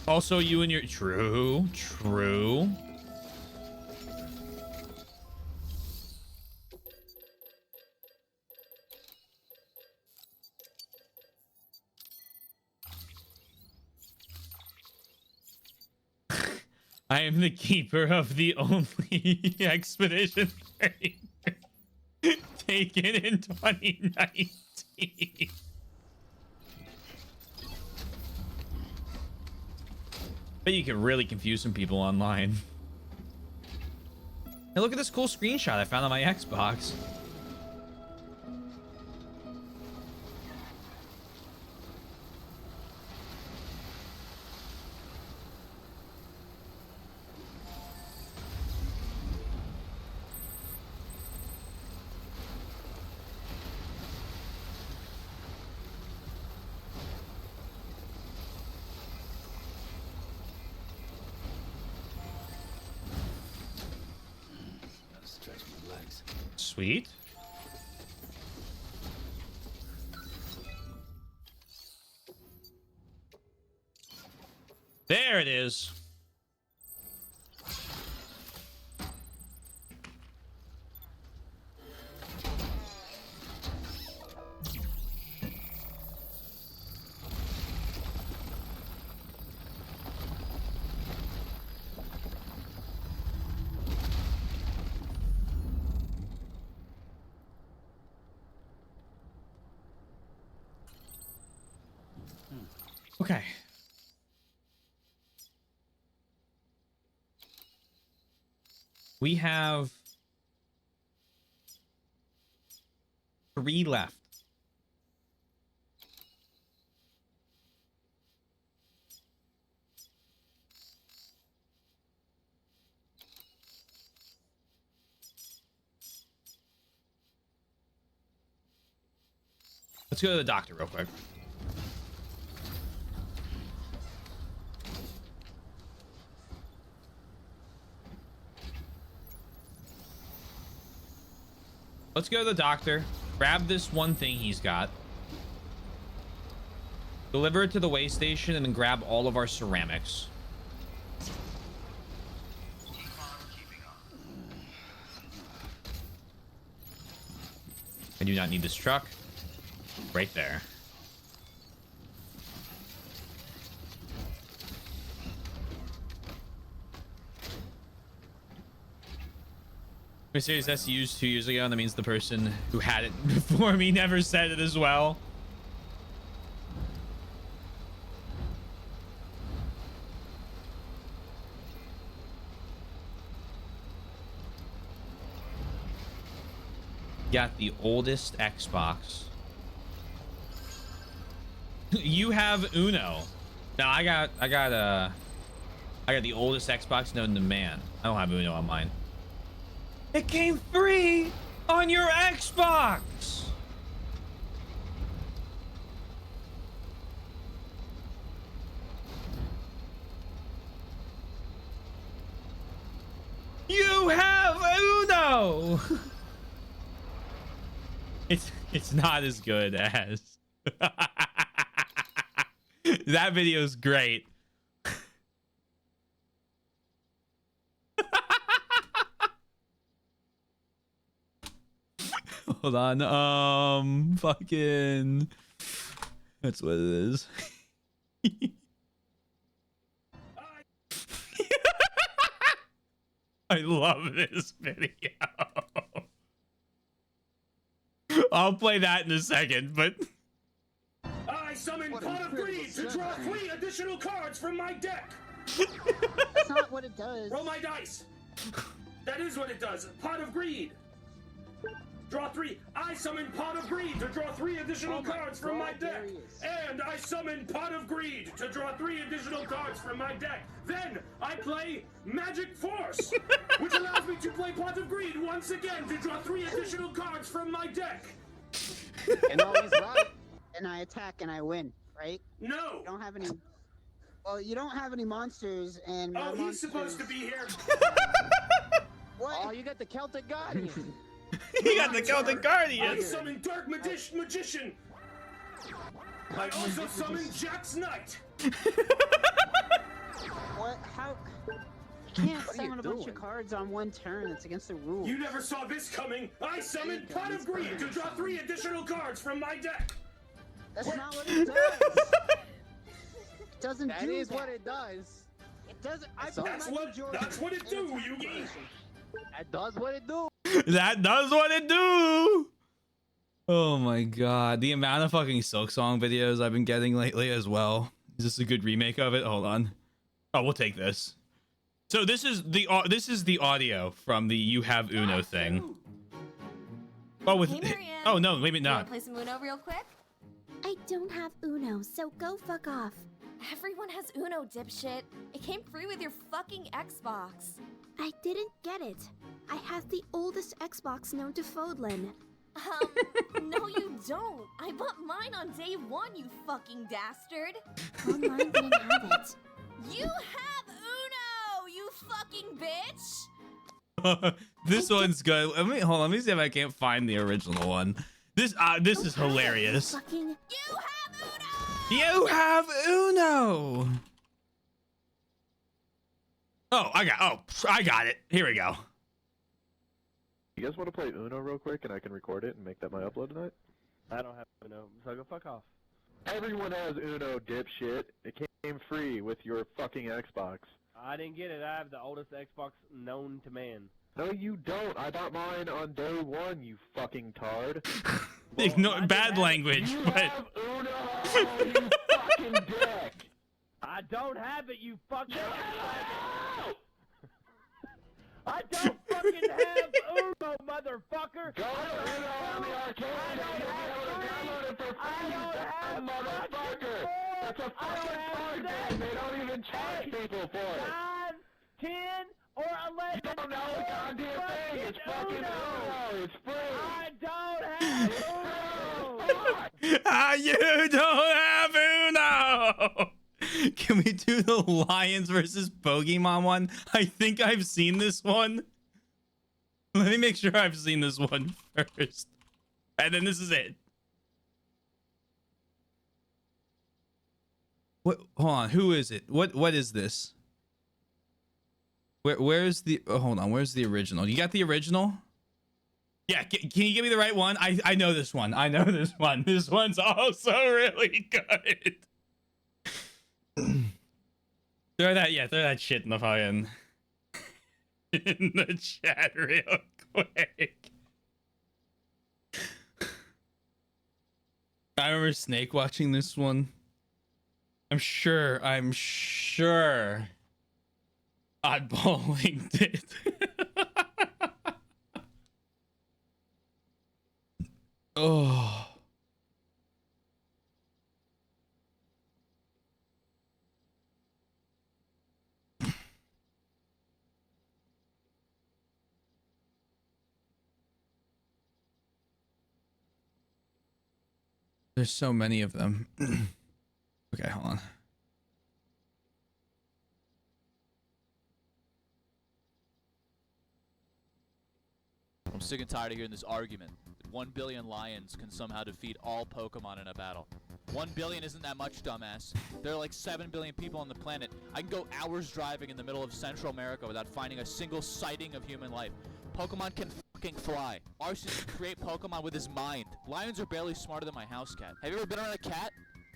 Also, you and your... True. I am the keeper of the only expedition taken in 2019. Bet you can really confuse some people online. Hey, look at this cool screenshot I found on my Xbox. Gotta stretch my legs. Sweet. There it is. Okay. We have 3 left. Let's go to the doctor real quick. Let's go to the doctor. Grab this one thing he's got. Deliver it to the way station and then grab all of our ceramics. I do not need this truck. Right there. Mysterious S used 2 years ago, and that means the person who had it before me never said it as well. Got the oldest Xbox. You have Uno. Now I got the oldest Xbox known to man. I don't have Uno on mine. It came free on your Xbox. You have Uno. It's not as good as that video's great. Hold on. Fucking. That's what it is. I love this video. I'll play that in a second, but. I summon Pot of Greed to draw 3 additional cards from my deck. That's not what it does. Roll my dice. That is what it does. Pot of Greed. Draw 3. I summon Pot of Greed to draw 3 additional cards from my deck. And I summon Pot of Greed to draw 3 additional cards from my deck. Then I play Magic Force, which allows me to play Pot of Greed once again to draw 3 additional cards from my deck. And always right. And I attack and I win, right? No. You don't have any. Well, you don't have any monsters, and my he's monsters... supposed to be here. What? Oh, you got the Celtic Guardian. He got the Celtic Guardian. I summon Dark Magician. I also summon Jack's Knight. What? How? You can't summon a bunch of cards on one turn. It's against the rules. You never saw this coming. I summoned Pot of Greed to draw 3 additional cards from my deck. That's not what it does. It doesn't That do is that. what it does. It doesn't. That's what it do, Yugi. That does what it do. That does what it do. Oh my god, the amount of fucking Silk Song videos I've been getting lately as well. Is this a good remake of it? Hold on. Oh, we'll take this. So this is the audio from the "You Have Uno" thing. Oh, with Hey, Marianne. oh no, maybe You wanna not. play some Uno real quick? I don't have Uno, so go fuck off. Everyone has Uno, dipshit. It came free with your fucking Xbox. I didn't get it. I have the oldest Xbox known to Fodlan. No you don't. I bought mine on day one, you fucking dastard. Online didn't have it. You have Uno, you fucking bitch. This one's good. Let me hold on. Let me see if I can't find the original one. This is hilarious. Fucking... You have Uno. Oh, I got it. Here we go. You guys want to play Uno real quick, and I can record it and make that my upload tonight? I don't have Uno, so go fuck off. Everyone has Uno, dipshit. It came free with your fucking Xbox. I didn't get it. I have the oldest Xbox known to man. No, you don't. I bought mine on day one, you fucking tard. Ignore bad language, You but have Uno, you fucking dick. I don't have it, you fucking... I don't fucking have Uno, motherfucker! Go to Uno on the arcade and you'll be able to download it for free, you motherfucker! That's a fucking card game, they don't even charge people for it! 9, 10, or 11... You don't know the goddamn thing, it's fucking Uno, it's free! I don't have Uno! You don't have Uno. Can we do the Lions versus Pokemon one? I think I've seen this one. Let me make sure I've seen this one first. And then this is it. What? Hold on. Who is it? What is this? Where's the... Oh, hold on. Where's the original? You got the original? Yeah. Can you give me the right one? I know this one. I know this one. This one's also really good. Throw that shit in the fucking in the chat real quick. I remember Snake watching this one. I'm sure Oddball linked it. Oh. There's so many of them. Okay, hold on. I'm sick and tired of hearing this argument that 1 billion lions can somehow defeat all Pokemon in a battle. 1 billion isn't that much, dumbass. There are like 7 billion people on the planet. I can go hours driving in the middle of Central America without finding a single sighting of human life. Pokemon can fucking fly. Arceus can create Pokemon with his mind. Lions are barely smarter than my house cat. Have you ever been around a cat?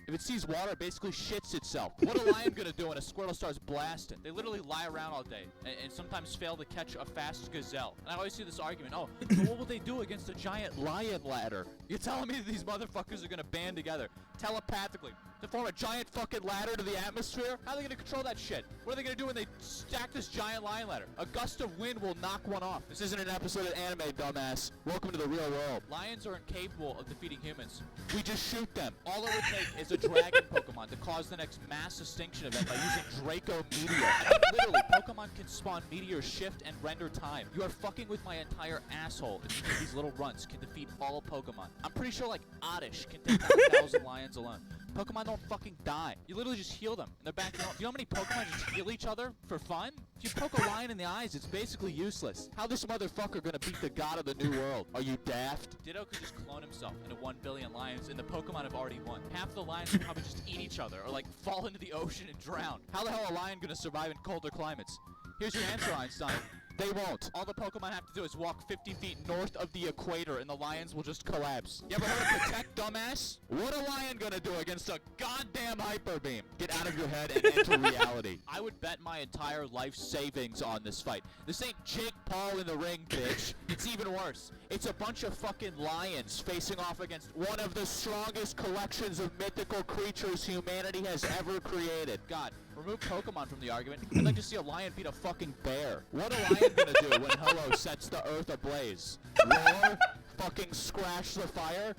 If it sees water, it basically shits itself. What a lion gonna do when a Squirtle starts blasting? They literally lie around all day and sometimes fail to catch a fast gazelle. And I always see this argument, oh, but what will they do against a giant lion ladder? You're telling me that these motherfuckers are gonna band together telepathically to form a giant fucking ladder to the atmosphere? How are they gonna control that shit? What are they gonna do when they stack this giant lion ladder? A gust of wind will knock one off. This isn't an episode of anime, dumbass. Welcome to the real world. Lions are incapable of defeating humans. We just shoot them. All it would take is a dragon Pokemon to cause the next mass extinction event by using Draco Meteor. Literally, Pokemon can spawn meteors, shift, and render time. You are fucking with my entire asshole if you think these little runts can defeat all Pokemon. I'm pretty sure, like, Oddish can take down 1,000 lions alone. Pokemon don't fucking die. You literally just heal them. In the back, do you know how many Pokemon just heal each other for fun? If you poke a lion in the eyes, it's basically useless. How this motherfucker gonna beat the god of the new world? Are you daft? Ditto could just clone himself into 1 billion lions, and the Pokemon have already won. Half the lions would probably just eat each other, or like fall into the ocean and drown. How the hell are a lion gonna survive in colder climates? Here's your answer, Einstein. They won't. All the Pokemon have to do is walk 50 feet north of the equator and the lions will just collapse. You ever heard of Protect, dumbass? What a lion gonna do against a goddamn Hyper Beam? Get out of your head and enter reality. I would bet my entire life savings on this fight. This ain't Jake Paul in the ring, bitch. It's even worse. It's a bunch of fucking lions facing off against one of the strongest collections of mythical creatures humanity has ever created. God, Remove Pokemon from the argument. I'd like to see a lion beat a fucking bear. What a lion gonna do when Ho-Oh sets the earth ablaze? Roar? Fucking scratch the fire?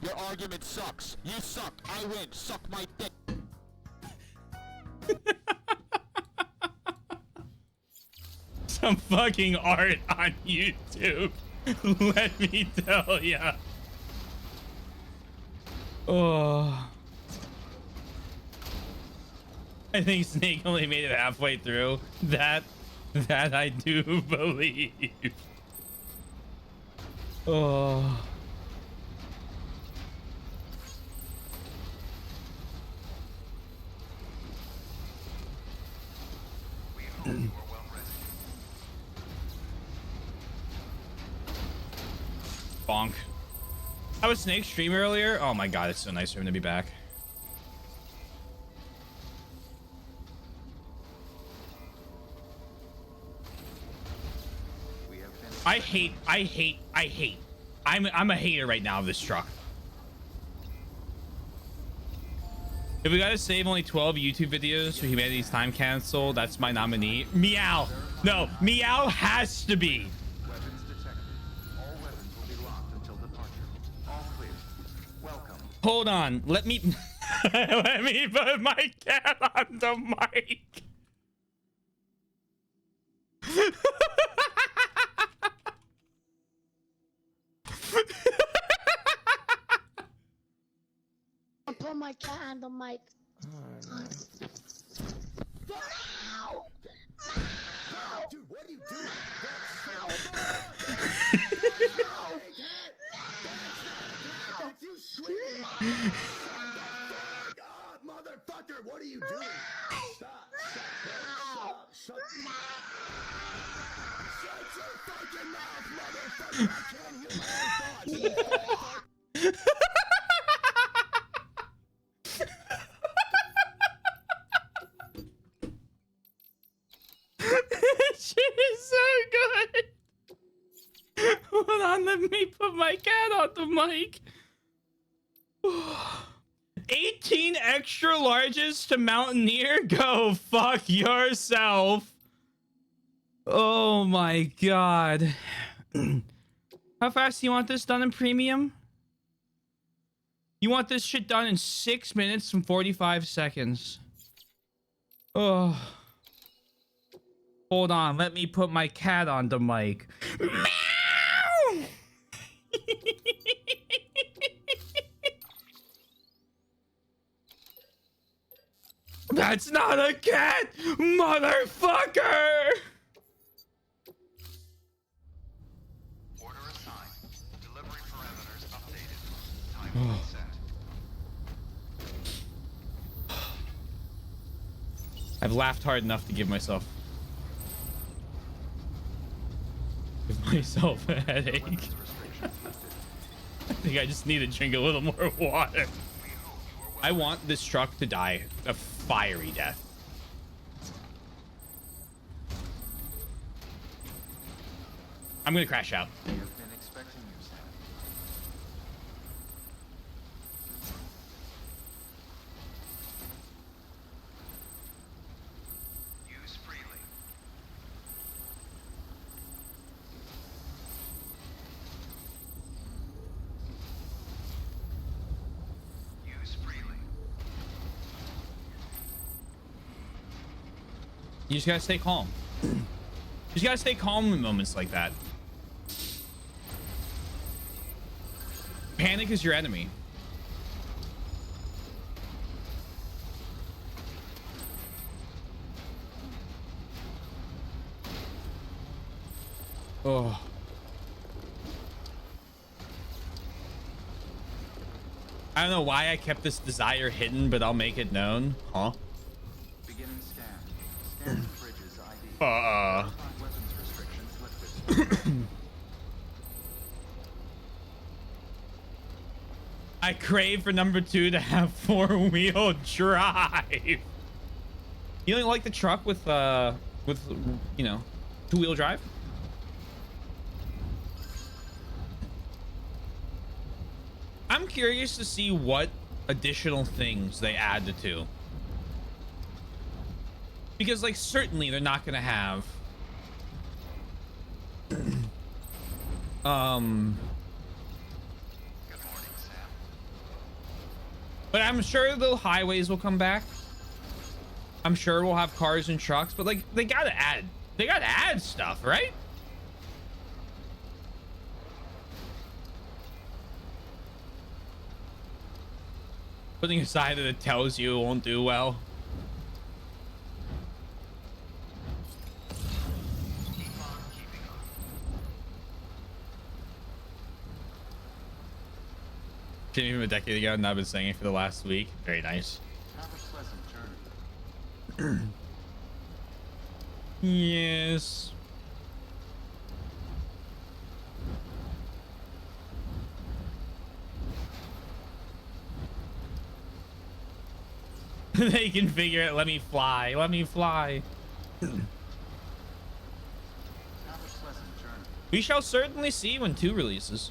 Your argument sucks. You suck. I win. Suck my dick. Some fucking art on YouTube. Let me tell ya. Oh. I think Snake only made it halfway through. That I do believe. Oh. Bonk. I was Snake stream earlier. Oh my god, it's so nice for him to be back. I hate. I'm a hater right now of this truck. If we gotta save only 12 YouTube videos for Humanity's Time Cancel, that's my nominee. Meow. No, Meow has to be. Weapons detected. All weapons will be locked until departure. All clear. Welcome. Hold on. Let me let me put my cat on the mic. I put my cat on the mic. Dude, what are you doing? That's you screaming. Motherfucker, what are you doing? Stop. Shut your fucking mouth, motherfucker. I can't hear my own thoughts. Shit is so good. Hold on, let me put my cat on the mic. 18 extra larges to Mountaineer? Go fuck yourself. Oh my god. How fast do you want this done in premium? You want this shit done in 6 minutes and 45 seconds. Oh. Hold on, let me put my cat on the mic. Meow! That's not a cat, motherfucker! Order assigned. Delivery parameters updated. Time reset. I've laughed hard enough to give myself a headache. I think I just need to drink a little more water. I want this truck to die a fiery death. I'm gonna crash out. We have been expecting you, Sam. Use freely. Use freely. You just gotta stay calm. You just gotta stay calm in moments like that. Panic is your enemy. Oh. I don't know why I kept this desire hidden, but I'll make it known. Huh? Beginning scan. Scan bridges ID. Weapons restrictions lifted. I crave for number 2 to have 4-wheel drive. You don't like the truck with you know, 2-wheel drive? I'm curious to see what additional things they add to 2. Because, like, certainly they're not gonna have but I'm sure the highways will come back. I'm sure we'll have cars and trucks, but like they gotta add stuff, right? Putting aside that it tells you it won't do well. Came from a decade ago, and I've been saying it for the last week. Very nice. Have a pleasant journey. Yes. They can figure it. Let me fly. Let me fly. Have a pleasant journey. We shall certainly see when 2 releases.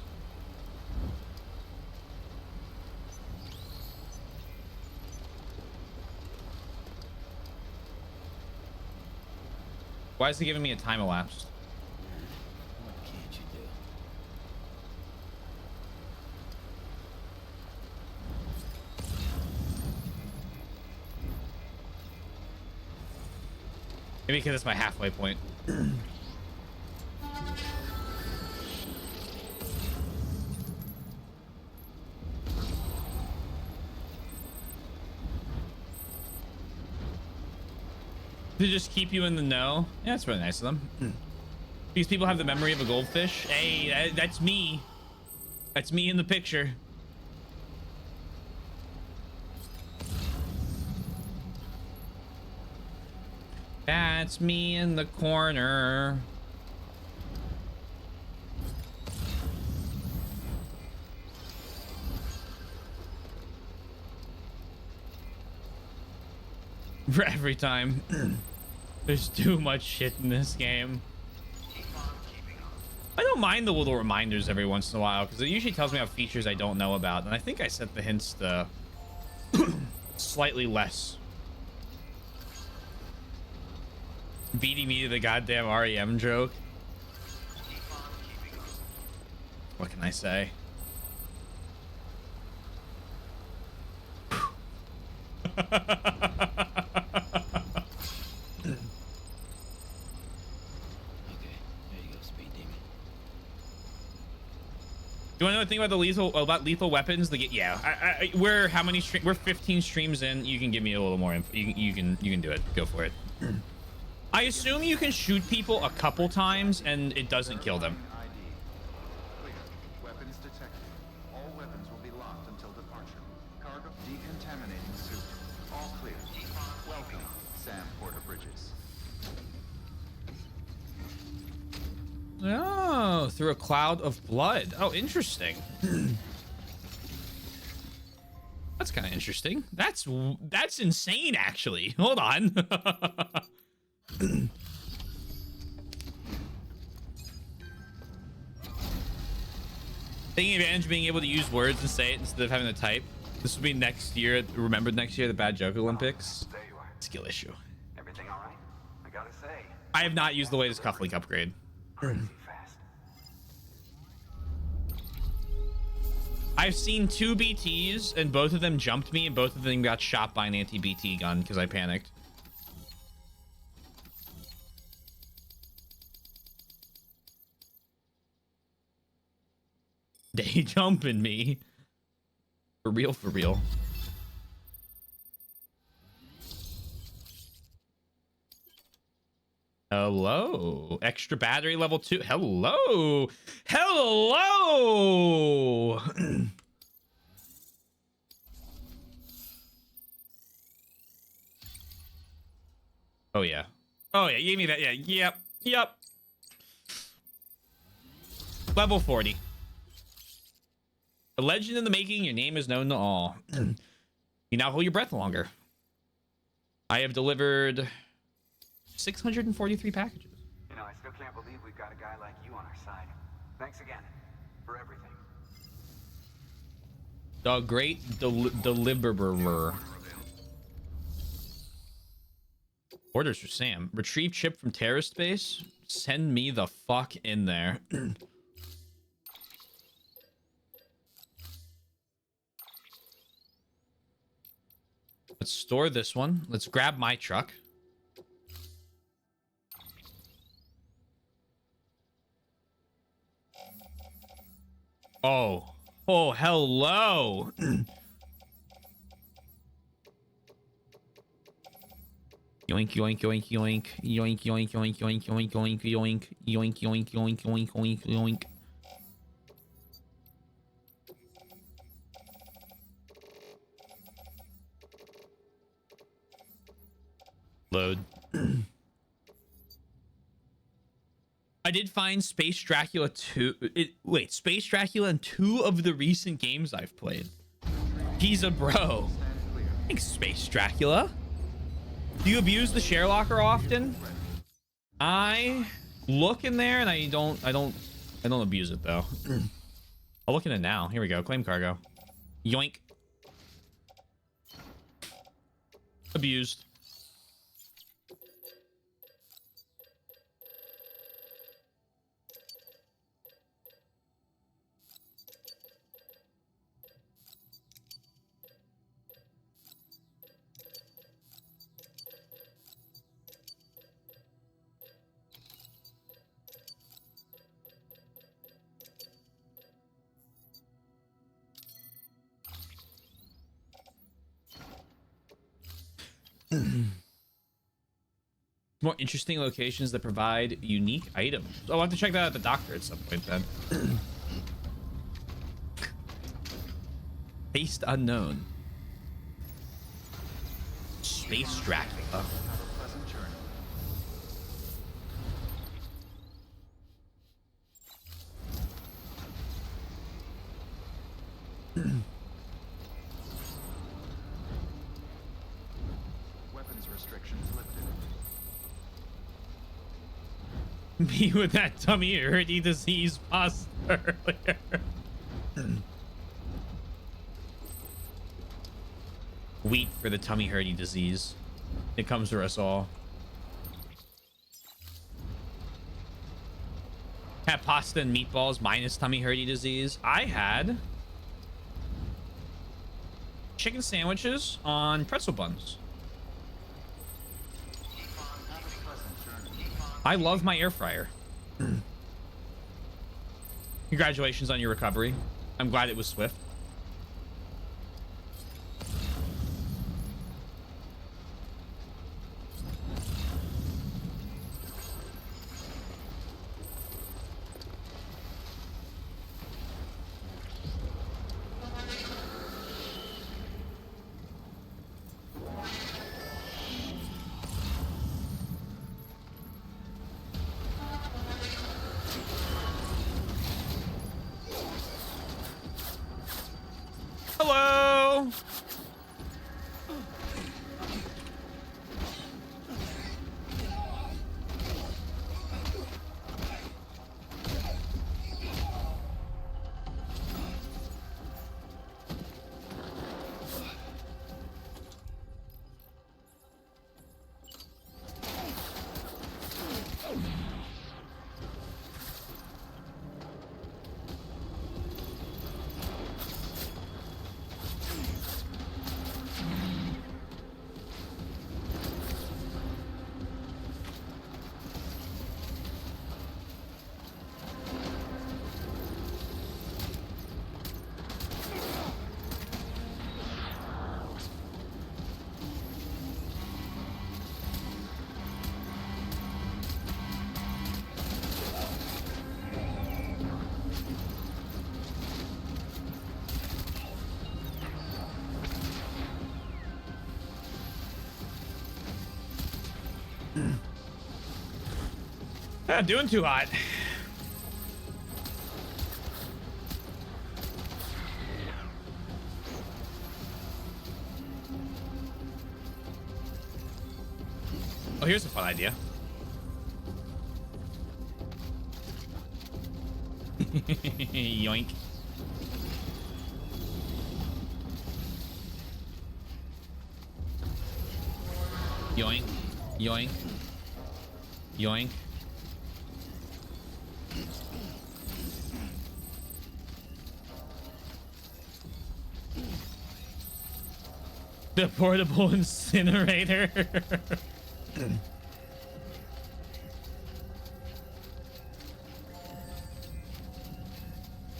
Why is it giving me a time elapsed? What can't you do? Maybe because it's my halfway point. To just keep you in the know. Yeah, that's really nice of them. These people have the memory of a goldfish. Hey, that's me. That's me in the picture. That's me in the corner. For every time. There's too much shit in this game. I don't mind the little reminders every once in a while because it usually tells me about features I don't know about, and I think I set the hints to slightly less. Beating me to the goddamn REM joke. What can I say? You want to know the thing about lethal weapons? Yeah, we're how many we're 15 streams in. You can give me a little more info. You can do it. Go for it. I assume you can shoot people a couple times and it doesn't kill them. Clear. Weapons detected. All weapons will be locked until departure. Cargo decontaminating suit. All clear. Welcome, Sam Porter Bridges. Oh, through a cloud of blood. Oh, interesting. That's kind of interesting. That's insane, actually. Hold on. Taking advantage of being able to use words and say it instead of having to type. This will be next year. Remembered next year, the Bad Joke Olympics. There you are. Skill issue. Everything all right? I gotta say. I have not used the latest cufflink upgrade. Crazy fast. I've seen 2 BTs and both of them jumped me and both of them got shot by an anti-BT gun because I panicked. They jumping me. For real, for real. Hello. Extra battery level 2. Hello. Hello. Oh, yeah. Oh, yeah. You gave me that. Yeah. Yep. Yep. Level 40. A legend in the making. Your name is known to all. You now hold your breath longer. I have delivered 643 packages. You know, I still can't believe we've got a guy like you on our side. Thanks again for everything. The great deliverer. Orders for Sam. Retrieve chip from terrorist base. Send me the fuck in there. Let's store this one. Let's grab my truck. Oh. Oh, hello. Yoink, yoink, yoink, yoink. Yoink, yoink, yoink, yoink, yoink, yoink, yoink. Yoink, yoink, yoink, yoink, yoink, yoink. Load. I did find Space Dracula 2. Wait, Space Dracula in 2 of the recent games I've played. He's a bro. Thanks, Space Dracula. Do you abuse the share locker often? I look in there and I don't abuse it though. I'll look in it now. Here we go. Claim cargo. Yoink. Abused. More interesting locations that provide unique items. Oh, I'll have to check that out at the doctor at some point then. Faced unknown. Space Dracula. Weapons restrictions lifted. Me with that tummy hurty disease pasta earlier. Wheat for the tummy hurty disease. It comes for us all. Had pasta and meatballs minus tummy hurty disease. I had chicken sandwiches on pretzel buns. I love my air fryer. Congratulations on your recovery. I'm glad it was swift. Hello. Not doing too hot. Oh, here's a fun idea. Yoink. Yoink. Yoink. Yoink. The portable incinerator.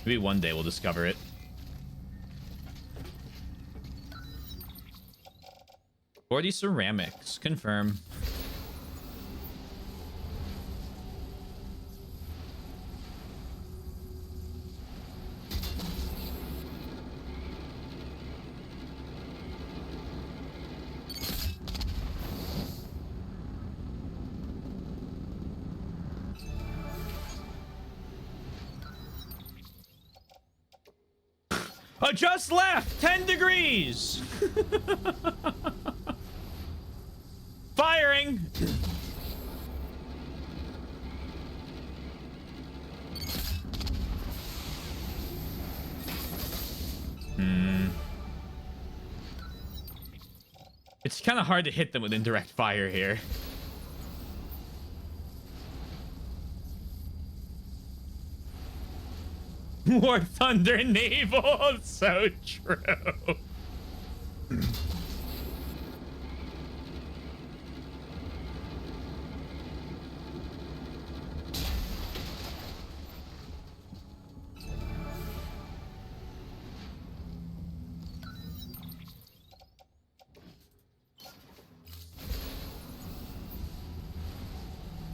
Maybe one day we'll discover it. Forty ceramics. Confirm. Just left 10 degrees. Firing. It's kind of hard to hit them with indirect fire here. War Thunder Naval. So true.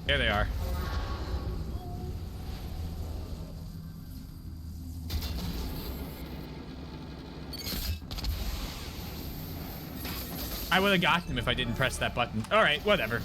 There they are. I would have got them if I didn't press that button. All right, whatever.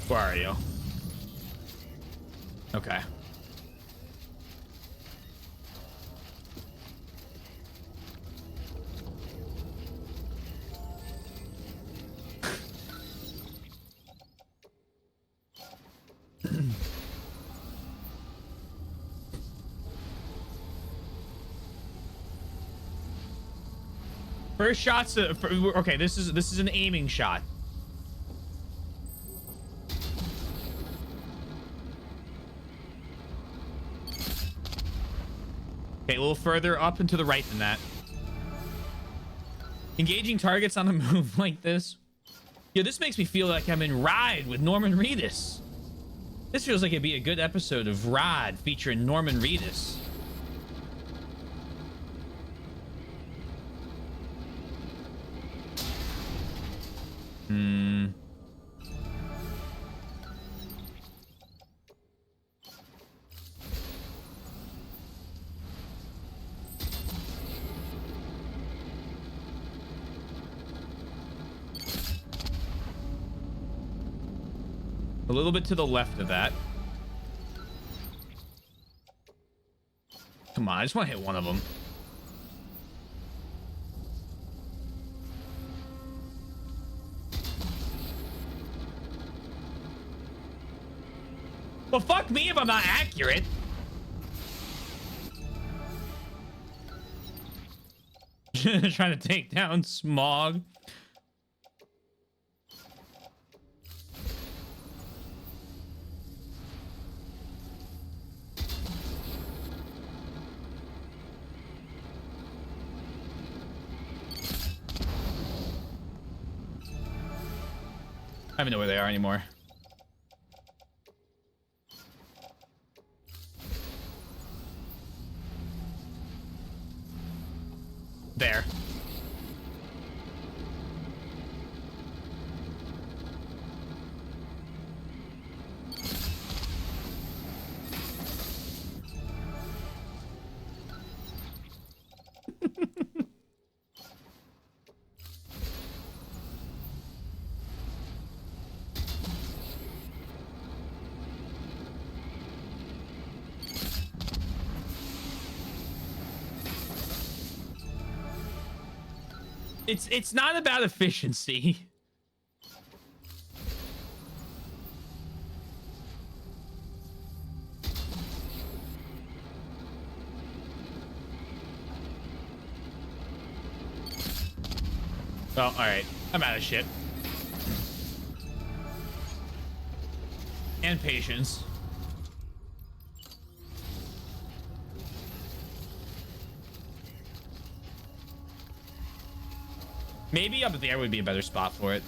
Where are you? Okay. First shot's okay. This is an aiming shot. Okay, a little further up and to the right than that. Engaging targets on the move like this. Yo, this makes me feel like I'm in Ride with Norman Reedus. This feels like it'd be a good episode of Ride featuring Norman Reedus. A little bit to the left of that. Come on, I just want to hit one of them. Well, fuck me if I'm not accurate. Trying to take down Smog. I don't even know where they are anymore. There. It's not about efficiency. Oh, all right. I'm out of shit. And patience. Maybe up there would be a better spot for it.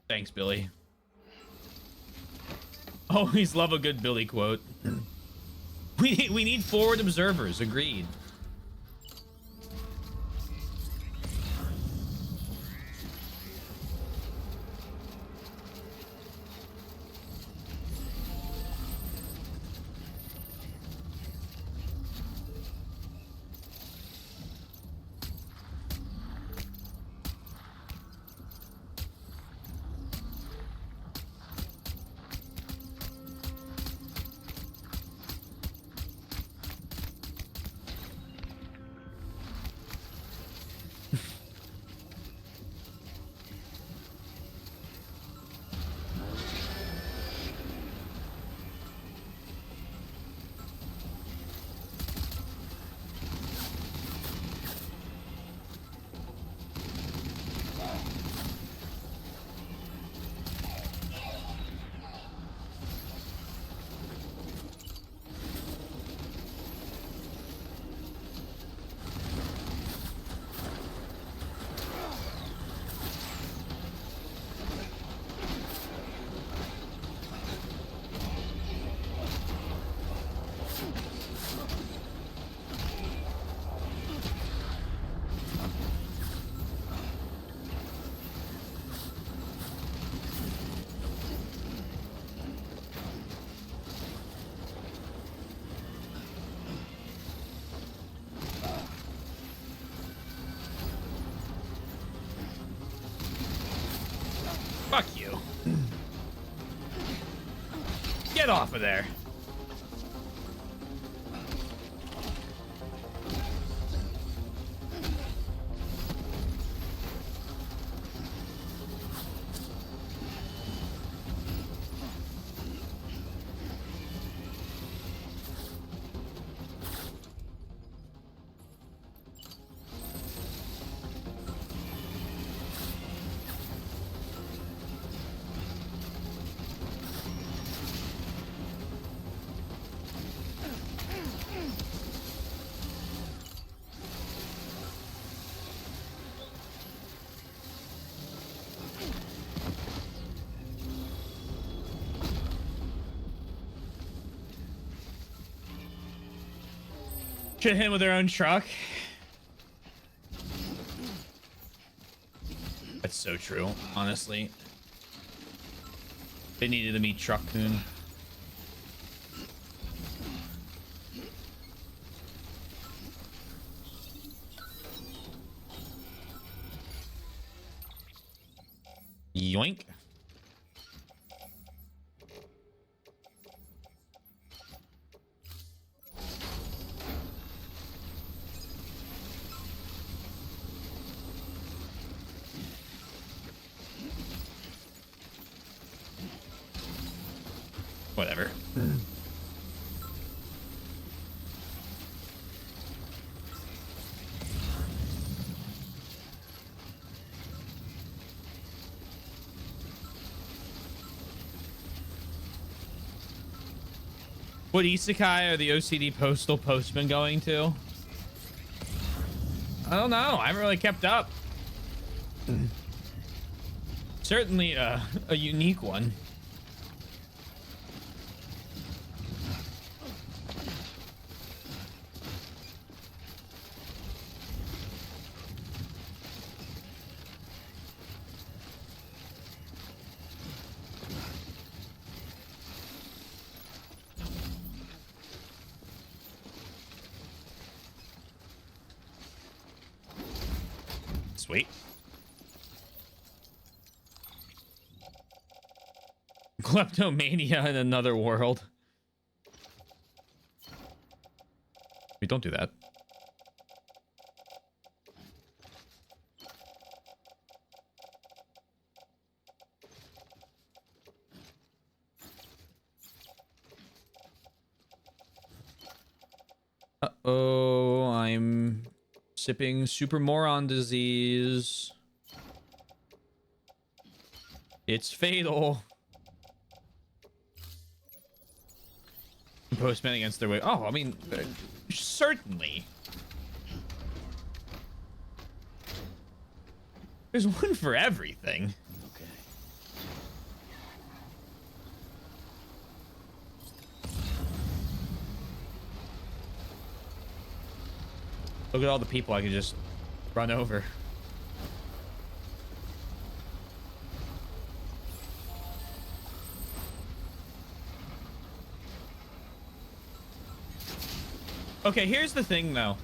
Thanks, Billy. Always love a good Billy quote. We need forward observers. Agreed. Fuck you. Get off of there. Should hit him with their own truck. That's so true, honestly. They needed to meet Truck Coon. Yoink. Whatever. What isekai are the OCD postal postmen going to? I don't know. I haven't really kept up. Certainly a unique one. Sweet. Kleptomania in another world. Wait, don't do that. Uh-oh, I'm sipping super moron disease. It's fatal. Postman against their way. Oh, I mean, certainly. There's one for everything. Okay. Look at all the people I could just run over. Okay, here's the thing, though.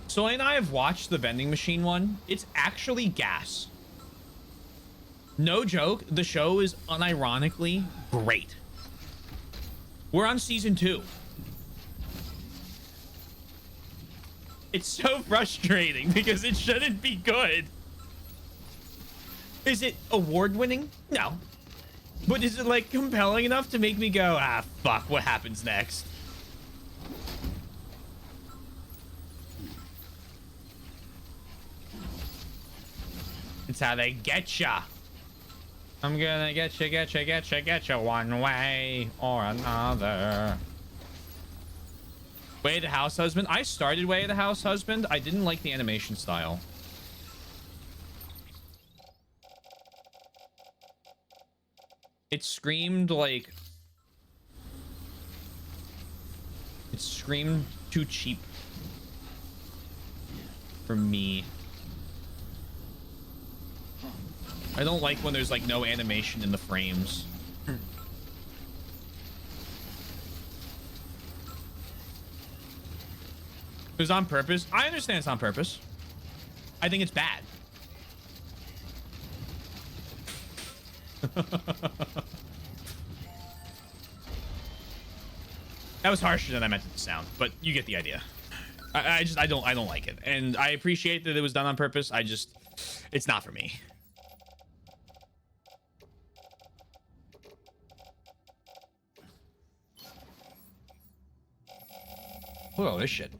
So, and I have watched the vending machine one. It's actually gas. No joke, the show is unironically great. We're on season 2. It's so frustrating because it shouldn't be good. Is it award-winning? No. But is it, like, compelling enough to make me go, ah, fuck, what happens next? It's how they get ya. I'm gonna get you one way or another. Way of the House Husband. I started Way of the House Husband. I didn't like the animation style. It screamed like... It screamed too cheap for me. I don't like when there's like no animation in the frames. It was on purpose. I understand it's on purpose. I think it's bad. That was harsher than I meant it to sound, but you get the idea. I don't like it, and I appreciate that it was done on purpose. It's not for me. Look at all this shit.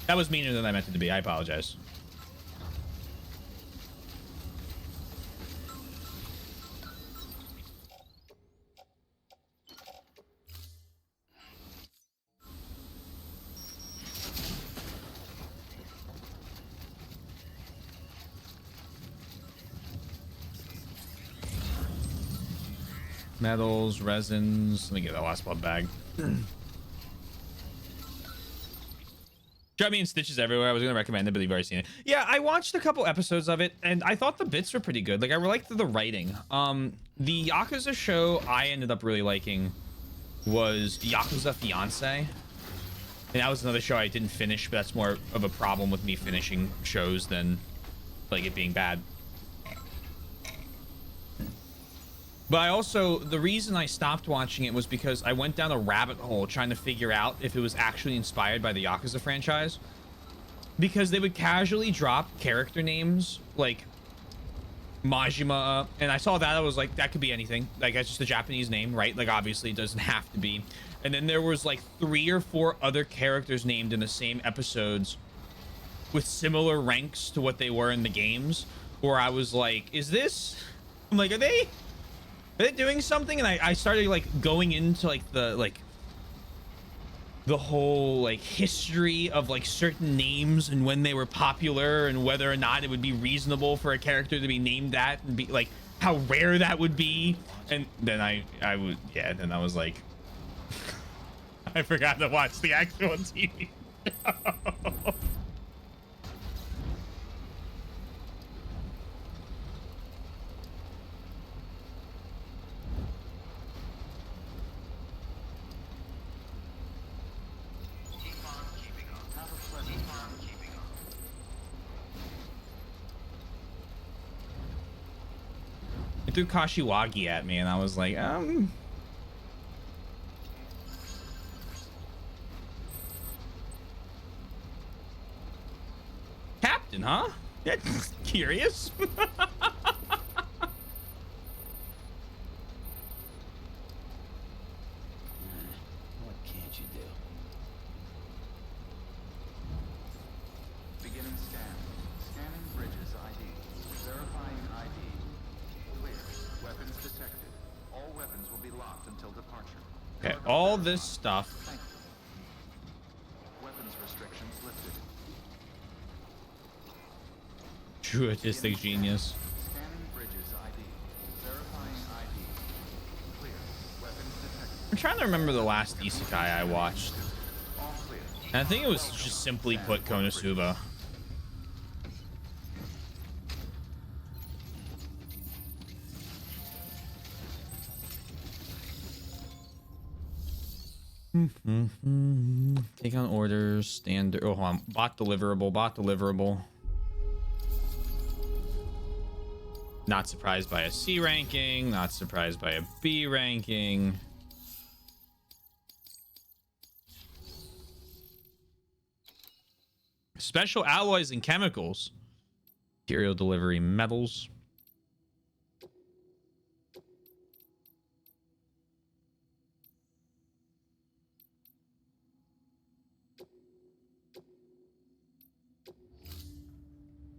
That was meaner than I meant it to be. I apologize. Metals, resins. Let me get that last blood bag. Got me in stitches everywhere. I was gonna recommend it, but you've already seen it. Yeah, I watched a couple episodes of it, and I thought the bits were pretty good. Like, I liked the writing. The Yakuza show I ended up really liking was Yakuza Fiance, and that was another show I didn't finish, but that's more of a problem with me finishing shows than like it being bad. But I also, the reason I stopped watching it was because I went down a rabbit hole trying to figure out if it was actually inspired by the Yakuza franchise. Because they would casually drop character names like Majima, and I saw that, I was like, that could be anything. Like, that's just a Japanese name, right? Like, obviously it doesn't have to be. And then there was like 3 or 4 other characters named in the same episodes with similar ranks to what they were in the games, where I was like, is this, I'm like, are they doing something? And I started like going into like the the whole like history of like certain names and when they were popular and whether or not it would be reasonable for a character to be named that and be like how rare that would be. And then I would, yeah, then I was like, I forgot to watch the actual TV show. It threw Kashiwagi at me and I was like, Captain, huh? Yeah, curious. What can't you do? Beginning scan. Scanning bridges ID. Verifying ID. Clear. Weapons detected. All weapons will be locked until departure. Okay, all this stuff. Thank you. Weapons restrictions lifted. True artistic genius. Scanning bridges ID. Verifying ID. Clear. Weapons detected. I'm trying to remember the last isekai I watched. All clear. And I think it was just simply put Konosuba. Take on orders, standard. Oh, hold on. Bot deliverable, bot deliverable. Not surprised by a C ranking, not surprised by a B ranking. Special alloys and chemicals. Material delivery metals.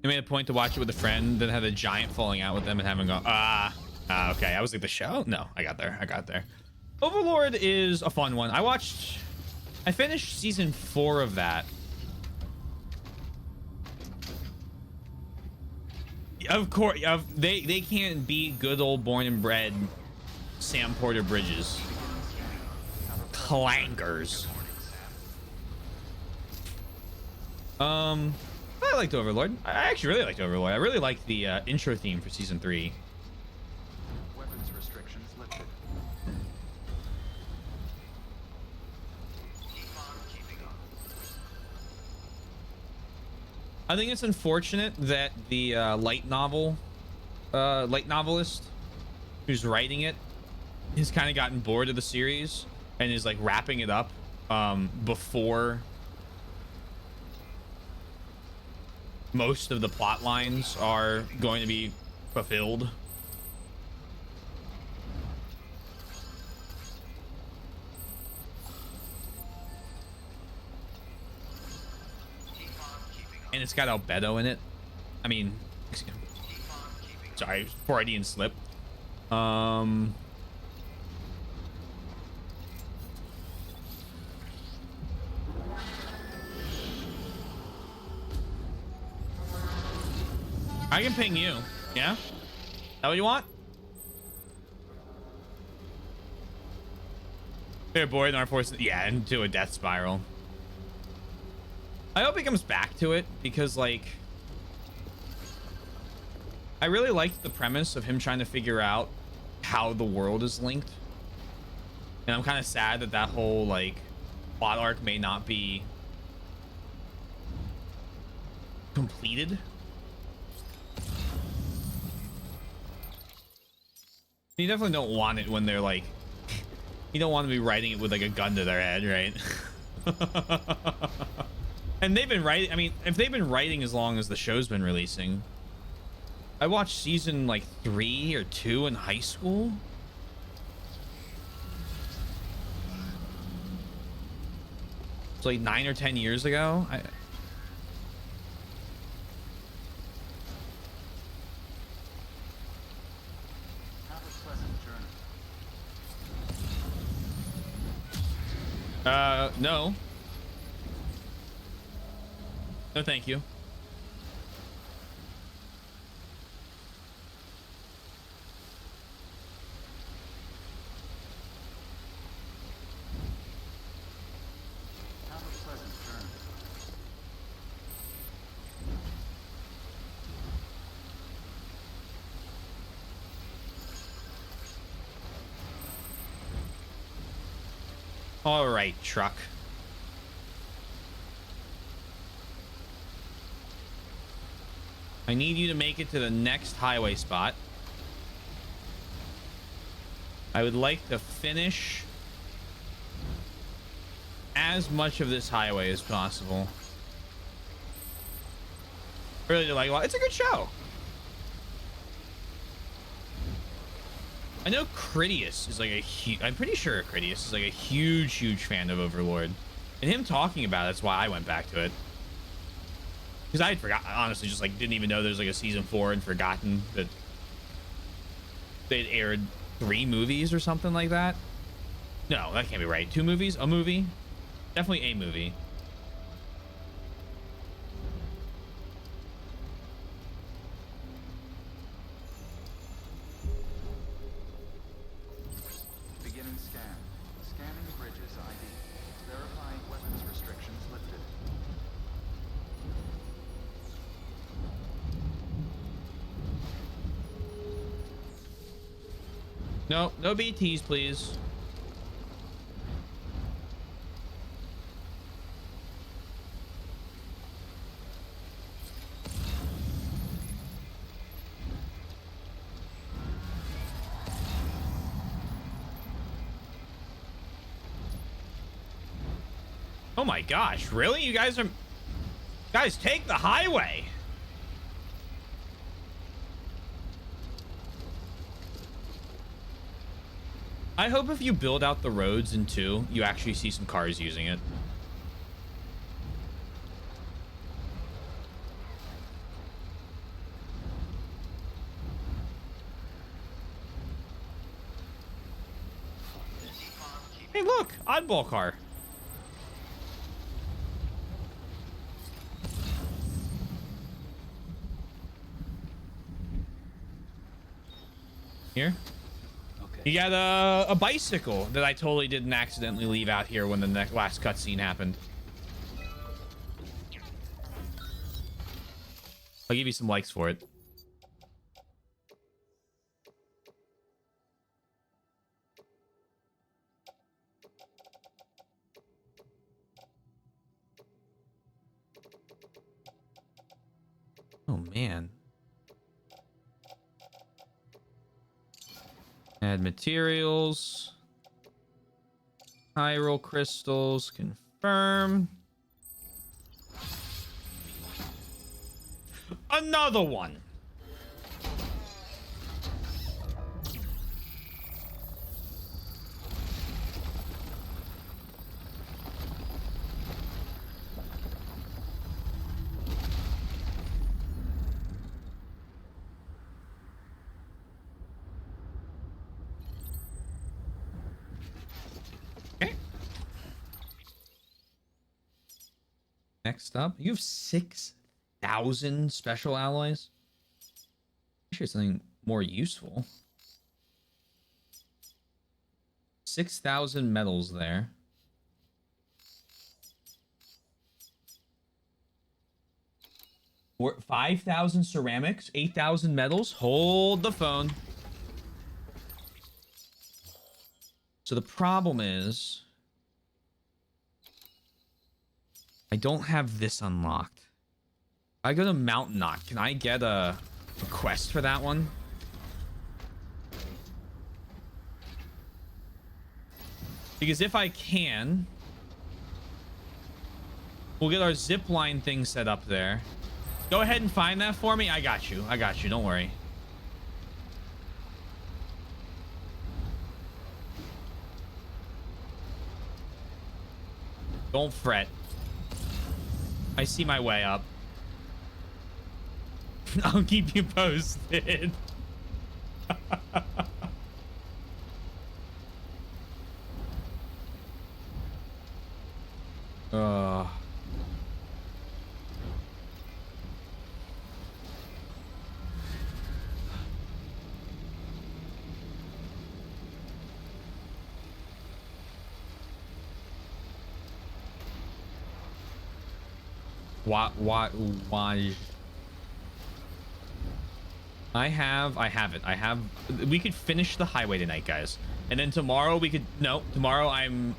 I made a point to watch it with a friend, then had a giant falling out with them and having gone, okay. I was like, the show? No, I got there. Overlord is a fun one. I finished season 4 of that. Of course, they can't beat good old born and bred Sam Porter Bridges. Clankers. I liked Overlord. I actually really liked Overlord. I really liked the intro theme for season 3. Weapons restrictions lifted. I think it's unfortunate that the light novelist who's writing it has kind of gotten bored of the series and is like wrapping it up before most of the plot lines are going to be fulfilled. And it's got Albedo in it. I mean, sorry, Freudian slip. I can ping you. Yeah? Is that what you want? They're bored and are forced, yeah, into a death spiral. I hope he comes back to it because, like, I really liked the premise of him trying to figure out how the world is linked. And I'm kind of sad that that whole, like, plot arc may not be completed. You definitely don't want it when they're like, you don't want to be writing it with like a gun to their head, right? And they've been writing, I mean, if they've been writing as long as the show's been releasing. I watched season like 3 or 2 in high school. It's like 9 or 10 years ago. No. No, thank you. Have a pleasant journey. All right, truck. I need you to make it to the next highway spot. I would like to finish as much of this highway as possible. I really do like it. It's a good show. I know Critias is like a huge... I'm pretty sure Critias is like a huge fan of Overlord. And him talking about it, that's why I went back to it. Because I had forgotten, honestly, just like didn't even know there's like a season 4 and forgotten that they'd aired 3 movies or something like that. No, that can't be right. 2 movies? A movie? Definitely a movie. Beginning scan. Scanning bridges ID. Verifying weapons restrictions lifted. No BTs, please. Oh my gosh, really? You guys are... Guys, take the highway. I hope if you build out the roads in 2, you actually see some cars using it. Hey, look! Oddball car. Here? Okay. You got a bicycle that I totally didn't accidentally leave out here when the last cutscene happened. I'll give you some likes for it. Oh, man. Add materials. Hyrule crystals. Confirm. Another one. Next up, you have 6,000 special alloys. I'm sure something more useful. 6,000 metals there. Or 5,000 ceramics, 8,000 metals. Hold the phone. So the problem is, I don't have this unlocked. I go to Mountain Knock. Can I get a quest for that one? Because if I can, we'll get our zipline thing set up there. Go ahead and find that for me. I got you. I got you. Don't worry. Don't fret. I see my way up. I'll keep you posted. Why? I have it. We could finish the highway tonight, guys. And then tomorrow we could, no, tomorrow I'm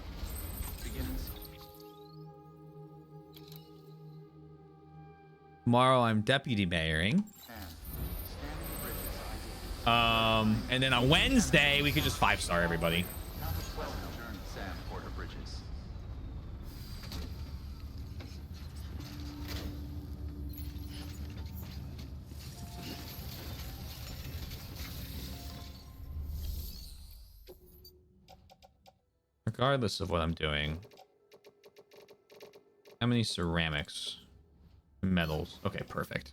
deputy mayoring. And then on Wednesday we could just 5-star everybody. Regardless of what I'm doing. How many ceramics? Metals. Okay, perfect.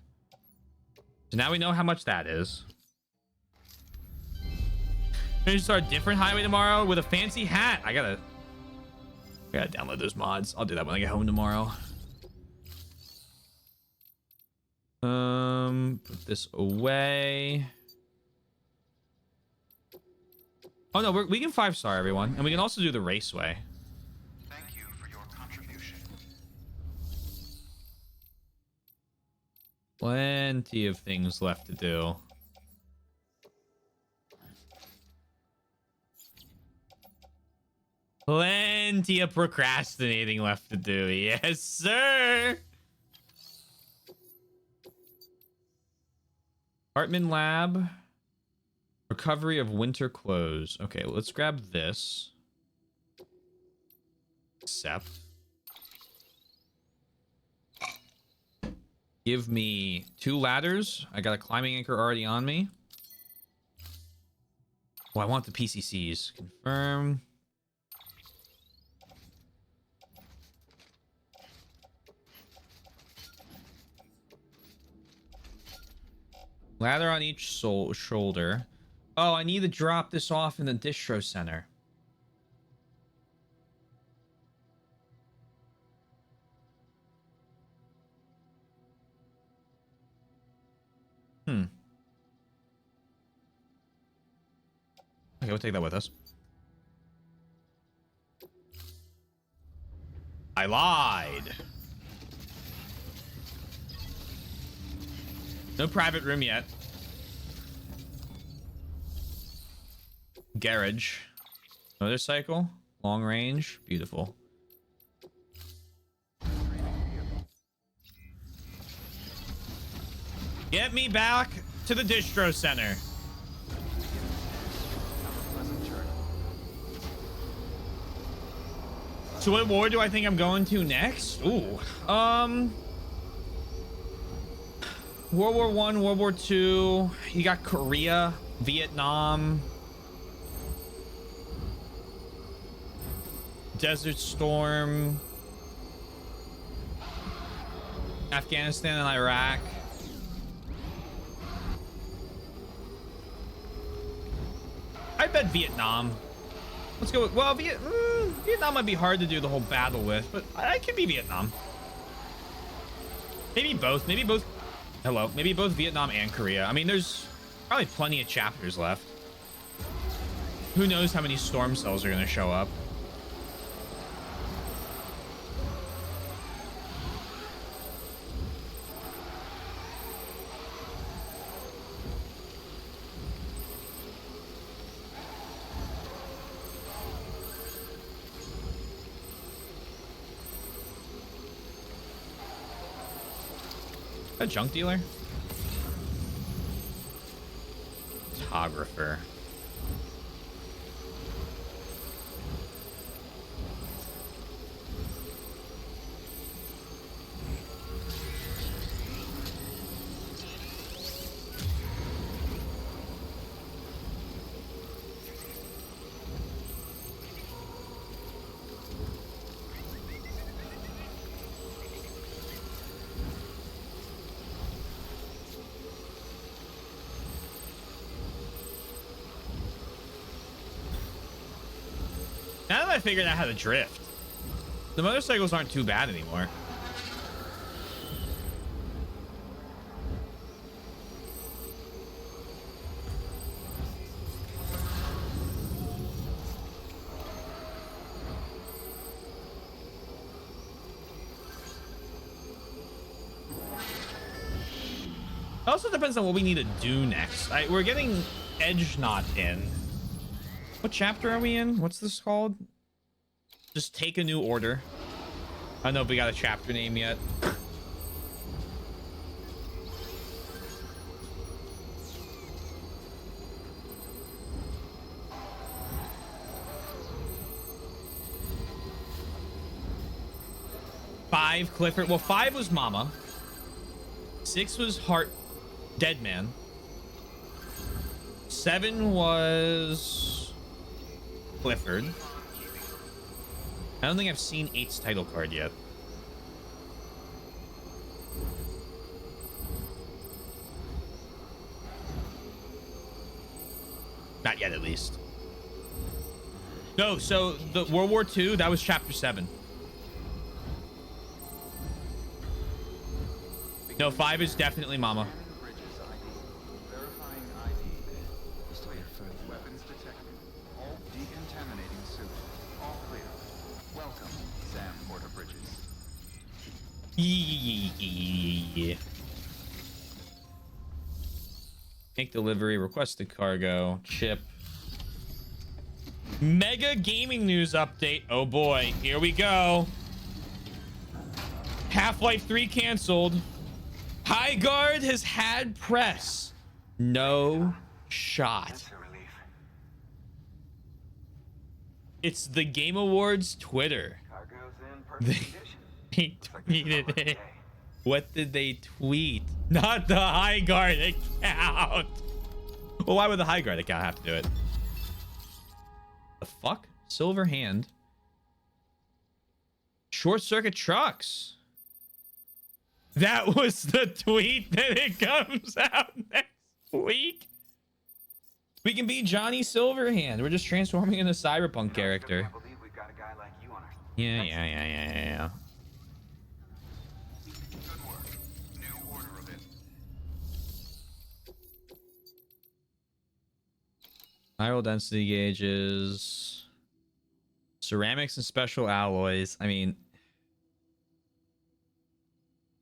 So now we know how much that is. We're gonna start a different highway tomorrow with a fancy hat. I gotta download those mods. I'll do that when I get home tomorrow. Put this away. Oh no, we can 5-star everyone, and we can also do the raceway. Thank you for your contribution. Plenty of things left to do. Plenty of procrastinating left to do. Yes, sir. Hartman Lab. Recovery of winter clothes. Okay, let's grab this. Accept. Give me 2 ladders. I got a climbing anchor already on me. Oh, I want the PCCs. Confirm. Ladder on each shoulder. Oh, I need to drop this off in the distro center. Okay, we'll take that with us. I lied. No private room yet. Garage. Motorcycle. Long range. Beautiful. Get me back to the distro center. So what war do I think I'm going to next? Ooh. World War I, World War II. You got Korea, Vietnam. Desert Storm. Afghanistan and Iraq. I bet Vietnam. Let's go with, well, Vietnam might be hard to do the whole battle with, but I could be Vietnam. Maybe both. Maybe both. Hello. Maybe both Vietnam and Korea. I mean, there's probably plenty of chapters left. Who knows how many storm cells are going to show up. A junk dealer? Photographer. Now that I figured out how to drift. The motorcycles aren't too bad anymore. It also depends on what we need to do next. We're getting Edge Knot in. What chapter are we in? What's this called? Just take a new order. I don't know if we got a chapter name yet. Five, Clifford. Well, 5 was Mama. 6 was Dead Man. 7 was Clifford. I don't think I've seen 8's title card yet. Not yet, at least. No, so the World War II, that was chapter 7. No, 5 is definitely Mama. Weapons detected. All decontaminating suit. All clear. Welcome, Sam Porter Bridges. Yeah. Make delivery, requested cargo, chip. Mega gaming news update. Oh boy, here we go. Half-Life 3 canceled. High Guard has had press. No shot. It's the Game Awards Twitter. They tweeted it. What did they tweet? Not the High Guard account. Well, why would the High Guard account have to do it? The fuck? Silver Hand. Short Circuit Trucks. That was the tweet that it comes out next week. We can be Johnny Silverhand. We're just transforming into a cyberpunk character. Yeah. Spiral density gauges. Ceramics and special alloys. I mean,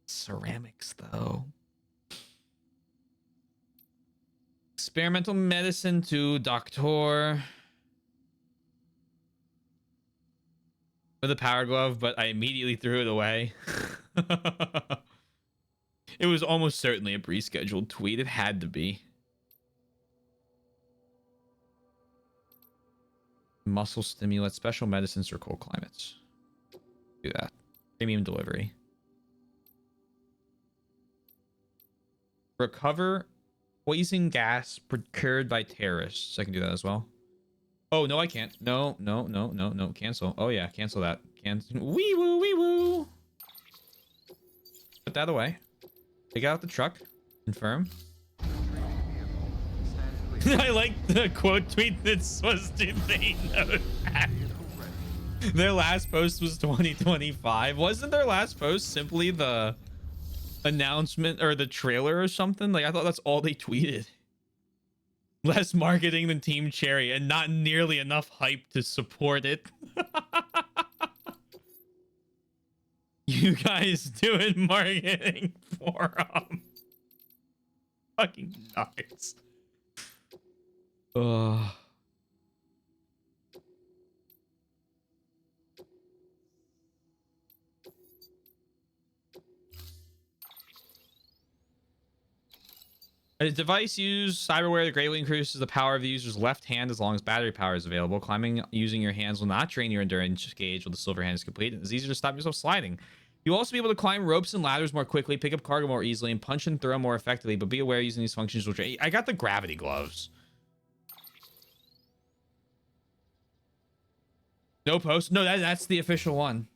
ceramics though. Experimental medicine to Doctor with a power glove, but I immediately threw it away. It was almost certainly a pre-scheduled tweet. It had to be. Muscle stimulant, special medicines for cold climates. Do that. Premium delivery. Recover poison gas procured by terrorists. I can do that as well. Oh, no, I can't. No. Cancel. Oh, yeah. Cancel that. Cancel. Wee woo. Put that away. Take out the truck. Confirm. I like the quote tweet that's supposed to say no. Their last post was 2025. Wasn't their last post simply the announcement or the trailer or something? Like, I thought that's all they tweeted. Less marketing than Team Cherry and not nearly enough hype to support it. You guys doing marketing for fucking nuts. Ugh. A device used cyberware. The greatly increases the power of the user's left hand as long as battery power is available. Climbing using your hands will not drain your endurance gauge when the silver hand is complete. It's easier to stop yourself sliding. You'll also be able to climb ropes and ladders more quickly, pick up cargo more easily, and punch and throw more effectively. But be aware using these functions will drain. I got the gravity gloves. No post. No, that's the official one.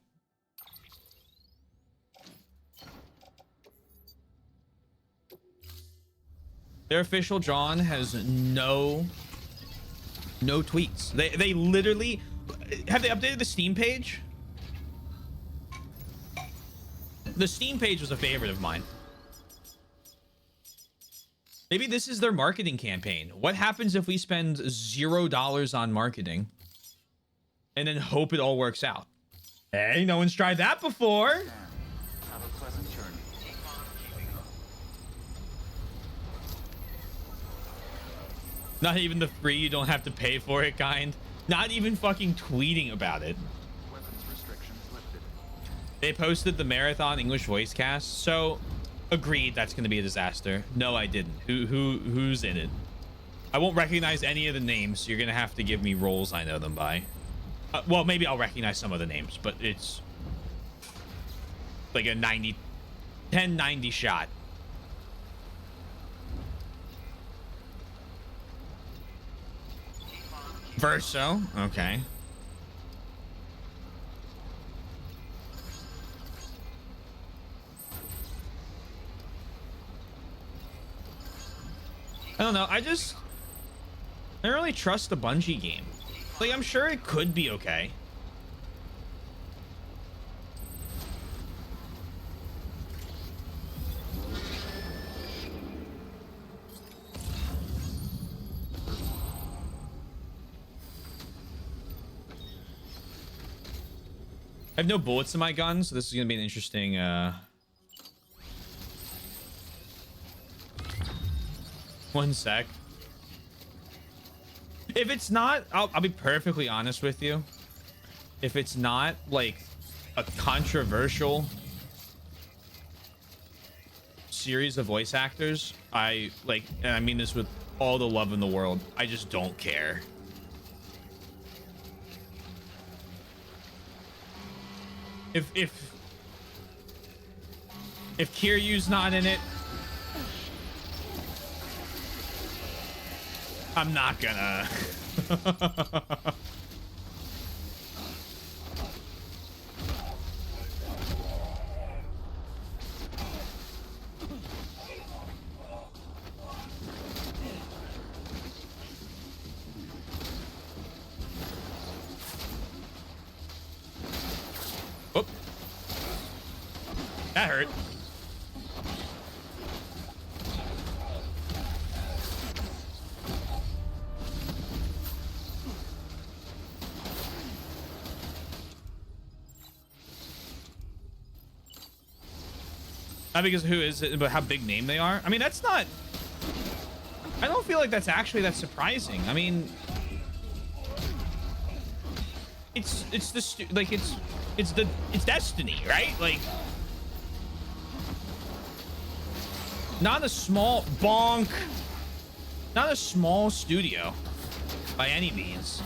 Their official John has no tweets. They literally have they updated the Steam page? The Steam page was a favorite of mine. Maybe this is their marketing campaign. What happens if we spend $0 on marketing and then hope it all works out? Hey, no one's tried that before. Have a pleasant journey. Not even the free, you don't have to pay for it kind. Not even fucking tweeting about it. Weapons restrictions lifted. They posted the marathon English voice cast, so agreed that's going to be a disaster. No, I didn't. Who's in it? I won't recognize any of the names. You're going to have to give me roles I know them by. Well, maybe I'll recognize some of the names, but it's like a 10-90 shot. Verso, okay. I don't know. I don't really trust the Bungie game. Like, I'm sure it could be okay. I have no bullets in my gun, so this is gonna be an interesting one sec. If it's not, I'll be perfectly honest with you. If it's not like a controversial series of voice actors, and I mean this with all the love in the world, I just don't care. If Kiryu's not in it, I'm not gonna. Whoop. That hurt. Not because of who is it, but how big name they are. I mean, that's not. I don't feel like that's actually that surprising. I mean, it's Destiny, right? Like, not a small bonk, not a small studio by any means.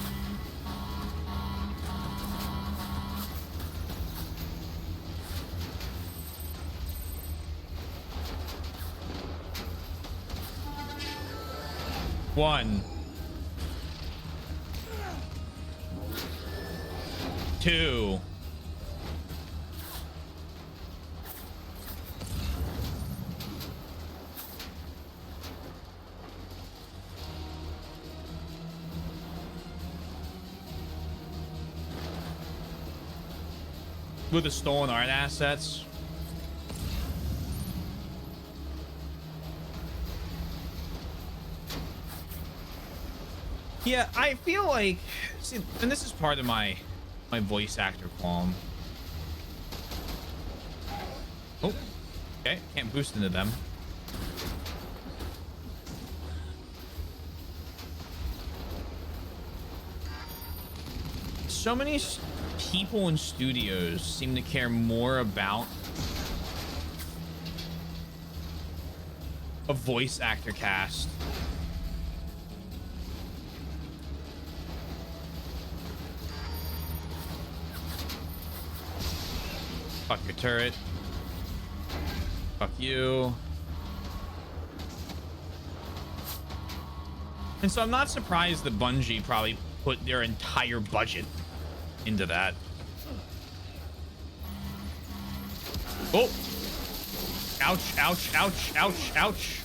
One, two, with the stolen art assets. Yeah, I feel like, see, and this is part of my voice actor qualm. Oh, okay, can't boost into them. So many people in studios seem to care more about a voice actor cast fuck your turret. Fuck you. And so I'm not surprised that Bungie probably put their entire budget into that. Oh! Ouch, ouch, ouch, ouch, ouch.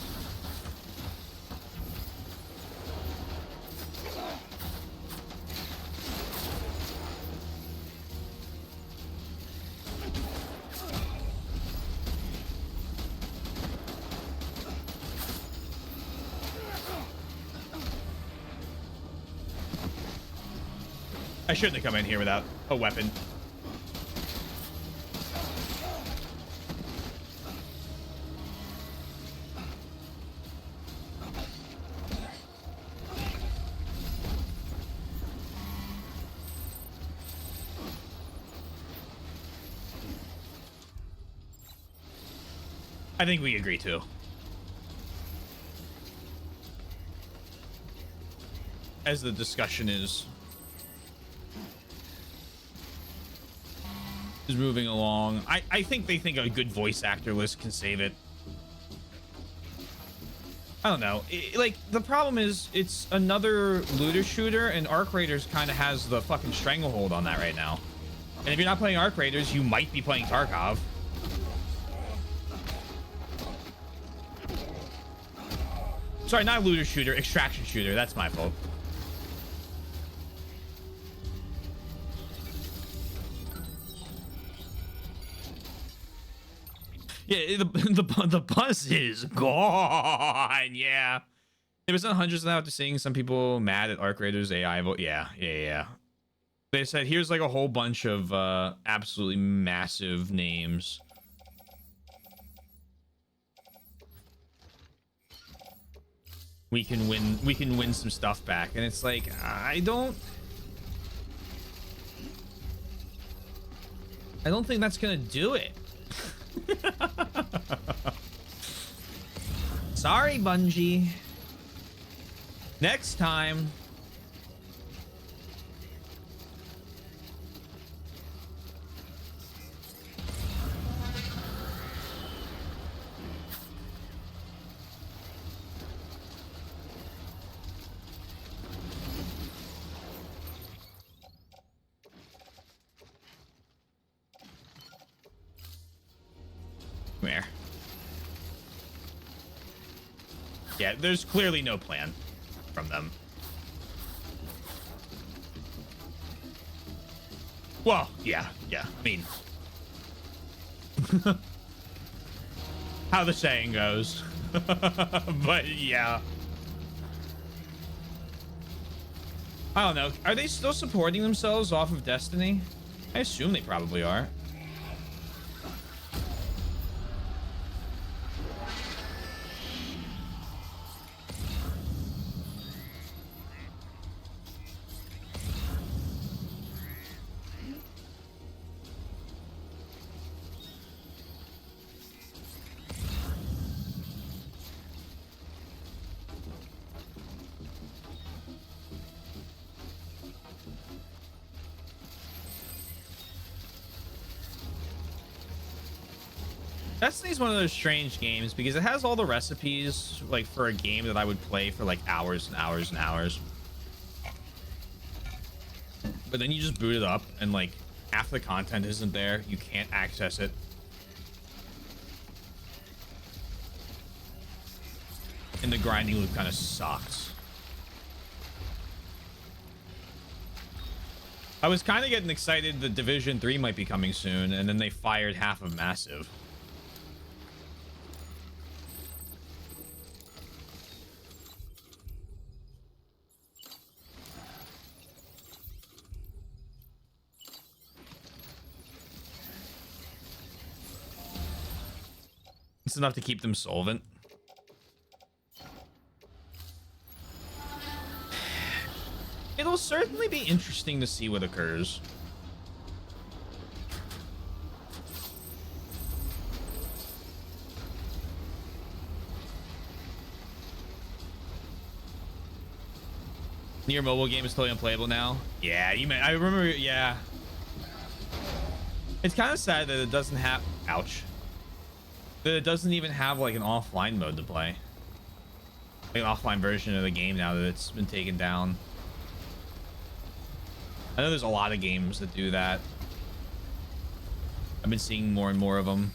I shouldn't have come in here without a weapon. I think we agree too. As the discussion is moving along, I think they think a good voice actor list can save it. I don't know. Like, the problem is it's another looter shooter, and Arc Raiders kind of has the fucking stranglehold on that right now. And if you're not playing Arc Raiders, you might be playing Tarkov. Sorry, not looter shooter, extraction shooter. That's my fault. Yeah, the buzz is gone. Yeah. There was hundreds now after seeing some people mad at Arc Raiders AI vote. Yeah. They said, here's like a whole bunch of absolutely massive names. We can win some stuff back. And it's like, I don't think that's gonna do it. Sorry, Bungie. Next time. Where? Yeah, there's clearly no plan from them. Well, yeah. I mean, how the saying goes. But yeah. I don't know. Are they still supporting themselves off of Destiny? I assume they probably are. Destiny's one of those strange games because it has all the recipes like for a game that I would play for like hours and hours and hours. But then you just boot it up and like half the content isn't there. You can't access it. And the grinding loop kind of sucks. I was kind of getting excited that Division 3 might be coming soon, and then they fired half of Massive. It's enough to keep them solvent. It'll certainly be interesting to see what occurs. Your mobile game is totally unplayable now. Yeah, I remember. Yeah, it's kind of sad that it doesn't have. Ouch. That it doesn't even have like an offline mode to play. Like an offline version of the game now that it's been taken down. I know there's a lot of games that do that. I've been seeing more and more of them.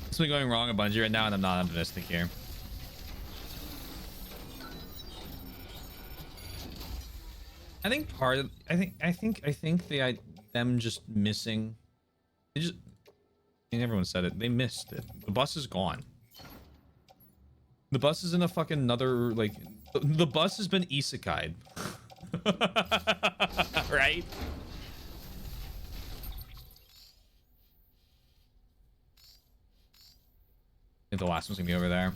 It's been going wrong a Bungie right now, and I'm not optimistic here. I think part of I think them just missing. They just. I mean, everyone said it. They missed it. The bus is gone. The bus is in a fucking another like. The bus has been isekai'd. Right? I think the last one's gonna be over there.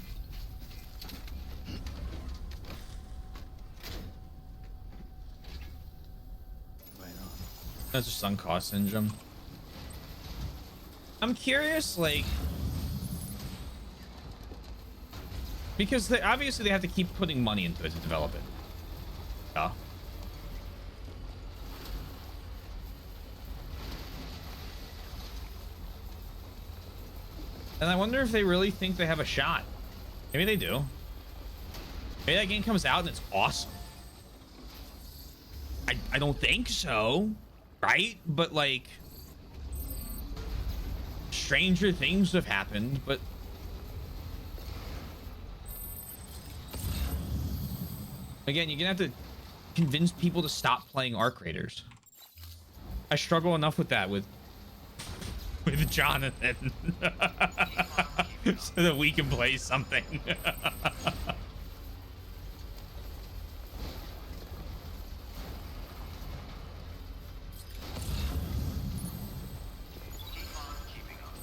That's just sunk cost syndrome. I'm curious, like, because they obviously they have to keep putting money into it to develop it. Yeah. And I wonder if they really think they have a shot. Maybe they do. Maybe that game comes out and it's awesome. I don't think so, right? But like, stranger things have happened, but again, you're gonna have to convince people to stop playing Arc Raiders. I struggle enough with that with Jonathan so that we can play something.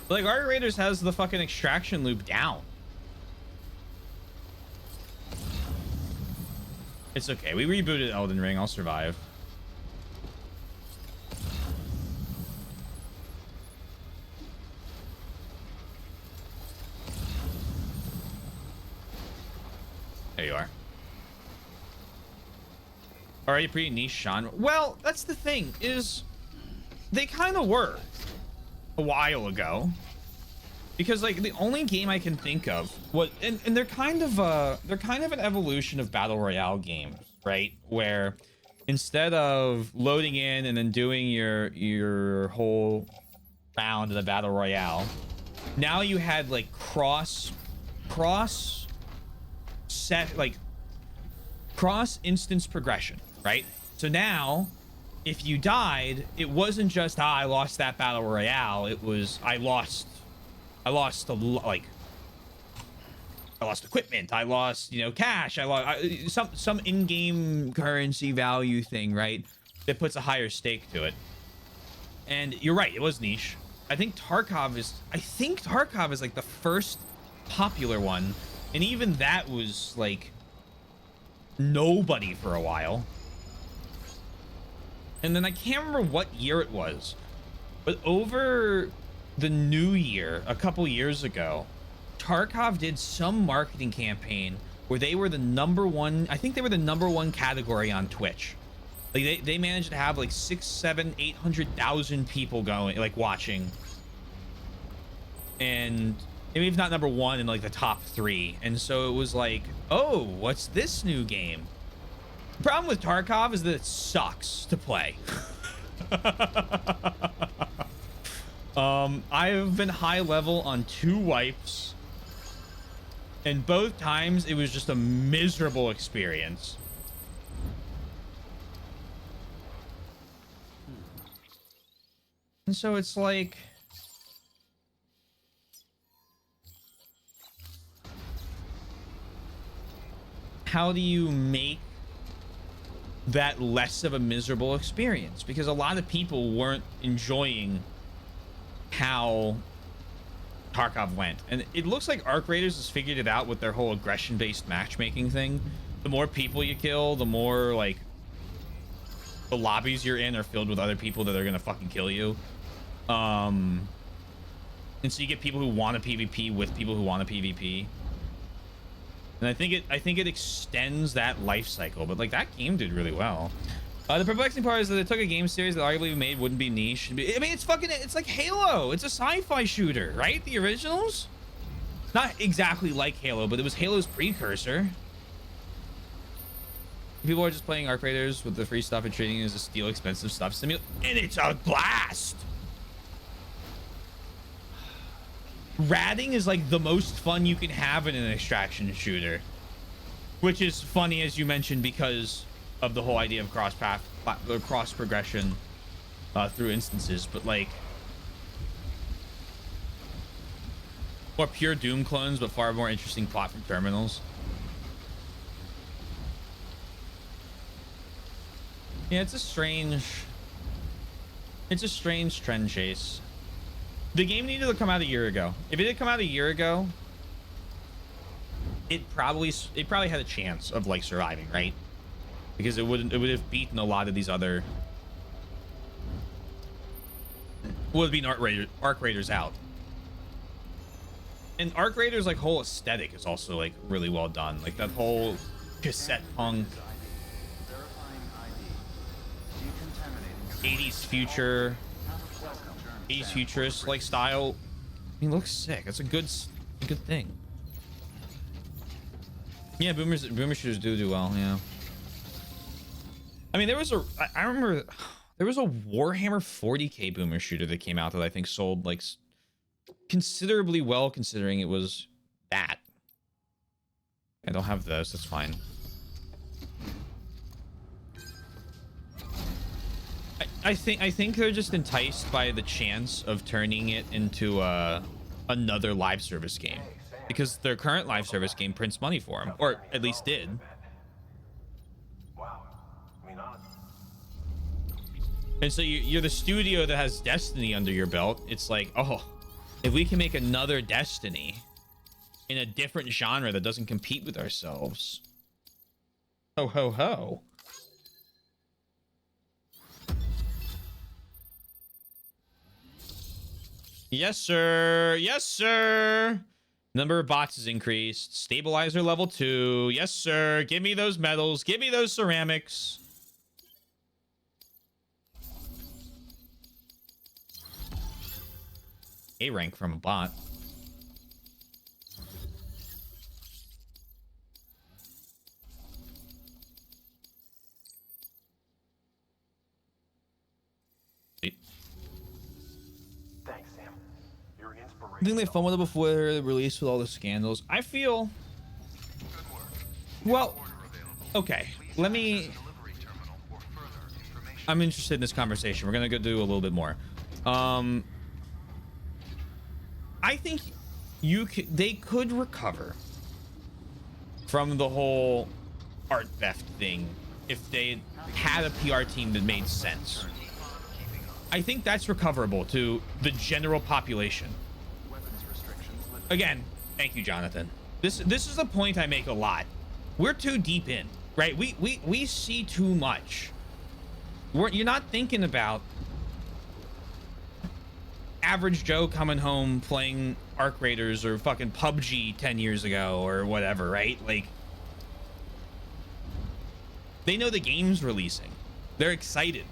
Like, Arc Raiders has the fucking extraction loop down. It's okay. We rebooted Elden Ring. I'll survive. There you are. Already pretty niche genre. Well, that's the thing, is they kind of were a while ago, because like the only game I can think of what and they're kind of an evolution of battle royale games, right? Where instead of loading in and then doing your whole round in the battle royale, now you had like cross instance progression, right? So now if you died, it wasn't just I lost that battle royale. It was I lost equipment. I lost, you know, cash. I lost some in-game currency value thing, right? That puts a higher stake to it. And you're right, it was niche. I think Tarkov is like the first popular one, and even that was like nobody for a while. And then I can't remember what year it was, but over the new year, a couple years ago, Tarkov did some marketing campaign where they were the #1, I think they were the #1 category on Twitch. Like they managed to have like 600,000, 700,000, 800,000 people going, like watching. And maybe if not #1 in like the top 3. And so it was like, oh, what's this new game? The problem with Tarkov is that it sucks to play. I've been high level on 2 wipes, and both times it was just a miserable experience. And so it's like, how do you make that less of a miserable experience? Because a lot of people weren't enjoying how Tarkov went, and it looks like Arc Raiders has figured it out with their whole aggression-based matchmaking thing. The more people you kill, the more like the lobbies you're in are filled with other people that are gonna fucking kill you. And so you get people who want to PvP with people who want to PvP. And I think it extends that life cycle, but like that game did really well. The perplexing part is that it took a game series that arguably made wouldn't be niche. I mean, it's like Halo. It's a sci-fi shooter, right? The originals? Not exactly like Halo, but it was Halo's precursor. People are just playing Arc Raiders with the free stuff and treating it as a steal expensive stuff simulator, and it's a blast. Ratting is like the most fun you can have in an extraction shooter, which is funny, as you mentioned, because of the whole idea of cross progression through instances. But like more pure Doom clones, but far more interesting plot from terminals. Yeah, it's a strange trend chase. The game needed to come out a year ago. If it had come out a year ago, it probably had a chance of like surviving, right? Because it would have beaten a lot of these other would be Arc Raiders out. And Arc Raiders like whole aesthetic is also like really well done. Like that whole cassette punk 80s futurist like style. I mean, looks sick. That's a good thing. Yeah, boomer shooters do well. Yeah. I mean, I remember there was a Warhammer 40K boomer shooter that came out that I think sold like considerably well, considering it was that. I don't have those. That's fine. I think they're just enticed by the chance of turning it into another live service game, because their current live service game prints money for them, or at least did. And so you're the studio that has Destiny under your belt. It's like, oh, if we can make another Destiny in a different genre that doesn't compete with ourselves, ho ho ho. Yes, sir. Yes, sir. Number of bots is increased. Stabilizer level 2. Yes, sir. Give me those metals. Give me those ceramics. A rank from a bot. I think they fun with it before the release with all the scandals. I feel... Well, okay. I'm interested in this conversation. We're going to go do a little bit more. I think they could recover from the whole art theft thing if they had a PR team that made sense. I think that's recoverable to the general population. Again, thank you, Jonathan. This is the point I make a lot. We're too deep in, right? We see too much. You're not thinking about average Joe coming home playing Arc Raiders or fucking PUBG 10 years ago or whatever, right? Like, they know the game's releasing. They're excited.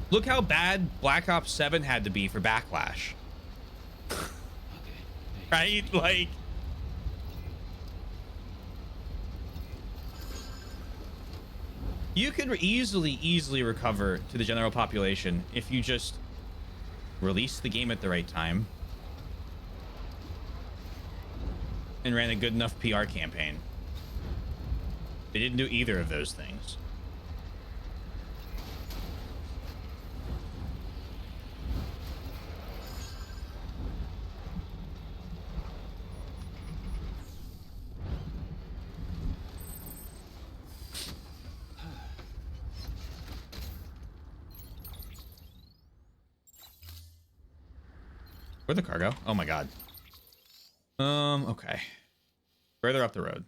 Look how bad Black Ops 7 had to be for Backlash. Right? Like, you could easily recover to the general population if you just released the game at the right time and ran a good enough PR campaign. They didn't do either of those things. Where'd the car go? Oh my god. Okay. Further up the road.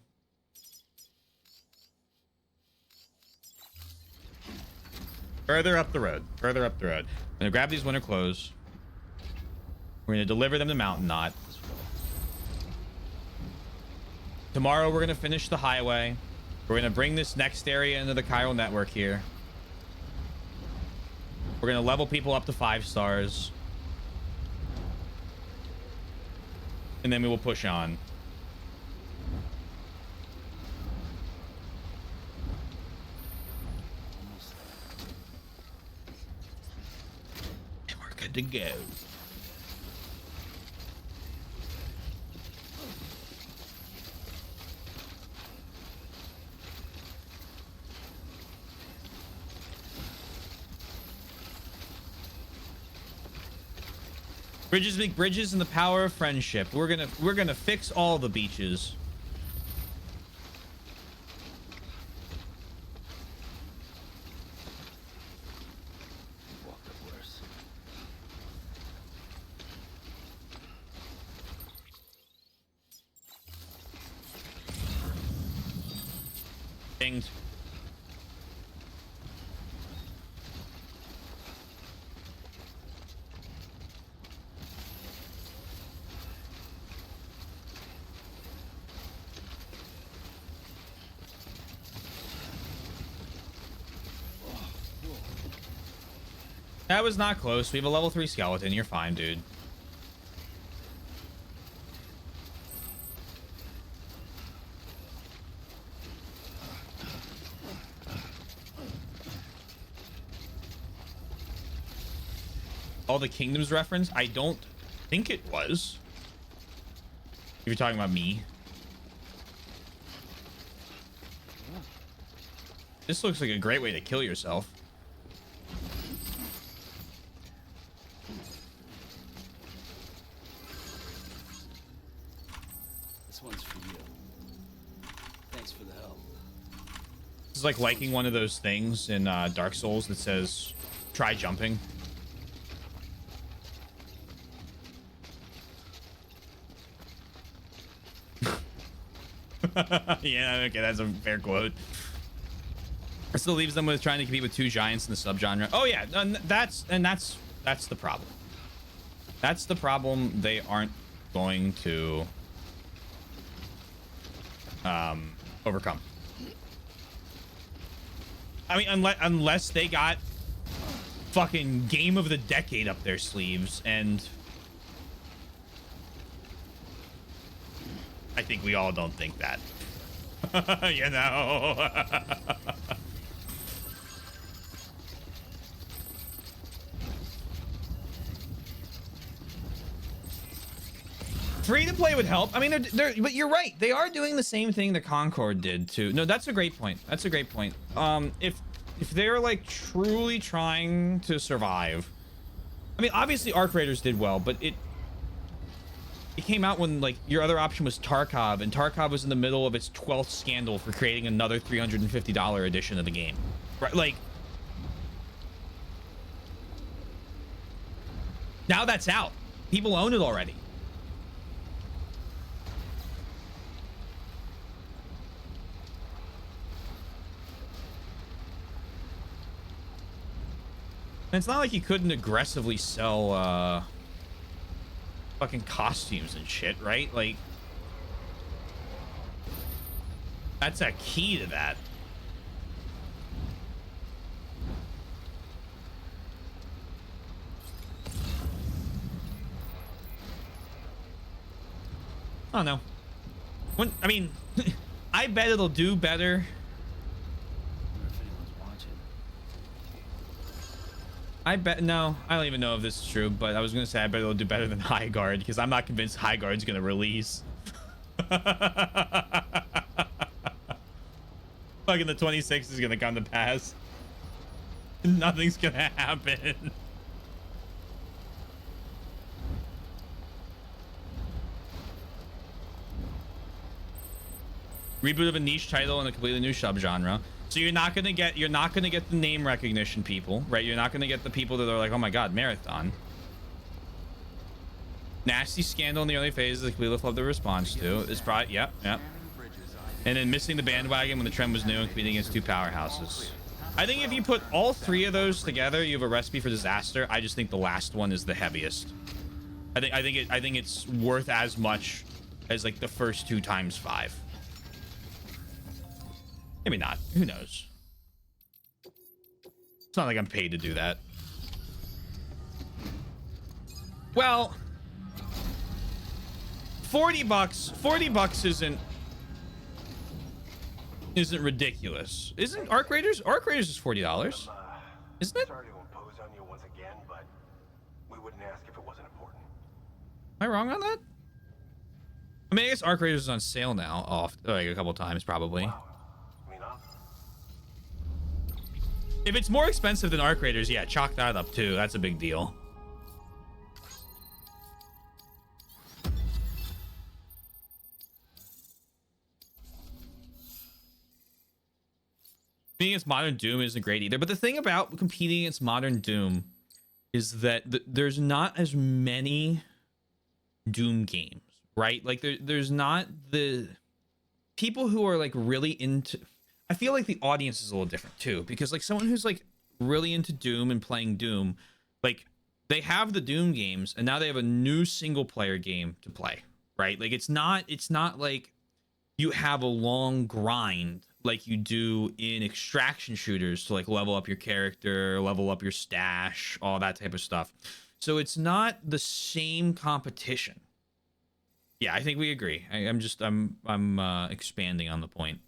Further up the road. Further up the road. I'm gonna grab these winter clothes. We're gonna deliver them to Mountain Knot. Tomorrow we're gonna finish the highway. We're gonna bring this next area into the chiral network here. We're gonna level people up to 5 stars. And then we will push on. And we're good to go. Bridges make bridges and the power of friendship. We're gonna fix all the beaches. Pinged. That was not close. We have a level 3 skeleton. You're fine, dude. All the Kingdoms reference? I don't think it was. If you're talking about me. This looks like a great way to kill yourself. This one's for you. Thanks for the help. This is like liking one of those things in Dark Souls that says, try jumping. Yeah, okay, that's a fair quote. It still leaves them with trying to compete with 2 giants in the subgenre. Oh yeah, that's the problem. That's the problem. They aren't going to overcome. I mean, unless they got fucking game of the decade up their sleeves, and I think we all don't think that. You know. Free to play would help. I mean, but you're right. They are doing the same thing the Concord did too. No, that's a great point. That's a great point. If they're like truly trying to survive, I mean, obviously Arc Raiders did well, but it came out when like your other option was Tarkov, and Tarkov was in the middle of its 12th scandal for creating another $350 edition of the game. Right? Like, now that's out. People own it already. And it's not like you couldn't aggressively sell fucking costumes and shit, right? Like, that's a key to that. I don't know. I mean, I bet it'll do better. I bet, no, I don't even know if this is true, but I was gonna say I bet it'll do better than High Guard, because I'm not convinced High Guard's gonna release. Fucking the 26 is gonna come to pass. Nothing's gonna happen. Reboot of a niche title and a completely new subgenre. So you're not gonna get the name recognition people, right? You're not gonna get the people that are like, oh my god, Marathon. Nasty scandal in the early phases that we love the response to. It's probably yep. And then missing the bandwagon when the trend was new and competing against 2 powerhouses. I think if you put all 3 of those together, you have a recipe for disaster. I just think the last one is the heaviest. I think it's worth as much as like the first 2 times 5. Maybe not. Who knows? It's not like I'm paid to do that. Well, $40 isn't ridiculous. Isn't Arc Raiders? Arc Raiders is $40. Isn't it? Sorry to impose on you once again, but we wouldn't ask if it wasn't important. Am I wrong on that? I mean, I guess Arc Raiders is on sale now, off like a couple times probably. Wow. If it's more expensive than Arc Raiders, yeah, chalk that up too. That's a big deal. Competing against Modern Doom isn't great either. But the thing about competing against Modern Doom is that there's not as many Doom games, right? Like there's not the people who are like really into. I feel like the audience is a little different too, because like someone who's like really into Doom and playing Doom, like they have the Doom games and now they have a new single player game to play, right? Like it's not like you have a long grind like you do in extraction shooters to like level up your character, level up your stash, all that type of stuff. So it's not the same competition. Yeah, I think we agree. I'm expanding on the point.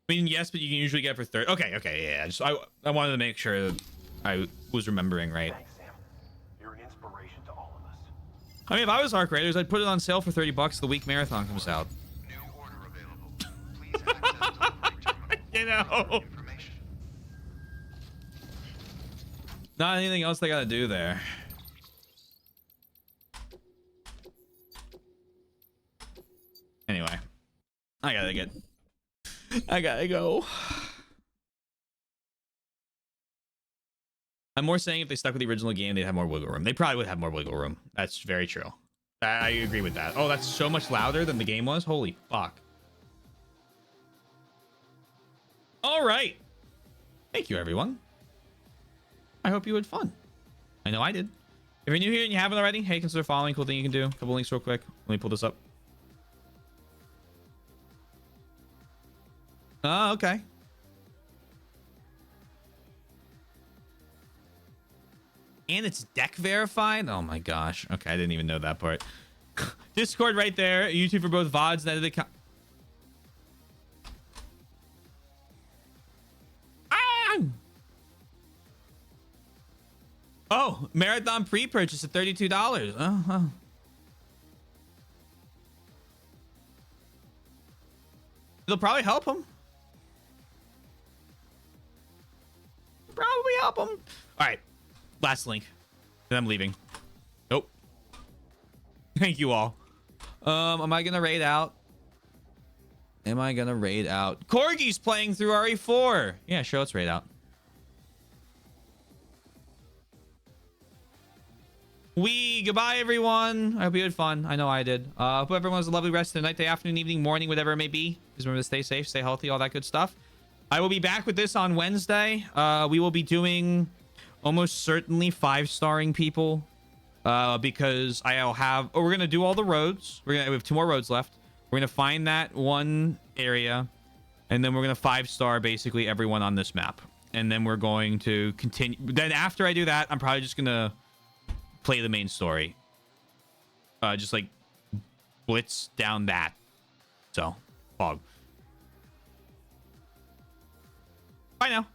I mean, yes, but you can usually get it for 30. Okay, yeah. Just I wanted to make sure that I was remembering right. Thanks, Sam. You're an inspiration to all of us. I mean, if I was Arc Raiders, I'd put it on sale for $30 the week Marathon comes out. New order available. Please access delivery terminal. You know. Not anything else they gotta do there. Anyway, I gotta go. I'm more saying if they stuck with the original game, they'd have more wiggle room. They probably would have more wiggle room. That's very true. I agree with that. Oh, that's so much louder than the game was. Holy fuck. All right. Thank you, everyone. I hope you had fun. I know I did. If you're new here and you haven't already, hey, consider following. Cool thing you can do. A couple links real quick. Let me pull this up. Oh, okay. And it's deck verified? Oh my gosh. Okay, I didn't even know that part. Discord right there. YouTube for both VODs and edited Oh, Marathon pre-purchase at $32. Oh. It'll probably help him. Probably help him. All right, last link. Then I'm leaving. Nope. Thank you all. Am I gonna raid out? Corgi's playing through RE4. Yeah, sure, let's raid out. Goodbye, everyone. I hope you had fun. I know I did. Hope everyone has a lovely rest of the night, day, afternoon, evening, morning, whatever it may be. Just remember to stay safe, stay healthy, all that good stuff. I will be back with this on Wednesday. We will be doing almost certainly 5-starring people because I'll have... Oh, we're going to do all the roads. We have 2 more roads left. We're going to find that one area, and then we're going to 5-star basically everyone on this map. And then we're going to continue... Then after I do that, I'm probably just going to play the main story. Just like blitz down that. So, fog. Bye now.